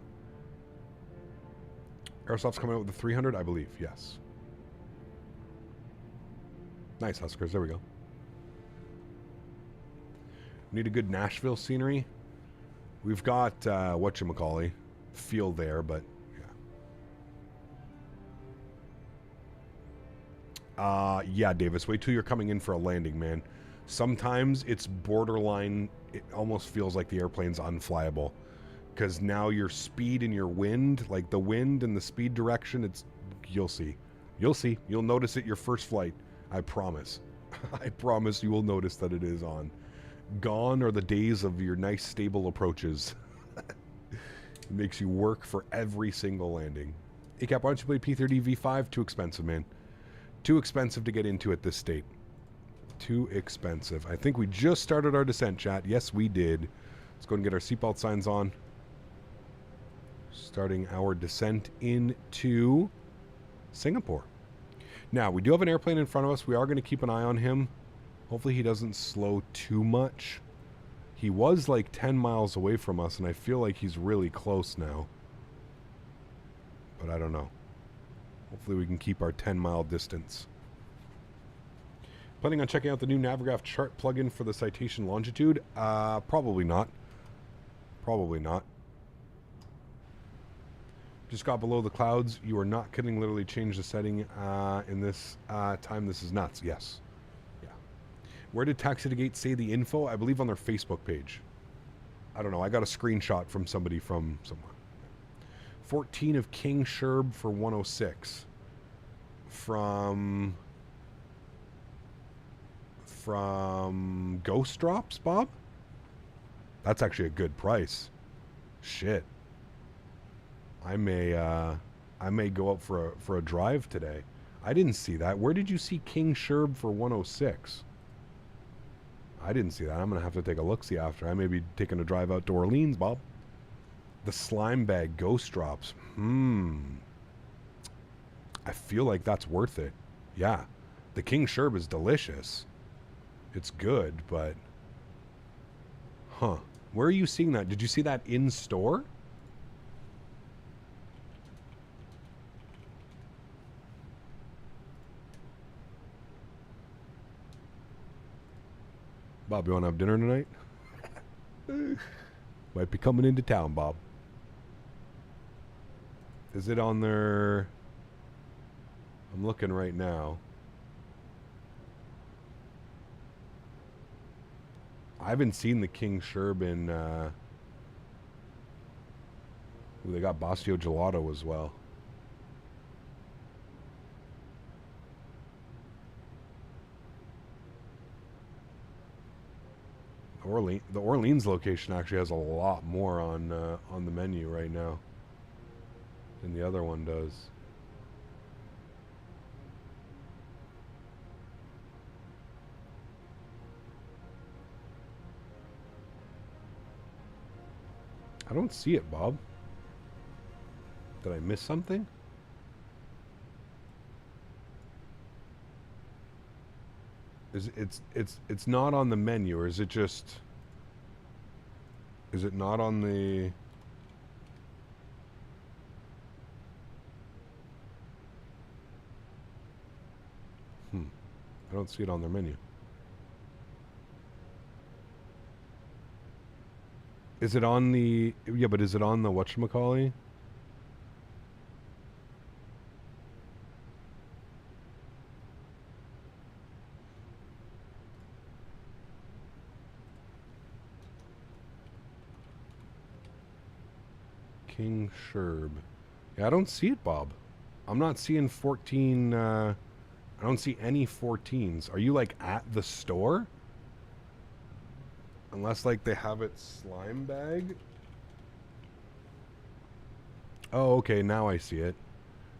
S2: Aerosoft's coming out with the 300, I believe. Yes. Nice, Huskers. There we go. Need a good Nashville scenery. We've got whatchamacallit field there, but yeah. Yeah, Davis. Wait till you're coming in for a landing, man. Sometimes it's borderline. It almost feels like the airplane's unflyable because now your speed and your wind, like the wind and the speed direction, it's you'll see. You'll see. You'll notice it your first flight. I promise. I promise you will notice that it is on. Gone are the days of your nice stable approaches. It makes you work for every single landing. Hey Cap, why don't you play P30 V5? Too expensive, man. Too expensive to get into at this state. Too expensive. I think we just started our descent, chat. Yes, we did. Let's go and get our seatbelt signs on. Starting our descent into Singapore. Now, we do have an airplane in front of us. We are going to keep an eye on him. Hopefully he doesn't slow too much. He was like 10 miles away from us, and I feel like he's really close now. But I don't know. Hopefully we can keep our 10-mile distance. Planning on checking out the new Navigraph chart plugin for the citation longitude? Probably not. Probably not. Just got below the clouds. You are not kidding. Literally changed the setting in this time. This is nuts. Yes. Yeah. Where did Taxi to Gate say the info? I believe on their Facebook page. I don't know. I got a screenshot from somebody from somewhere. 14 of King Sherb for 106. From Ghost Drops, Bob? That's actually a good price. Shit. I may go up for a drive today. I didn't see that. Where did you see King Sherb for 106? I didn't see that. I'm gonna have to take a look-see after. I may be taking a drive out to Orleans, Bob. The Slime Bag Ghost Drops. I feel like that's worth it. Yeah. The King Sherb is delicious. It's good, but... Huh. Where are you seeing that? Did you see that in store? Bob, you want to have dinner tonight? Might be coming into town, Bob. Is it on their... I'm looking right now. I haven't seen the King Sherb in... Ooh, they got Bastio Gelato as well. The Orleans location actually has a lot more on the menu right now than the other one does. I don't see it, Bob. Did I miss something? It's not on the menu, or is it just... Is it not on the... I don't see it on their menu. Is it on the... Yeah, but is it on the whatchamacallit? King Sherb. Yeah, I don't see it, Bob. I'm not seeing 14... I don't see any 14s. Are you, like, at the store? Unless, like, they have it slime bag. Oh, okay, now I see it.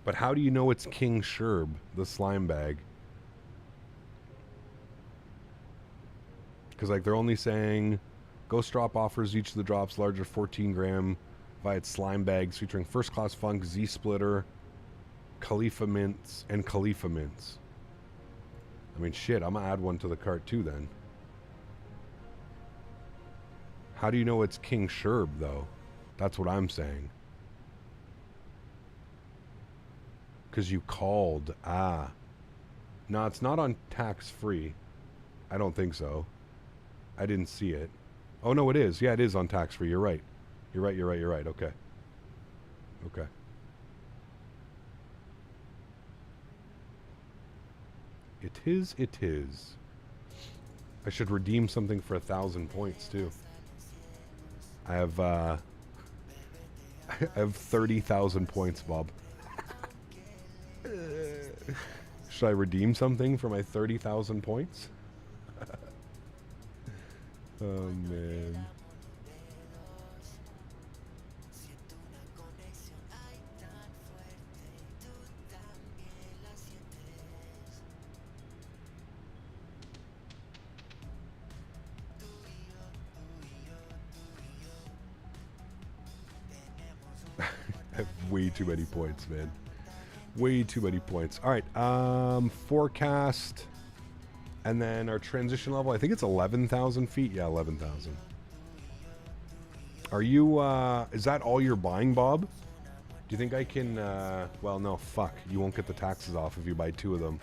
S2: But how do you know it's King Sherb, the slime bag? Because, like, they're only saying... Ghost Drop offers each of the drops larger 14-gram via its slime bags featuring first-class funk, Z-splitter, Khalifa mints, and Khalifa mints. I mean, shit, I'm gonna add one to the cart too then. How do you know it's King Sherb, though? That's what I'm saying. Because you called. Ah. No, it's not on tax-free. I don't think so. I didn't see it. Oh, no, it is. Yeah, it is on tax-free. You're right. You're right. Okay. Okay. It is. I should redeem something for 1,000 points, too. I have 30,000 points, Bob. Should I redeem something for my 30,000 points? Oh, man. I have way too many points, man. Way too many points. All right, forecast, and then our transition level. I think it's 11,000 feet. Yeah, 11,000. Are you? Is that all you're buying, Bob? Do you think I can, well, no, fuck. You won't get the taxes off if you buy 2 of them.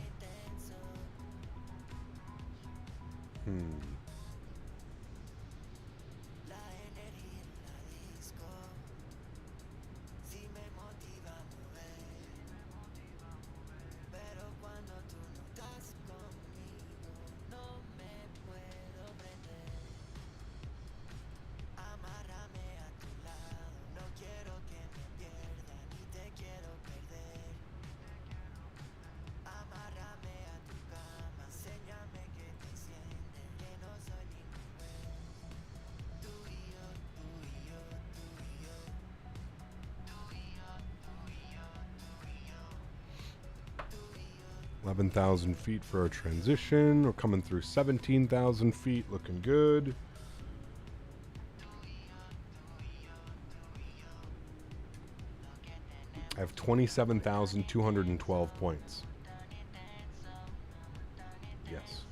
S2: $11,000 feet for our transition. We're coming through 17,000 feet, looking good. I have 27,212 points. Yes.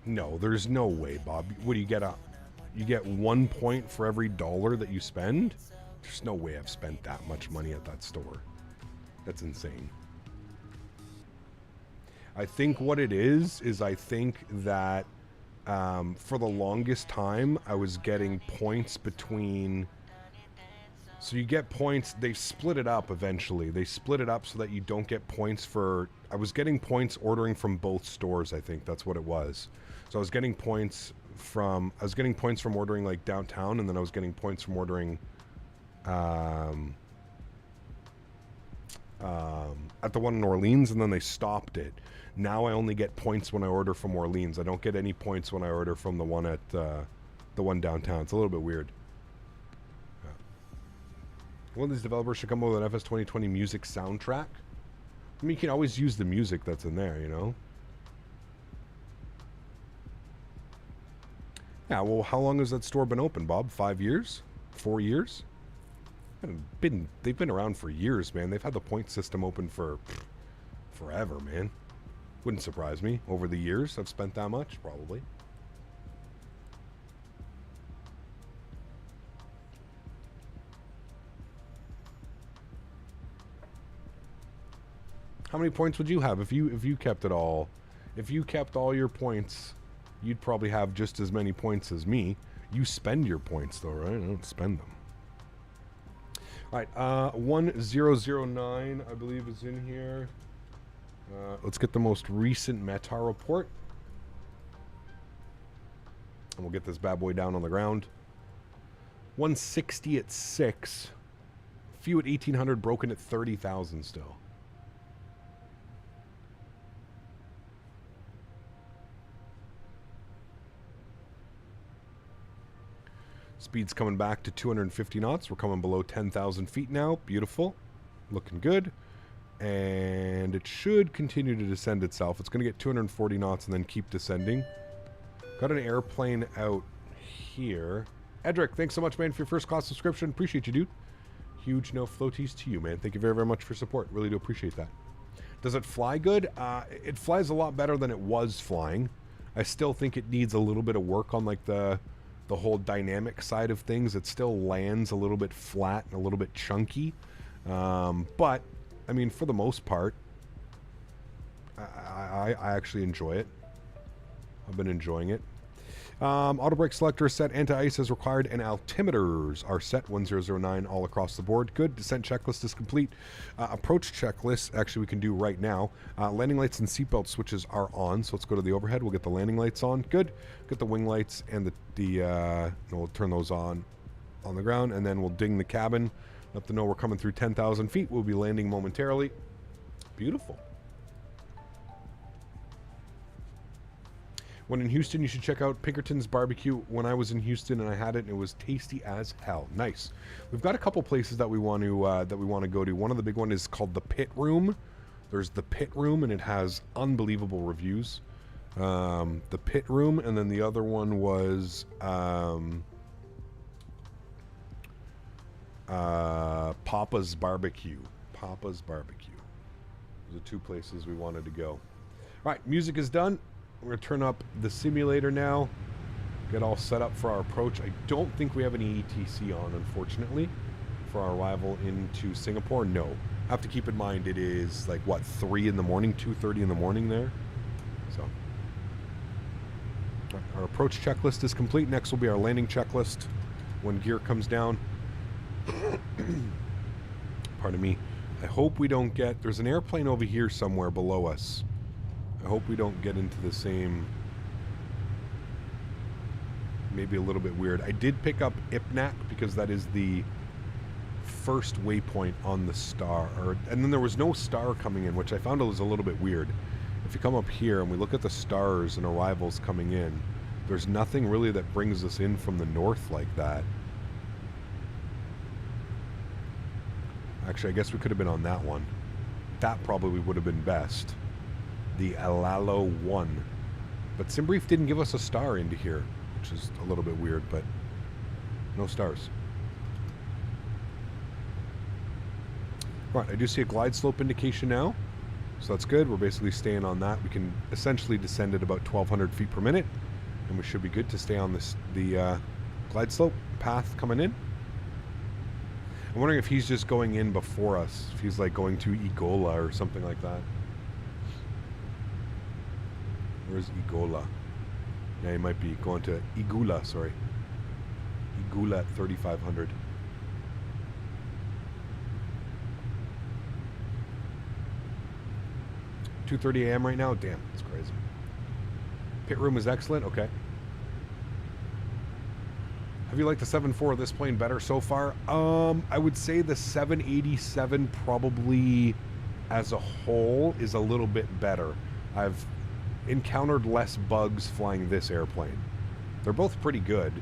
S2: No, there's no way, Bob. What do you get? You get 1 point for every $1 that you spend? There's no way I've spent that much money at that store. That's insane. I think what it is I think that for the longest time I was getting points between. So you get points, they split it up eventually. They split it up so that you don't get points for. I was getting points ordering from both stores, I think that's what it was. So I was getting points from ordering like downtown, and then I was getting points from ordering at the one in Orleans, and then they stopped it. Now I only get points when I order from Orleans. I don't get any points when I order from the one at the one downtown. It's a little bit weird. Yeah. One of these developers should come up with an FS 2020 music soundtrack. I mean, you can always use the music that's in there, you know? Yeah, well, how long has that store been open, Bob? 5 years? 4 years? They've been around for years, man. They've had the point system open for forever, man. Wouldn't surprise me. Over the years, I've spent that much, probably. How many points would you have if you kept it all? If you kept all your points, you'd probably have just as many points as me. You spend your points though, right? I don't spend them. All right, 1009, I believe, is in here. Let's get the most recent Meta report. And we'll get this bad boy down on the ground. 160 at 6. Few at 1800, broken at 30,000 still. Speed's coming back to 250 knots. We're coming below 10,000 feet now. Beautiful. Looking good. And it should continue to descend itself. It's going to get 240 knots and then keep descending. Got an airplane out here. Edric, thanks so much, man, for your first class subscription. Appreciate you, dude. Huge no floaties to you, man. Thank you very, very much for support. Really do appreciate that. Does it fly good? It flies a lot better than it was flying. I still think it needs a little bit of work on like the whole dynamic side of things. It still lands a little bit flat and a little bit chunky. But, I mean, for the most part, I actually enjoy it. I've been enjoying it. Auto brake selector is set, anti-ice is required, and altimeters are set 1009 all across the board. Good. Descent checklist is complete. Approach checklist, actually, we can do right now. Landing lights and seatbelt switches are on, so let's go to the overhead. We'll get the landing lights on. Good. Get the wing lights and we'll turn those on the ground, and then we'll ding the cabin. Let them know we're coming through 10,000 feet. We'll be landing momentarily. Beautiful. When in Houston, you should check out Pinkerton's Barbecue. When I was in Houston and I had it, and it was tasty as hell. Nice. We've got a couple places that we want to go to. One of the big one is called the Pit Room. There's the Pit Room, and it has unbelievable reviews. the pit room, and then the other one was Papa's Barbecue. Papa's Barbecue. Those are two places we wanted to go. All right, music is done. We're going to turn up the simulator now. Get all set up for our approach. I don't think we have any ETC on, unfortunately, for our arrival into Singapore. No. I have to keep in mind it is like, what, 3 in the morning, 2:30 in the morning there? So, our approach checklist is complete. Next will be our landing checklist when gear comes down. Pardon me. I hope we don't get... There's an airplane over here somewhere below us. I hope we don't get into the same... Maybe a little bit weird. I did pick up Ipnak because that is the first waypoint on the star. And then there was no star coming in, which I found was a little bit weird. If you come up here and we look at the stars and arrivals coming in, there's nothing really that brings us in from the north like that. Actually, I guess we could have been on that one. That probably would have been best. The Alalo 1. But Simbrief didn't give us a star into here, which is a little bit weird, but no stars. Right, I do see a glide slope indication now, so that's good. We're basically staying on that. We can essentially descend at about 1,200 feet per minute, and we should be good to stay on the glide slope path coming in. I'm wondering if he's just going in before us, if he's like going to Igola or something like that. Where's Igola? Yeah, he might be going to Igula, sorry. Igula at 3,500. $2:30 a.m. right now? Damn, that's crazy. Pit room is excellent, okay. Have you liked the 7.4 of this plane better so far? I would say the 787 probably as a whole is a little bit better. I've encountered less bugs flying this airplane. They're both pretty good,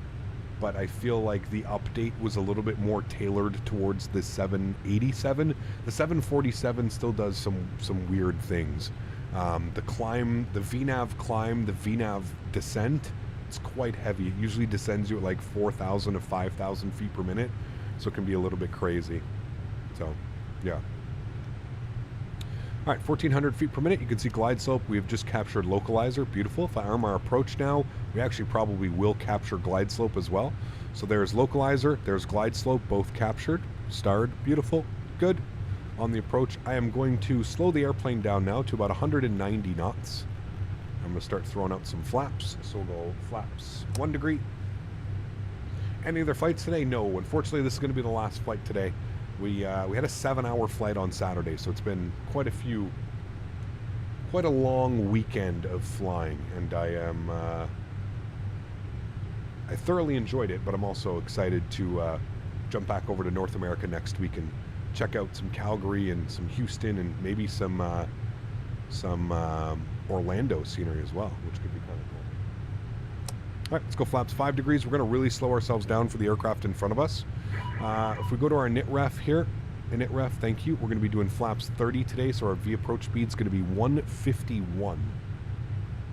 S2: but I feel like the update was a little bit more tailored towards the 787. The 747 still does some weird things. The climb, the VNAV climb, the VNAV descent, it's quite heavy. It usually descends you at like 4,000 to 5,000 feet per minute, so it can be a little bit crazy. So, yeah. All right, 1,400 feet per minute. You can see glide slope. We have just captured localizer. Beautiful. If I arm our approach now, we actually probably will capture glide slope as well. So there's localizer, there's glide slope, both captured, starred. Beautiful. Good. On the approach, I am going to slow the airplane down now to about 190 knots. I'm going to start throwing out some flaps. So we'll go flaps 1 degree. Any other flights today? No. Unfortunately, this is going to be the last flight today. We had a 7-hour flight on Saturday, so it's been quite a long weekend of flying, and I thoroughly enjoyed it, but I'm also excited to jump back over to North America next week and check out some Calgary and some Houston and maybe some Orlando scenery as well, which could be kind of cool. All right, let's go flaps 5 degrees. We're going to really slow ourselves down for the aircraft in front of us. If we go to our init ref here, init ref, thank you. We're going to be doing flaps 30 today, so our V approach speed is going to be 151.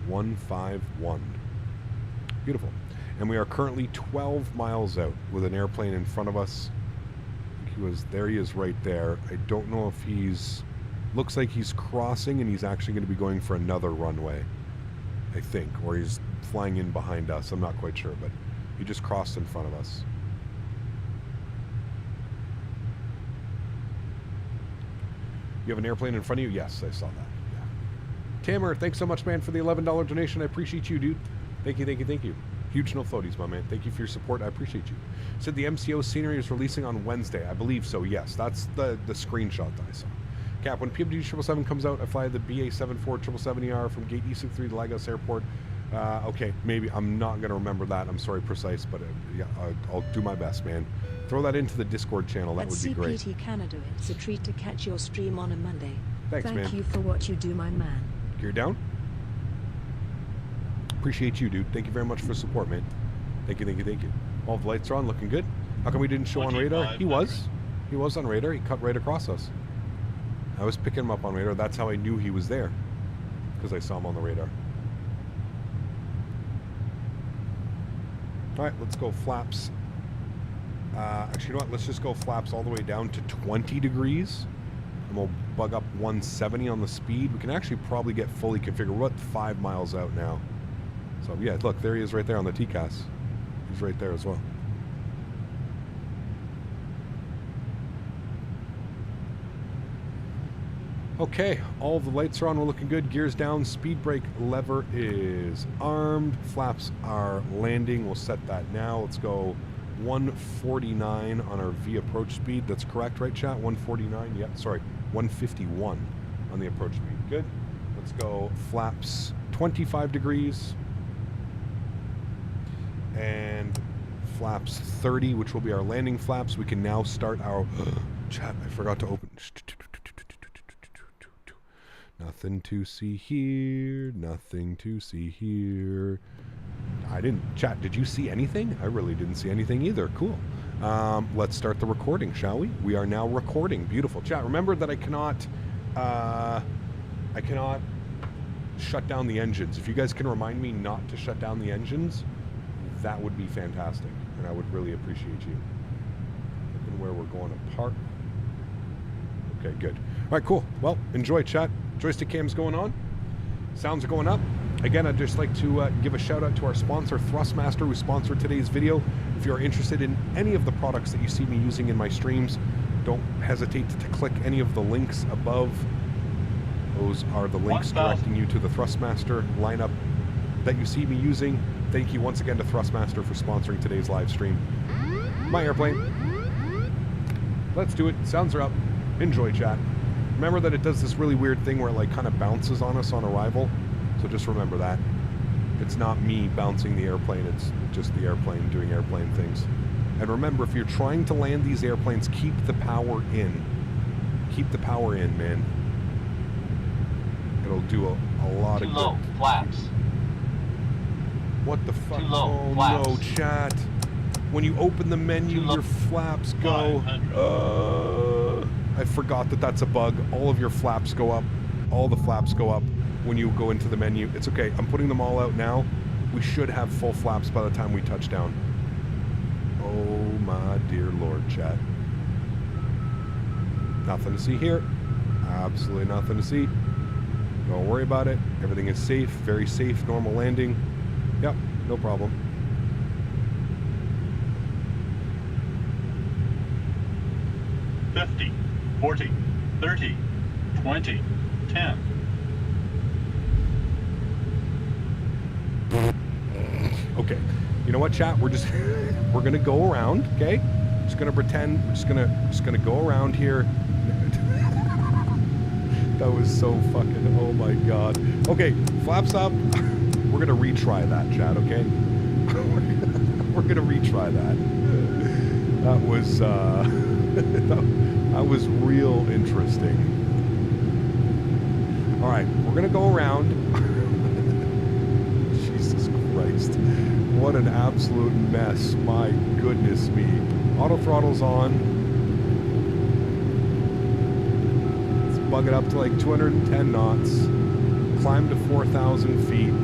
S2: 151. Beautiful. And we are currently 12 miles out with an airplane in front of us. There he is right there. I don't know if he's... Looks like he's crossing and he's actually going to be going for another runway, I think. Or he's flying in behind us. I'm not quite sure, but he just crossed in front of us. You have an airplane in front of you? Yes, I saw that. Yeah. Tamer, thanks so much, man, for the $11 donation. I appreciate you, dude. Thank you, thank you, thank you. Huge no floaties, my man. Thank you for your support. I appreciate you. Said the MCO scenery is releasing on Wednesday. I believe so, yes. That's the screenshot that I saw. Cap, when PMD 777 comes out, I fly the BA74 777ER from Gate E63 to Lagos Airport. Okay, maybe. I'm not going to remember that. I'm sorry, precise, but yeah, I'll do my best, man. Throw that into the Discord channel. That would be great.
S3: At CPT Canada, it's a treat to catch your stream on a Monday.
S2: Thanks, man.
S3: Thank you for what you do, my man.
S2: Gear down. Appreciate you, dude. Thank you very much for support, man. Thank you, thank you, thank you. All the lights are on, looking good. How come we didn't show on radar? He was on radar. He cut right across us. I was picking him up on radar. That's how I knew he was there, because I saw him on the radar. All right, let's go flaps. Actually, you know what? Let's just go flaps all the way down to 20 degrees. And we'll bug up 170 on the speed. We can actually probably get fully configured. We're about 5 miles out now. So yeah, look, there he is right there on the TCAS. He's right there as well. Okay, all the lights are on, we're looking good. Gears down, speed brake lever is armed. Flaps are landing, we'll set that now. Let's go 149 on our V approach speed. That's correct, right, chat? 149, yeah, sorry, 151 on the approach speed. Good. Let's go flaps 25 degrees. And flaps 30, which will be our landing flaps. We can now start our... Chat, I forgot to open... Nothing to see here, nothing to see here. I didn't... Chat, did you see anything? I really didn't see anything either. Cool. Let's start the recording, shall we? We are now recording. Beautiful. Chat, remember that I cannot shut down the engines. If you guys can remind me not to shut down the engines, that would be fantastic, and I would really appreciate you. Looking where we're going to park. Okay, good. All right, cool. Well, enjoy, chat. Joystick cam's going on. Sounds are going up. Again, I'd just like to give a shout out to our sponsor, Thrustmaster, who sponsored today's video. If you're interested in any of the products that you see me using in my streams, don't hesitate to click any of the links above. Those are the links directing you to the Thrustmaster lineup that you see me using. Thank you once again to Thrustmaster for sponsoring today's live stream. My airplane. Let's do it. Sounds are up. Enjoy, chat. Remember that it does this really weird thing where it like kind of bounces on us on arrival. So just remember that. It's not me bouncing the airplane, it's just the airplane doing airplane things. And remember, if you're trying to land these airplanes, keep the power in. Keep the power in, man. It'll do a lot of good.
S10: Too low, flaps.
S2: What the fuck?
S10: Too low,
S2: Oh
S10: flaps.
S2: no, chat. When you open the menu, your flaps go. I forgot that that's a bug. All of your flaps go up. All the flaps go up when you go into the menu. It's okay. I'm putting them all out now. We should have full flaps by the time we touch down. Oh my dear Lord, chat. Nothing to see here. Absolutely nothing to see. Don't worry about it. Everything is safe. Very safe. Normal landing. Yep. No problem.
S10: $50, $40, $30, $20, $10.
S2: Okay. You know what, chat? We're gonna go around, okay? Just gonna pretend we're just gonna go around here. That was so fucking, oh my god. Okay, flaps up. We're gonna retry that, chat, okay? We're gonna retry that. That was that was real interesting. Alright, we're gonna go around. Jesus Christ. What an absolute mess. My goodness me. Auto throttle's on. Let's bug it up to like 210 knots. Climb to 4,000 feet.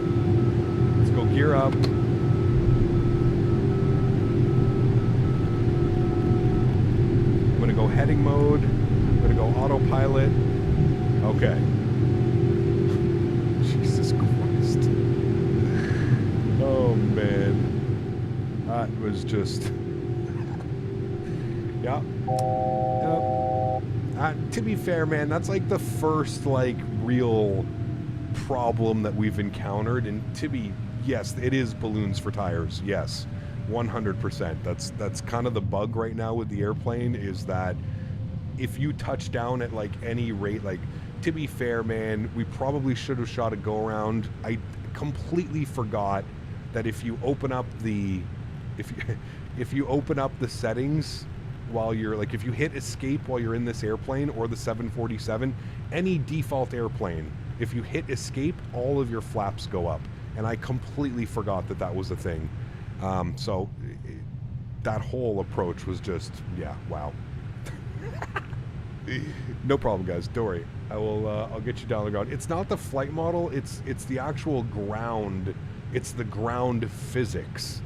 S2: Let's go gear up. I'm gonna go heading mode. I'm gonna go autopilot. Okay. Jesus Christ. Oh man. That was just... yeah. To be fair, man, that's like the first like real problem that we've encountered. And to be, yes, it is balloons for tires. Yes, 100%. That's kind of the bug right now with the airplane, is that if you touch down at like any rate, like, to be fair, man, we probably should have shot a go around. I completely forgot that if you open up the if you open up the settings while you're like, if you hit escape while you're in this airplane or the 747, any default airplane, if you hit escape, all of your flaps go up. And I completely forgot that that was a thing. So that whole approach was just, yeah, wow. No problem, guys. Don't worry. I'll get you down the ground. It's not the flight model. It's the actual ground. It's the ground physics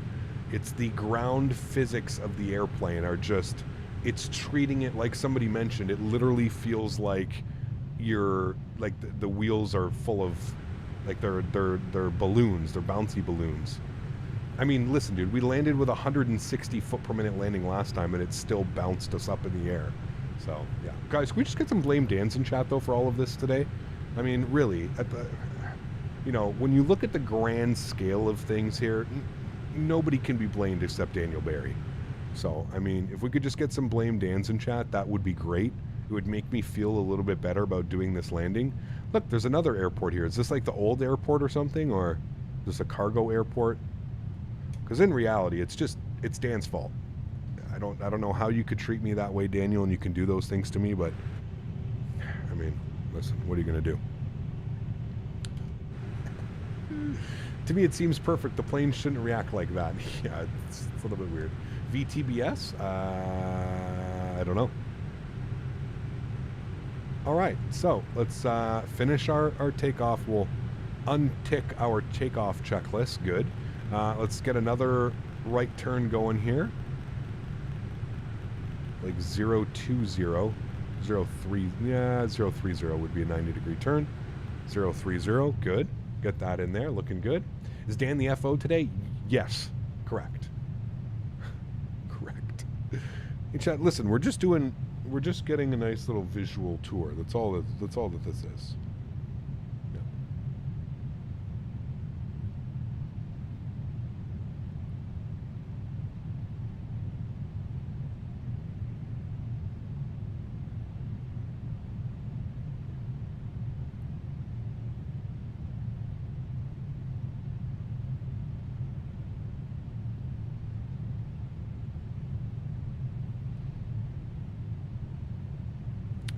S2: It's the ground physics of the airplane are just, it's treating it like somebody mentioned. It literally feels like you're, like the wheels are full of, like they're balloons. They're bouncy balloons. I mean, listen, dude, we landed with 160 foot per minute landing last time, and it still bounced us up in the air. So, yeah. Guys, can we just get some blame Dans in chat, though, for all of this today? I mean, really, at the, you know, when you look at the grand scale of things here, nobody can be blamed except Daniel Barry. So, I mean, if we could just get some blame Dans in chat, that would be great. It would make me feel a little bit better about doing this landing. Look, there's another airport here. Is this like the old airport or something? Or is this a cargo airport? Because in reality, it's Dan's fault. I don't know how you could treat me that way, Daniel, and you can do those things to me, but I mean, listen, what are you going to do? To me, it seems perfect. The plane shouldn't react like that. Yeah, it's a little bit weird. VTBS? I don't know. All right, so let's finish our takeoff. We'll untick our takeoff checklist. Good. Let's get another right turn going here. Like 020, 03, yeah, 030 would be a 90-degree turn. 030, good. Get that in there, looking good. Is Dan the FO today? Yes, correct. Correct. Hey, chat, listen, we're just getting a nice little visual tour. That's all that this is.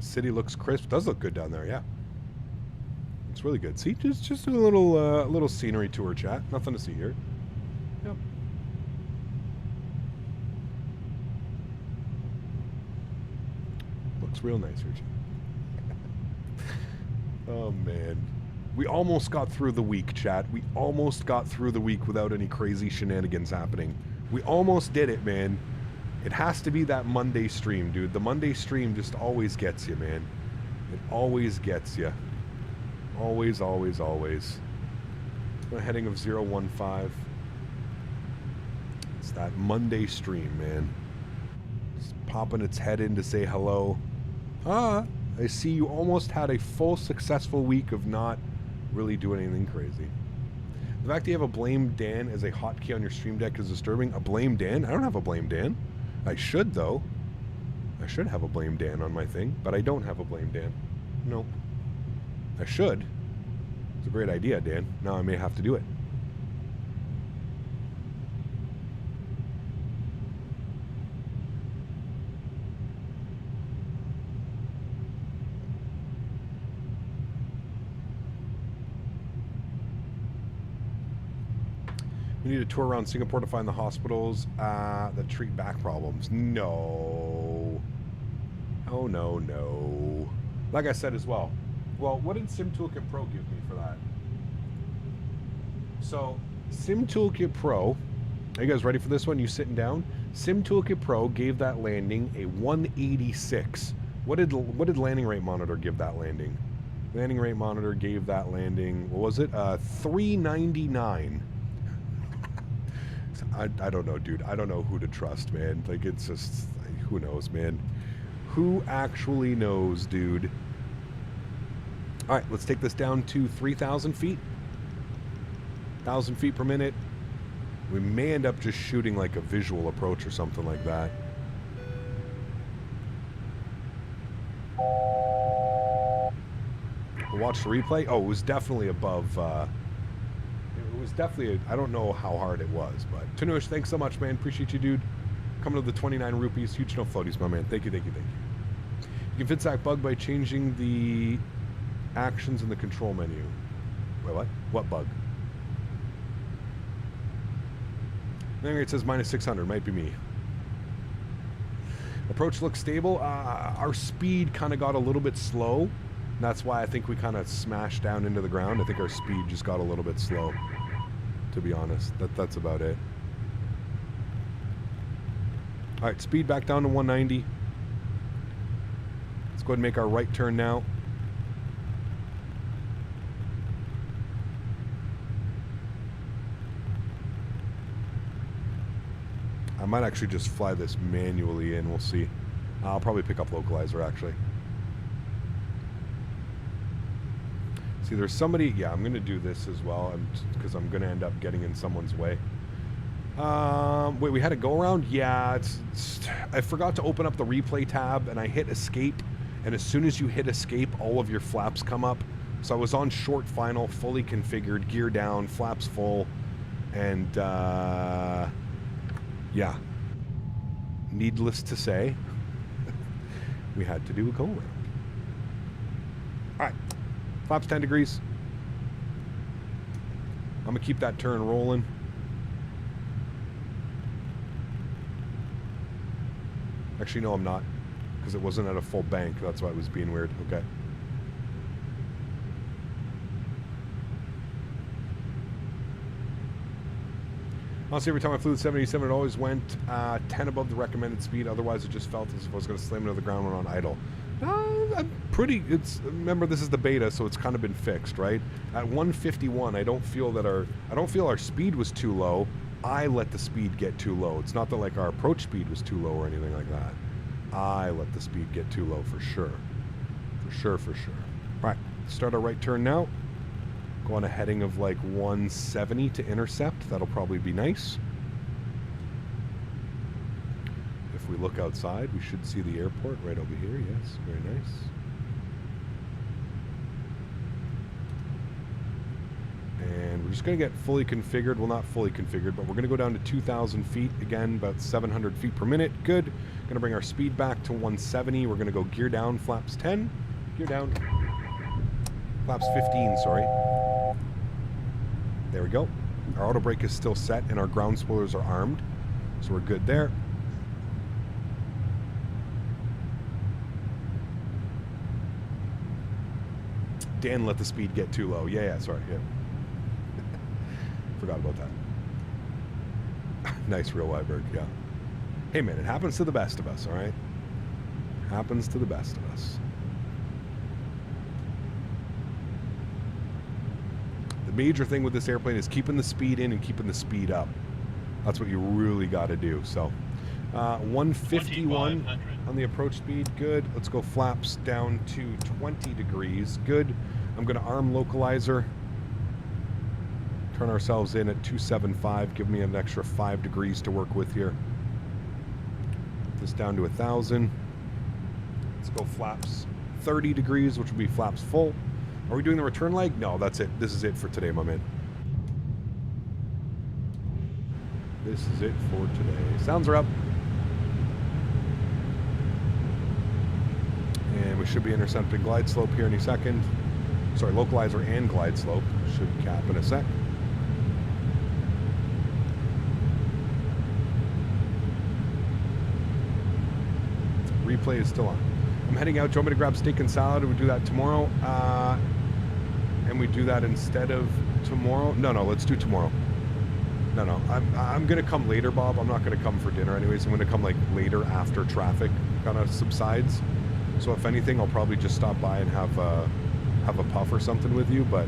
S2: City looks crisp. Does look good down there, yeah. It's really good. See, just a little scenery tour, chat. Nothing to see here. Yep. Looks real nice here, chat. Oh man, we almost got through the week, chat. We almost got through the week without any crazy shenanigans happening. We almost did it, man. It has to be that Monday stream, dude. The Monday stream just always gets you, man. It always gets you. Always, always, always. A heading of 015. It's that Monday stream, man. Just popping its head in to say hello. I see you almost had a full successful week of not really doing anything crazy. The fact that you have a blame Dan as a hotkey on your stream deck is disturbing. A blame Dan? I don't have a blame Dan. I should, though. I should have a blame Dan on my thing, but I don't have a blame Dan. Nope. I should. It's a great idea, Dan. Now I may have to do it. We need a tour around Singapore to find the hospitals that treat back problems. No. Oh, no, no. Like I said as well. Well, what did Sim Toolkit Pro give me for that? So, Sim Toolkit Pro, are you guys ready for this one? You sitting down? Sim Toolkit Pro gave that landing a 186. What did Landing Rate Monitor give that landing? Landing Rate Monitor gave that landing, what was it? 399. I don't know, dude. I don't know who to trust, man. Like, it's just, who knows, man? Who actually knows, dude? All right, let's take this down to 3,000 feet. 1,000 feet per minute. We may end up just shooting like a visual approach or something like that. We'll watch the replay. Oh, it was definitely above... it was definitely, I don't know how hard it was, but Tanush, thanks so much, man. Appreciate you, dude. Coming to the 29 rupees. Huge no floaties, my man. Thank you, thank you, thank you. You can fix that bug by changing the actions in the control menu. Wait, what? What bug? It says minus 600. Might be me. Approach looks stable. Our speed kind of got a little bit slow. That's why I think we kind of smashed down into the ground. I think our speed just got a little bit slow, to be honest. That's about it. All right, speed back down to 190. Let's go ahead and make our right turn now. I might actually just fly this manually in. We'll see. I'll probably pick up localizer, actually. See, there's somebody... Yeah, I'm going to do this as well because I'm going to end up getting in someone's way. Wait, we had a go-around? Yeah, I forgot to open up the replay tab, and I hit escape. And as soon as you hit escape, all of your flaps come up. So I was on short final, fully configured, gear down, flaps full, and... yeah. Needless to say, we had to do a go-around. All right. Flaps 10 degrees. I'm going to keep that turn rolling. Actually, no, I'm not. Because it wasn't at a full bank. That's why it was being weird. Okay. Honestly, every time I flew the 77, it always went 10 above the recommended speed. Otherwise, it just felt as if I was going to slam into the ground when on idle. I'm pretty... Remember, this is the beta, so it's kind of been fixed, right? At 151, I don't feel our speed was too low. I let the speed get too low. It's not that like our approach speed was too low or anything like that. I let the speed get too low for sure. For sure. All right, start our right turn now. Go on a heading of like 170 to intercept. That'll probably be nice. If we look outside, we should see the airport right over here. Yes, very nice. And we're just going to get fully configured. Well, not fully configured, but we're going to go down to 2,000 feet. Again, about 700 feet per minute. Good. Going to bring our speed back to 170. We're going to go gear down, flaps 10. Gear down. Flaps 15, sorry. There we go. Our auto brake is still set and our ground spoilers are armed. So we're good there. Dan let the speed get too low. Yeah, sorry. Yeah. Forgot about that. Nice real Weiberg, yeah. Hey man, it happens to the best of us, all right? Happens to the best of us. The major thing with this airplane is keeping the speed in and keeping the speed up. That's what you really got to do. So 151 on the approach speed. Good. Let's go flaps down to 20 degrees. Good. I'm going to arm localizer. Turn ourselves in at 275. Give me an extra 5 degrees to work with here. This down to 1,000. Let's go flaps 30 degrees, which will be flaps full. Are we doing the return leg? No, that's it. This is it for today, my man. This is it for today. Sounds are up. And we should be intercepting glide slope here any second. Sorry, localizer and glide slope. Should cap in a sec. Replay is still on. I'm heading out. Do you want me to grab steak and salad? We do that tomorrow. And we do that instead of tomorrow. No, let's do tomorrow. No, I'm gonna come later, Bob. I'm not gonna come for dinner anyways. I'm gonna come like later after traffic kind of subsides. So if anything, I'll probably just stop by and have a puff or something with you. But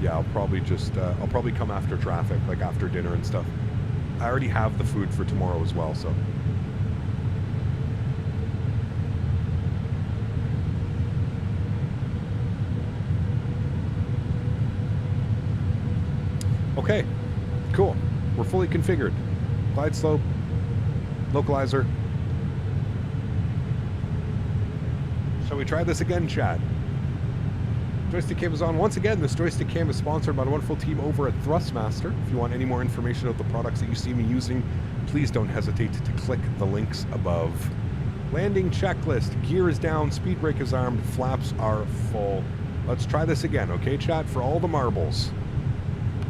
S2: yeah, I'll probably come after traffic, like after dinner and stuff. I already have the food for tomorrow as well, so. Okay, cool. We're fully configured. Glide slope, localizer. Shall we try this again, chat? Joystick cam is on. Once again, this joystick cam is sponsored by the wonderful team over at Thrustmaster. If you want any more information about the products that you see me using, please don't hesitate to click the links above. Landing checklist. Gear is down, speed brake is armed, flaps are full. Let's try this again, okay, chat? For all the marbles.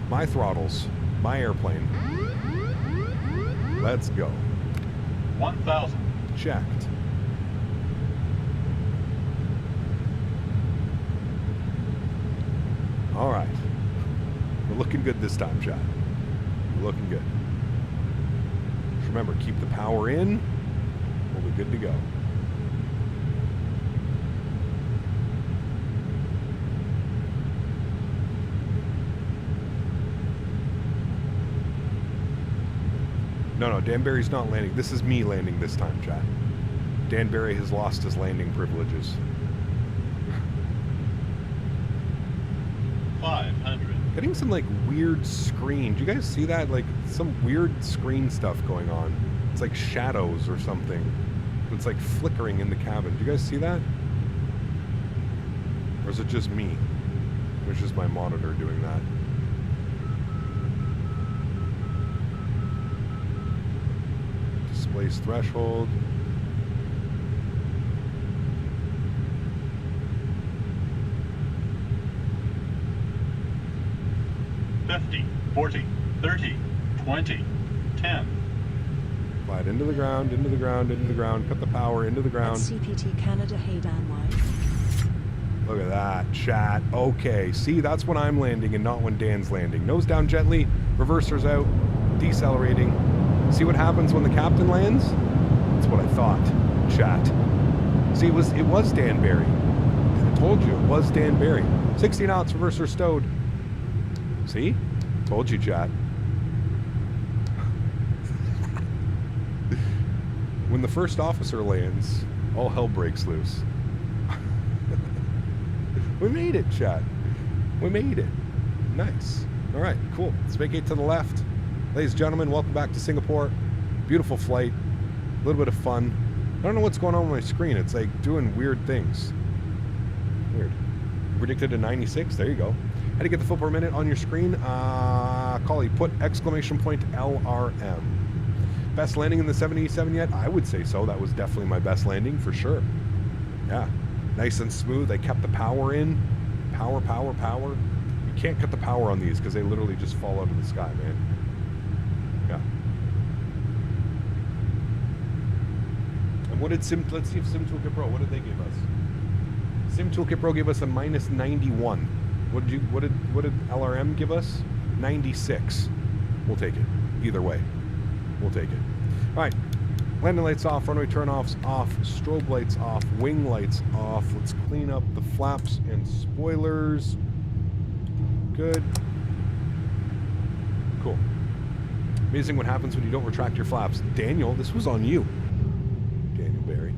S2: My throttles, my airplane. Let's go.
S10: 1,000.
S2: Checked. All right. We're looking good this time, chat. We're looking good. remember, keep the power in. We'll be good to go. No, Danbury's not landing. This is me landing this time, chat. Danbury has lost his landing privileges.
S10: 500.
S2: Getting some like weird screen. Do you guys see that? Like some weird screen stuff going on. It's like shadows or something. It's like flickering in the cabin. Do you guys see that? Or is it just me? It's just my monitor doing that. Displace threshold.
S10: $50, $40, $30, $20, $10.
S2: Slide into the ground, into the ground, into the ground. Cut the power into the ground.
S3: CPT Canada, hey Dan White.
S2: Look at that, chat. Okay, see, that's when I'm landing and not when Dan's landing. Nose down gently, reversers out, decelerating. See what happens when the captain lands? That's what I thought, chat. See, it was Danbury. I told you, it was Danbury. 60 knots, reverser stowed. See? Told you, chat. When the first officer lands, all hell breaks loose. We made it, chat. We made it. Nice. All right, cool. Let's vacate to the left. Ladies and gentlemen, welcome back to Singapore. Beautiful flight. A little bit of fun. I don't know what's going on with my screen. It's like doing weird things. Weird. Predicted a 96. There you go. How to get the full per minute on your screen? Collie, put exclamation point LRM. Best landing in the 787 yet? I would say so. That was definitely my best landing for sure. Yeah. Nice and smooth. They kept the power in. Power, power, power. You can't cut the power on these because they literally just fall out of the sky, man. Yeah. And what did let's see if Sim Toolkit Pro, what did they give us? Sim Toolkit Pro gave us a minus 91. What did LRM give us? 96. We'll take it. Either way. We'll take it. All right. Landing lights off, runway turn-offs off, strobe lights off, wing lights off. Let's clean up the flaps and spoilers. Good. Cool. Amazing what happens when you don't retract your flaps. Daniel, this was on you. Daniel Barry.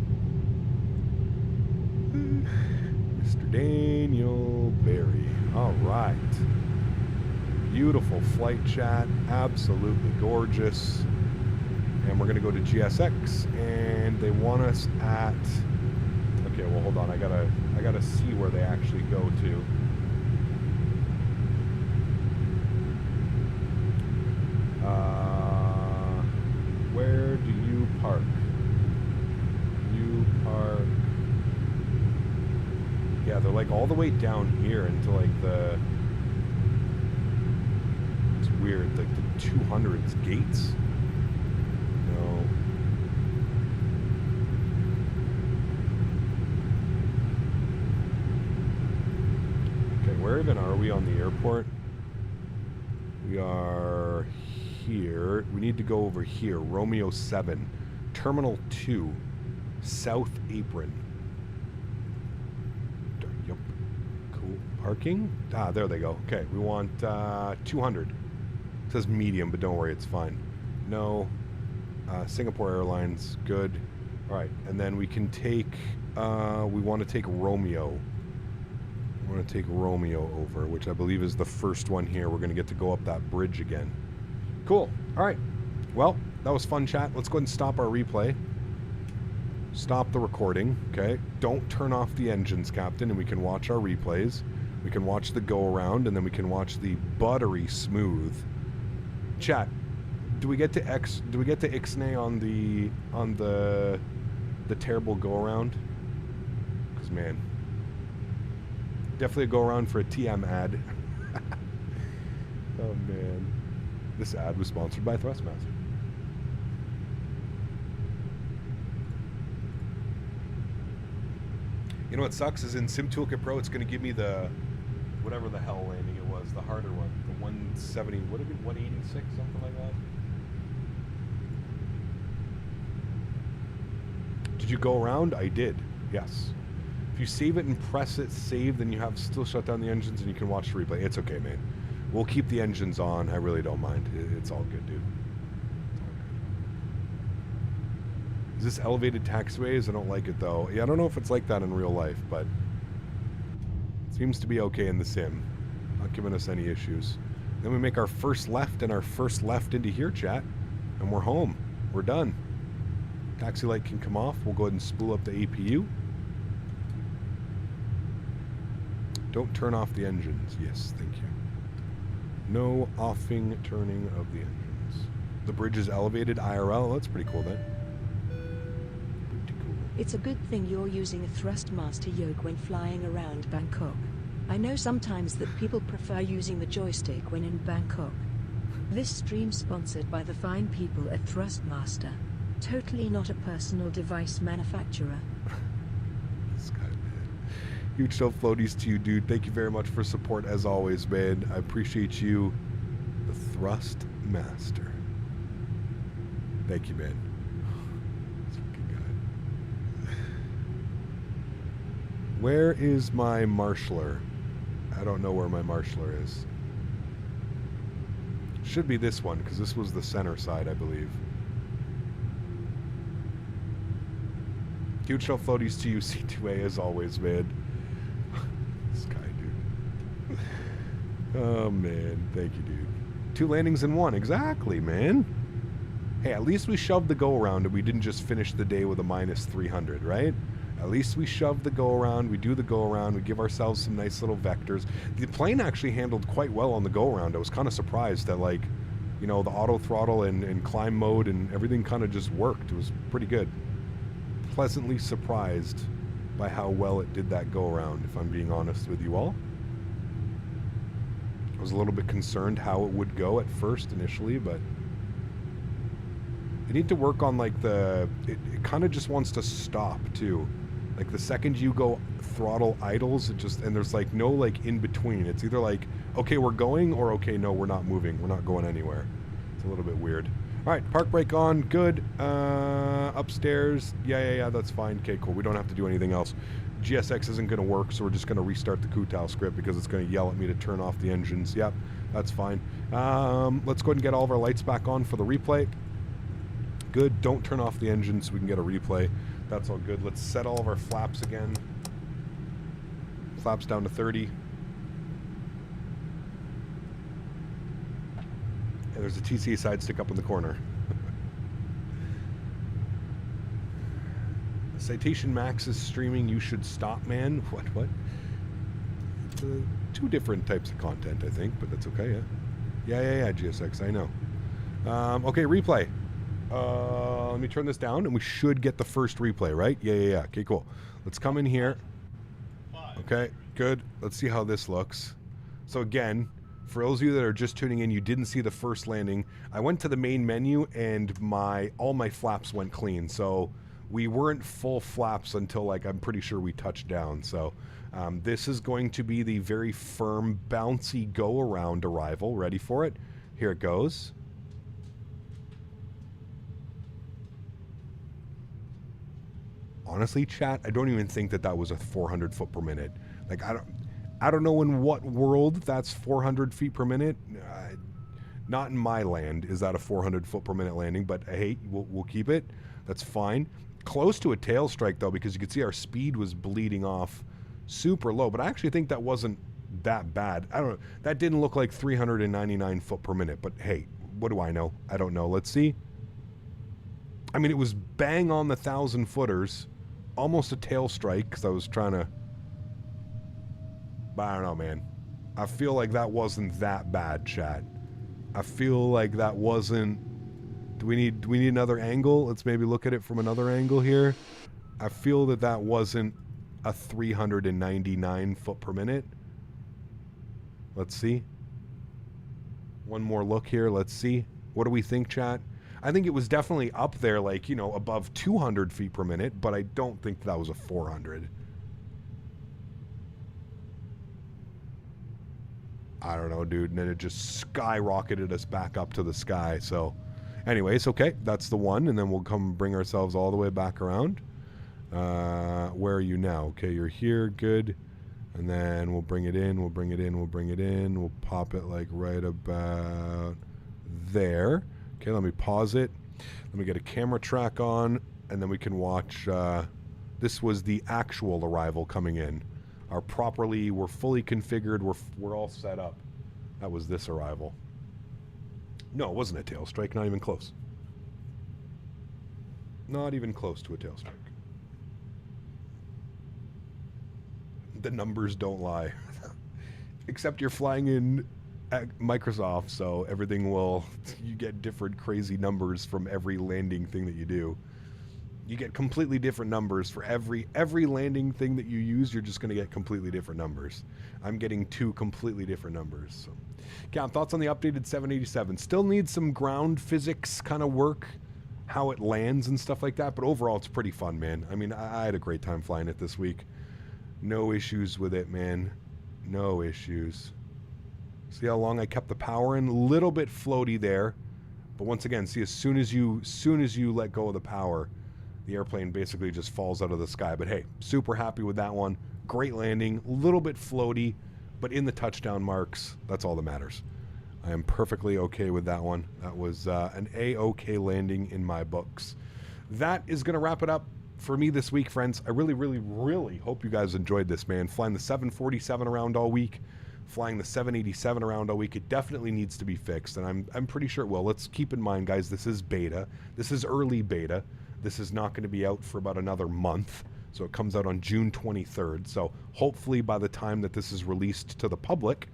S2: Mr. Daniel Barry. All right. Beautiful flight, chat. Absolutely gorgeous. And we're going to go to GSX, and they want us at... Okay, well, hold on. I gotta see where they actually go to. Where do you park? You park... Yeah, they're like all the way down here into like the... It's weird, like the 200s gates. No. Okay, where even are we on the airport? We are here. We need to go over here. Romeo 7. Terminal 2. South Apron. Yep. Cool. Parking? Ah, there they go. Okay, we want 200. It says medium, but don't worry, it's fine. No. Singapore Airlines, good. All right, and then we can take, we want to take Romeo. We want to take Romeo over, which I believe is the first one here. We're going to get to go up that bridge again. Cool. All right. Well, that was fun, chat. Let's go ahead and stop our replay. Stop the recording, okay? Don't turn off the engines, Captain, and we can watch our replays. We can watch the go-around, and then we can watch the buttery smooth. Chat. Do we get to Ixnay on the terrible go around? Cause man, definitely a go around for a TM ad. Oh man, this ad was sponsored by Thrustmaster. You know what sucks is in Sim Toolkit Pro, it's going to give me the whatever the hell landing it was, the harder one, the 170, what did it be, 186, something like that. Did you go around? I did. Yes. If you save it and press it, save, then you have still shut down the engines and you can watch the replay. It's okay, man. We'll keep the engines on. I really don't mind. It's all good, dude. Is this elevated taxiways? I don't like it, though. Yeah, I don't know if it's like that in real life, but it seems to be okay in the sim. Not giving us any issues. Then we make our first left and our first left into here, chat. And we're home. We're done. Taxi light can come off. We'll go ahead and spool up the APU. Don't turn off the engines. Yes, thank you. No offing, turning of the engines. The bridge is elevated IRL. That's pretty cool then. Pretty cool.
S3: It's a good thing you're using a Thrustmaster yoke when flying around Bangkok. I know sometimes that people prefer using the joystick when in Bangkok. This stream sponsored by the fine people at Thrustmaster. Totally not a personal device manufacturer.
S2: This guy, man. Huge show floaties to you, dude. Thank you very much for support as always, man. I appreciate you. The Thrustmaster. Thank you, man. This fucking guy. Where is my marshaller? I don't know where my marshaller is. Should be this one, because this was the center side, I believe. Huge show floaties to you, C2A, as always, man. This guy, dude. Oh, man. Thank you, dude. 2 landings in 1. Exactly, man. Hey, at least we shoved the go-around and we didn't just finish the day with a minus 300, right? At least we shoved the go-around, we do the go-around, we give ourselves some nice little vectors. The plane actually handled quite well on the go-around. I was kind of surprised that, like, you know, the auto throttle and climb mode and everything kind of just worked. It was pretty good. Pleasantly surprised by how well it did that go-around, if I'm being honest with you all. I was a little bit concerned how it would go at first initially, but they need to work on, like, it kind of just wants to stop too. Like, the second you go throttle idles, it just, and there's like no like in between. It's either like, okay, we're going, or okay, no, we're not moving, we're not going anywhere. It's a little bit weird. All right, park brake on, good. Upstairs, yeah, that's fine. Okay, cool, we don't have to do anything else. GSX isn't going to work, so we're just going to restart the Kutal script because it's going to yell at me to turn off the engines. Yep, that's fine. Let's go ahead and get all of our lights back on for the replay. Good, don't turn off the engine so we can get a replay. That's all good. Let's set all of our flaps again. Flaps down to 30. And there's a TCA side stick up in the corner. Citation Max is streaming. You should stop, man. What? It's 2 different types of content, I think, but that's okay, yeah. Yeah, GSX, I know. Okay, replay. Let me turn this down, and we should get the first replay, right? Yeah. Okay, cool. Let's come in here. Okay, good. Let's see how this looks. So again, for those of you that are just tuning in, you didn't see the first landing. I went to the main menu, and all my flaps went clean. So we weren't full flaps until, like, I'm pretty sure we touched down. So this is going to be the very firm, bouncy go-around arrival. Ready for it? Here it goes. Honestly, chat, I don't even think that was a 400 foot per minute. Like, I don't know in what world that's 400 feet per minute. Not in my land is that a 400 foot per minute landing, but hey, we'll keep it. That's fine. Close to a tail strike though, because you could see our speed was bleeding off super low, but I actually think that wasn't that bad. I don't know. That didn't look like 399 foot per minute, but hey, what do I know? I don't know. Let's see. I mean, it was bang on the 1,000 footers. Almost a tail strike because I was trying to, but I don't know, man. I feel like that wasn't that bad, chat. I feel like that wasn't. Do we need another angle? Let's maybe look at it from another angle here. I feel that wasn't a 399 foot per minute. Let's see. One more look here. Let's see. What do we think, chat? I think it was definitely up there, like, you know, above 200 feet per minute, but I don't think that was a 400. I don't know, dude. And then it just skyrocketed us back up to the sky. So anyways, okay, that's the one. And then we'll come bring ourselves all the way back around. Where are you now? Okay, you're here. Good. And then we'll bring it in. We'll bring it in. We'll bring it in. We'll pop it like right about there. Okay, let me pause it. Let me get a camera track on, and then we can watch. This was the actual arrival coming in. We're fully configured. We're all set up. That was this arrival. No, it wasn't a tail strike. Not even close. Not even close to a tail strike. The numbers don't lie. Except you're flying in at Microsoft, so everything you get different crazy numbers from every landing thing that you do. You get completely different numbers for every landing thing that you use. You're just going to get completely different numbers. I'm getting 2 completely different numbers. So, Cam, thoughts on the updated 787? Still needs some ground physics kind of work, how it lands and stuff like that. But overall, it's pretty fun, man. I mean, I had a great time flying it this week. No issues with it, man. No issues. See how long I kept the power in? A little bit floaty there. But once again, see, as soon as you let go of the power, the airplane basically just falls out of the sky. But hey, super happy with that one. Great landing, a little bit floaty, but in the touchdown marks, that's all that matters. I am perfectly okay with that one. That was an A-OK landing in my books. That is going to wrap it up for me this week, friends. I really, really, really hope you guys enjoyed this, man. Flying the 747 around all week, flying the 787 around all week. It definitely needs to be fixed, and I'm pretty sure it will. Let's keep in mind, guys, this is beta. This is early beta. This is not going to be out for about another month, so it comes out on June 23rd. So hopefully by the time that this is released to the public,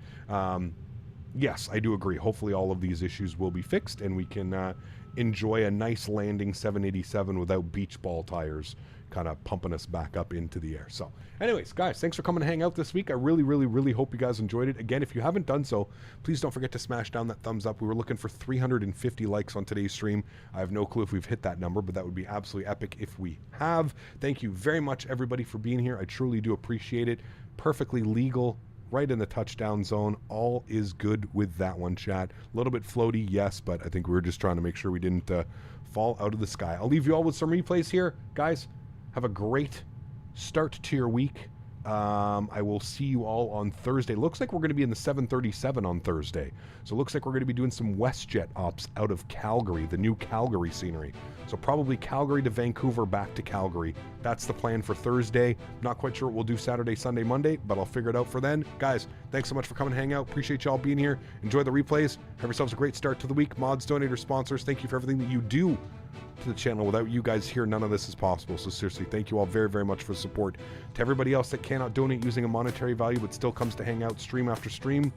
S2: yes, I do agree. Hopefully all of these issues will be fixed, and we can enjoy a nice landing 787 without beach ball tires kind of pumping us back up into the air. So anyways, guys, thanks for coming to hang out this week. I really, really, really hope you guys enjoyed it. Again, if you haven't done so, please don't forget to smash down that thumbs up. We were looking for 350 likes on today's stream. I have no clue if we've hit that number, but that would be absolutely epic if we have. Thank you very much, everybody, for being here. I truly do appreciate it. Perfectly legal, right in the touchdown zone. All is good with that one, chat. A little bit floaty, yes, but I think we were just trying to make sure we didn't fall out of the sky. I'll leave you all with some replays here. Guys, have a great start to your week. I will see you all on Thursday. Looks like we're going to be in the 737 on Thursday. So it looks like we're going to be doing some WestJet ops out of Calgary, the new Calgary scenery. So probably Calgary to Vancouver, back to Calgary. That's the plan for Thursday. Not quite sure what we'll do Saturday, Sunday, Monday, but I'll figure it out for then. Guys, thanks so much for coming to hang out. Appreciate y'all being here. Enjoy the replays. Have yourselves a great start to the week. Mods, donators, sponsors, thank you for everything that you do to the channel. Without you guys here, none of this is possible. So seriously, thank you all very, very much for the support. To everybody else that cannot donate using a monetary value but still comes to hang out stream after stream,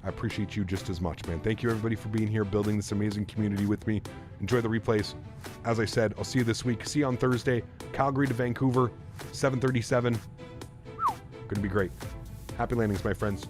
S2: I appreciate you just as much, man. Thank you, everybody, for being here, building this amazing community with me. Enjoy the replays. As I said, I'll see you this week. See you on Thursday. Calgary to Vancouver, 737. Gonna be great. Happy landings, my friends.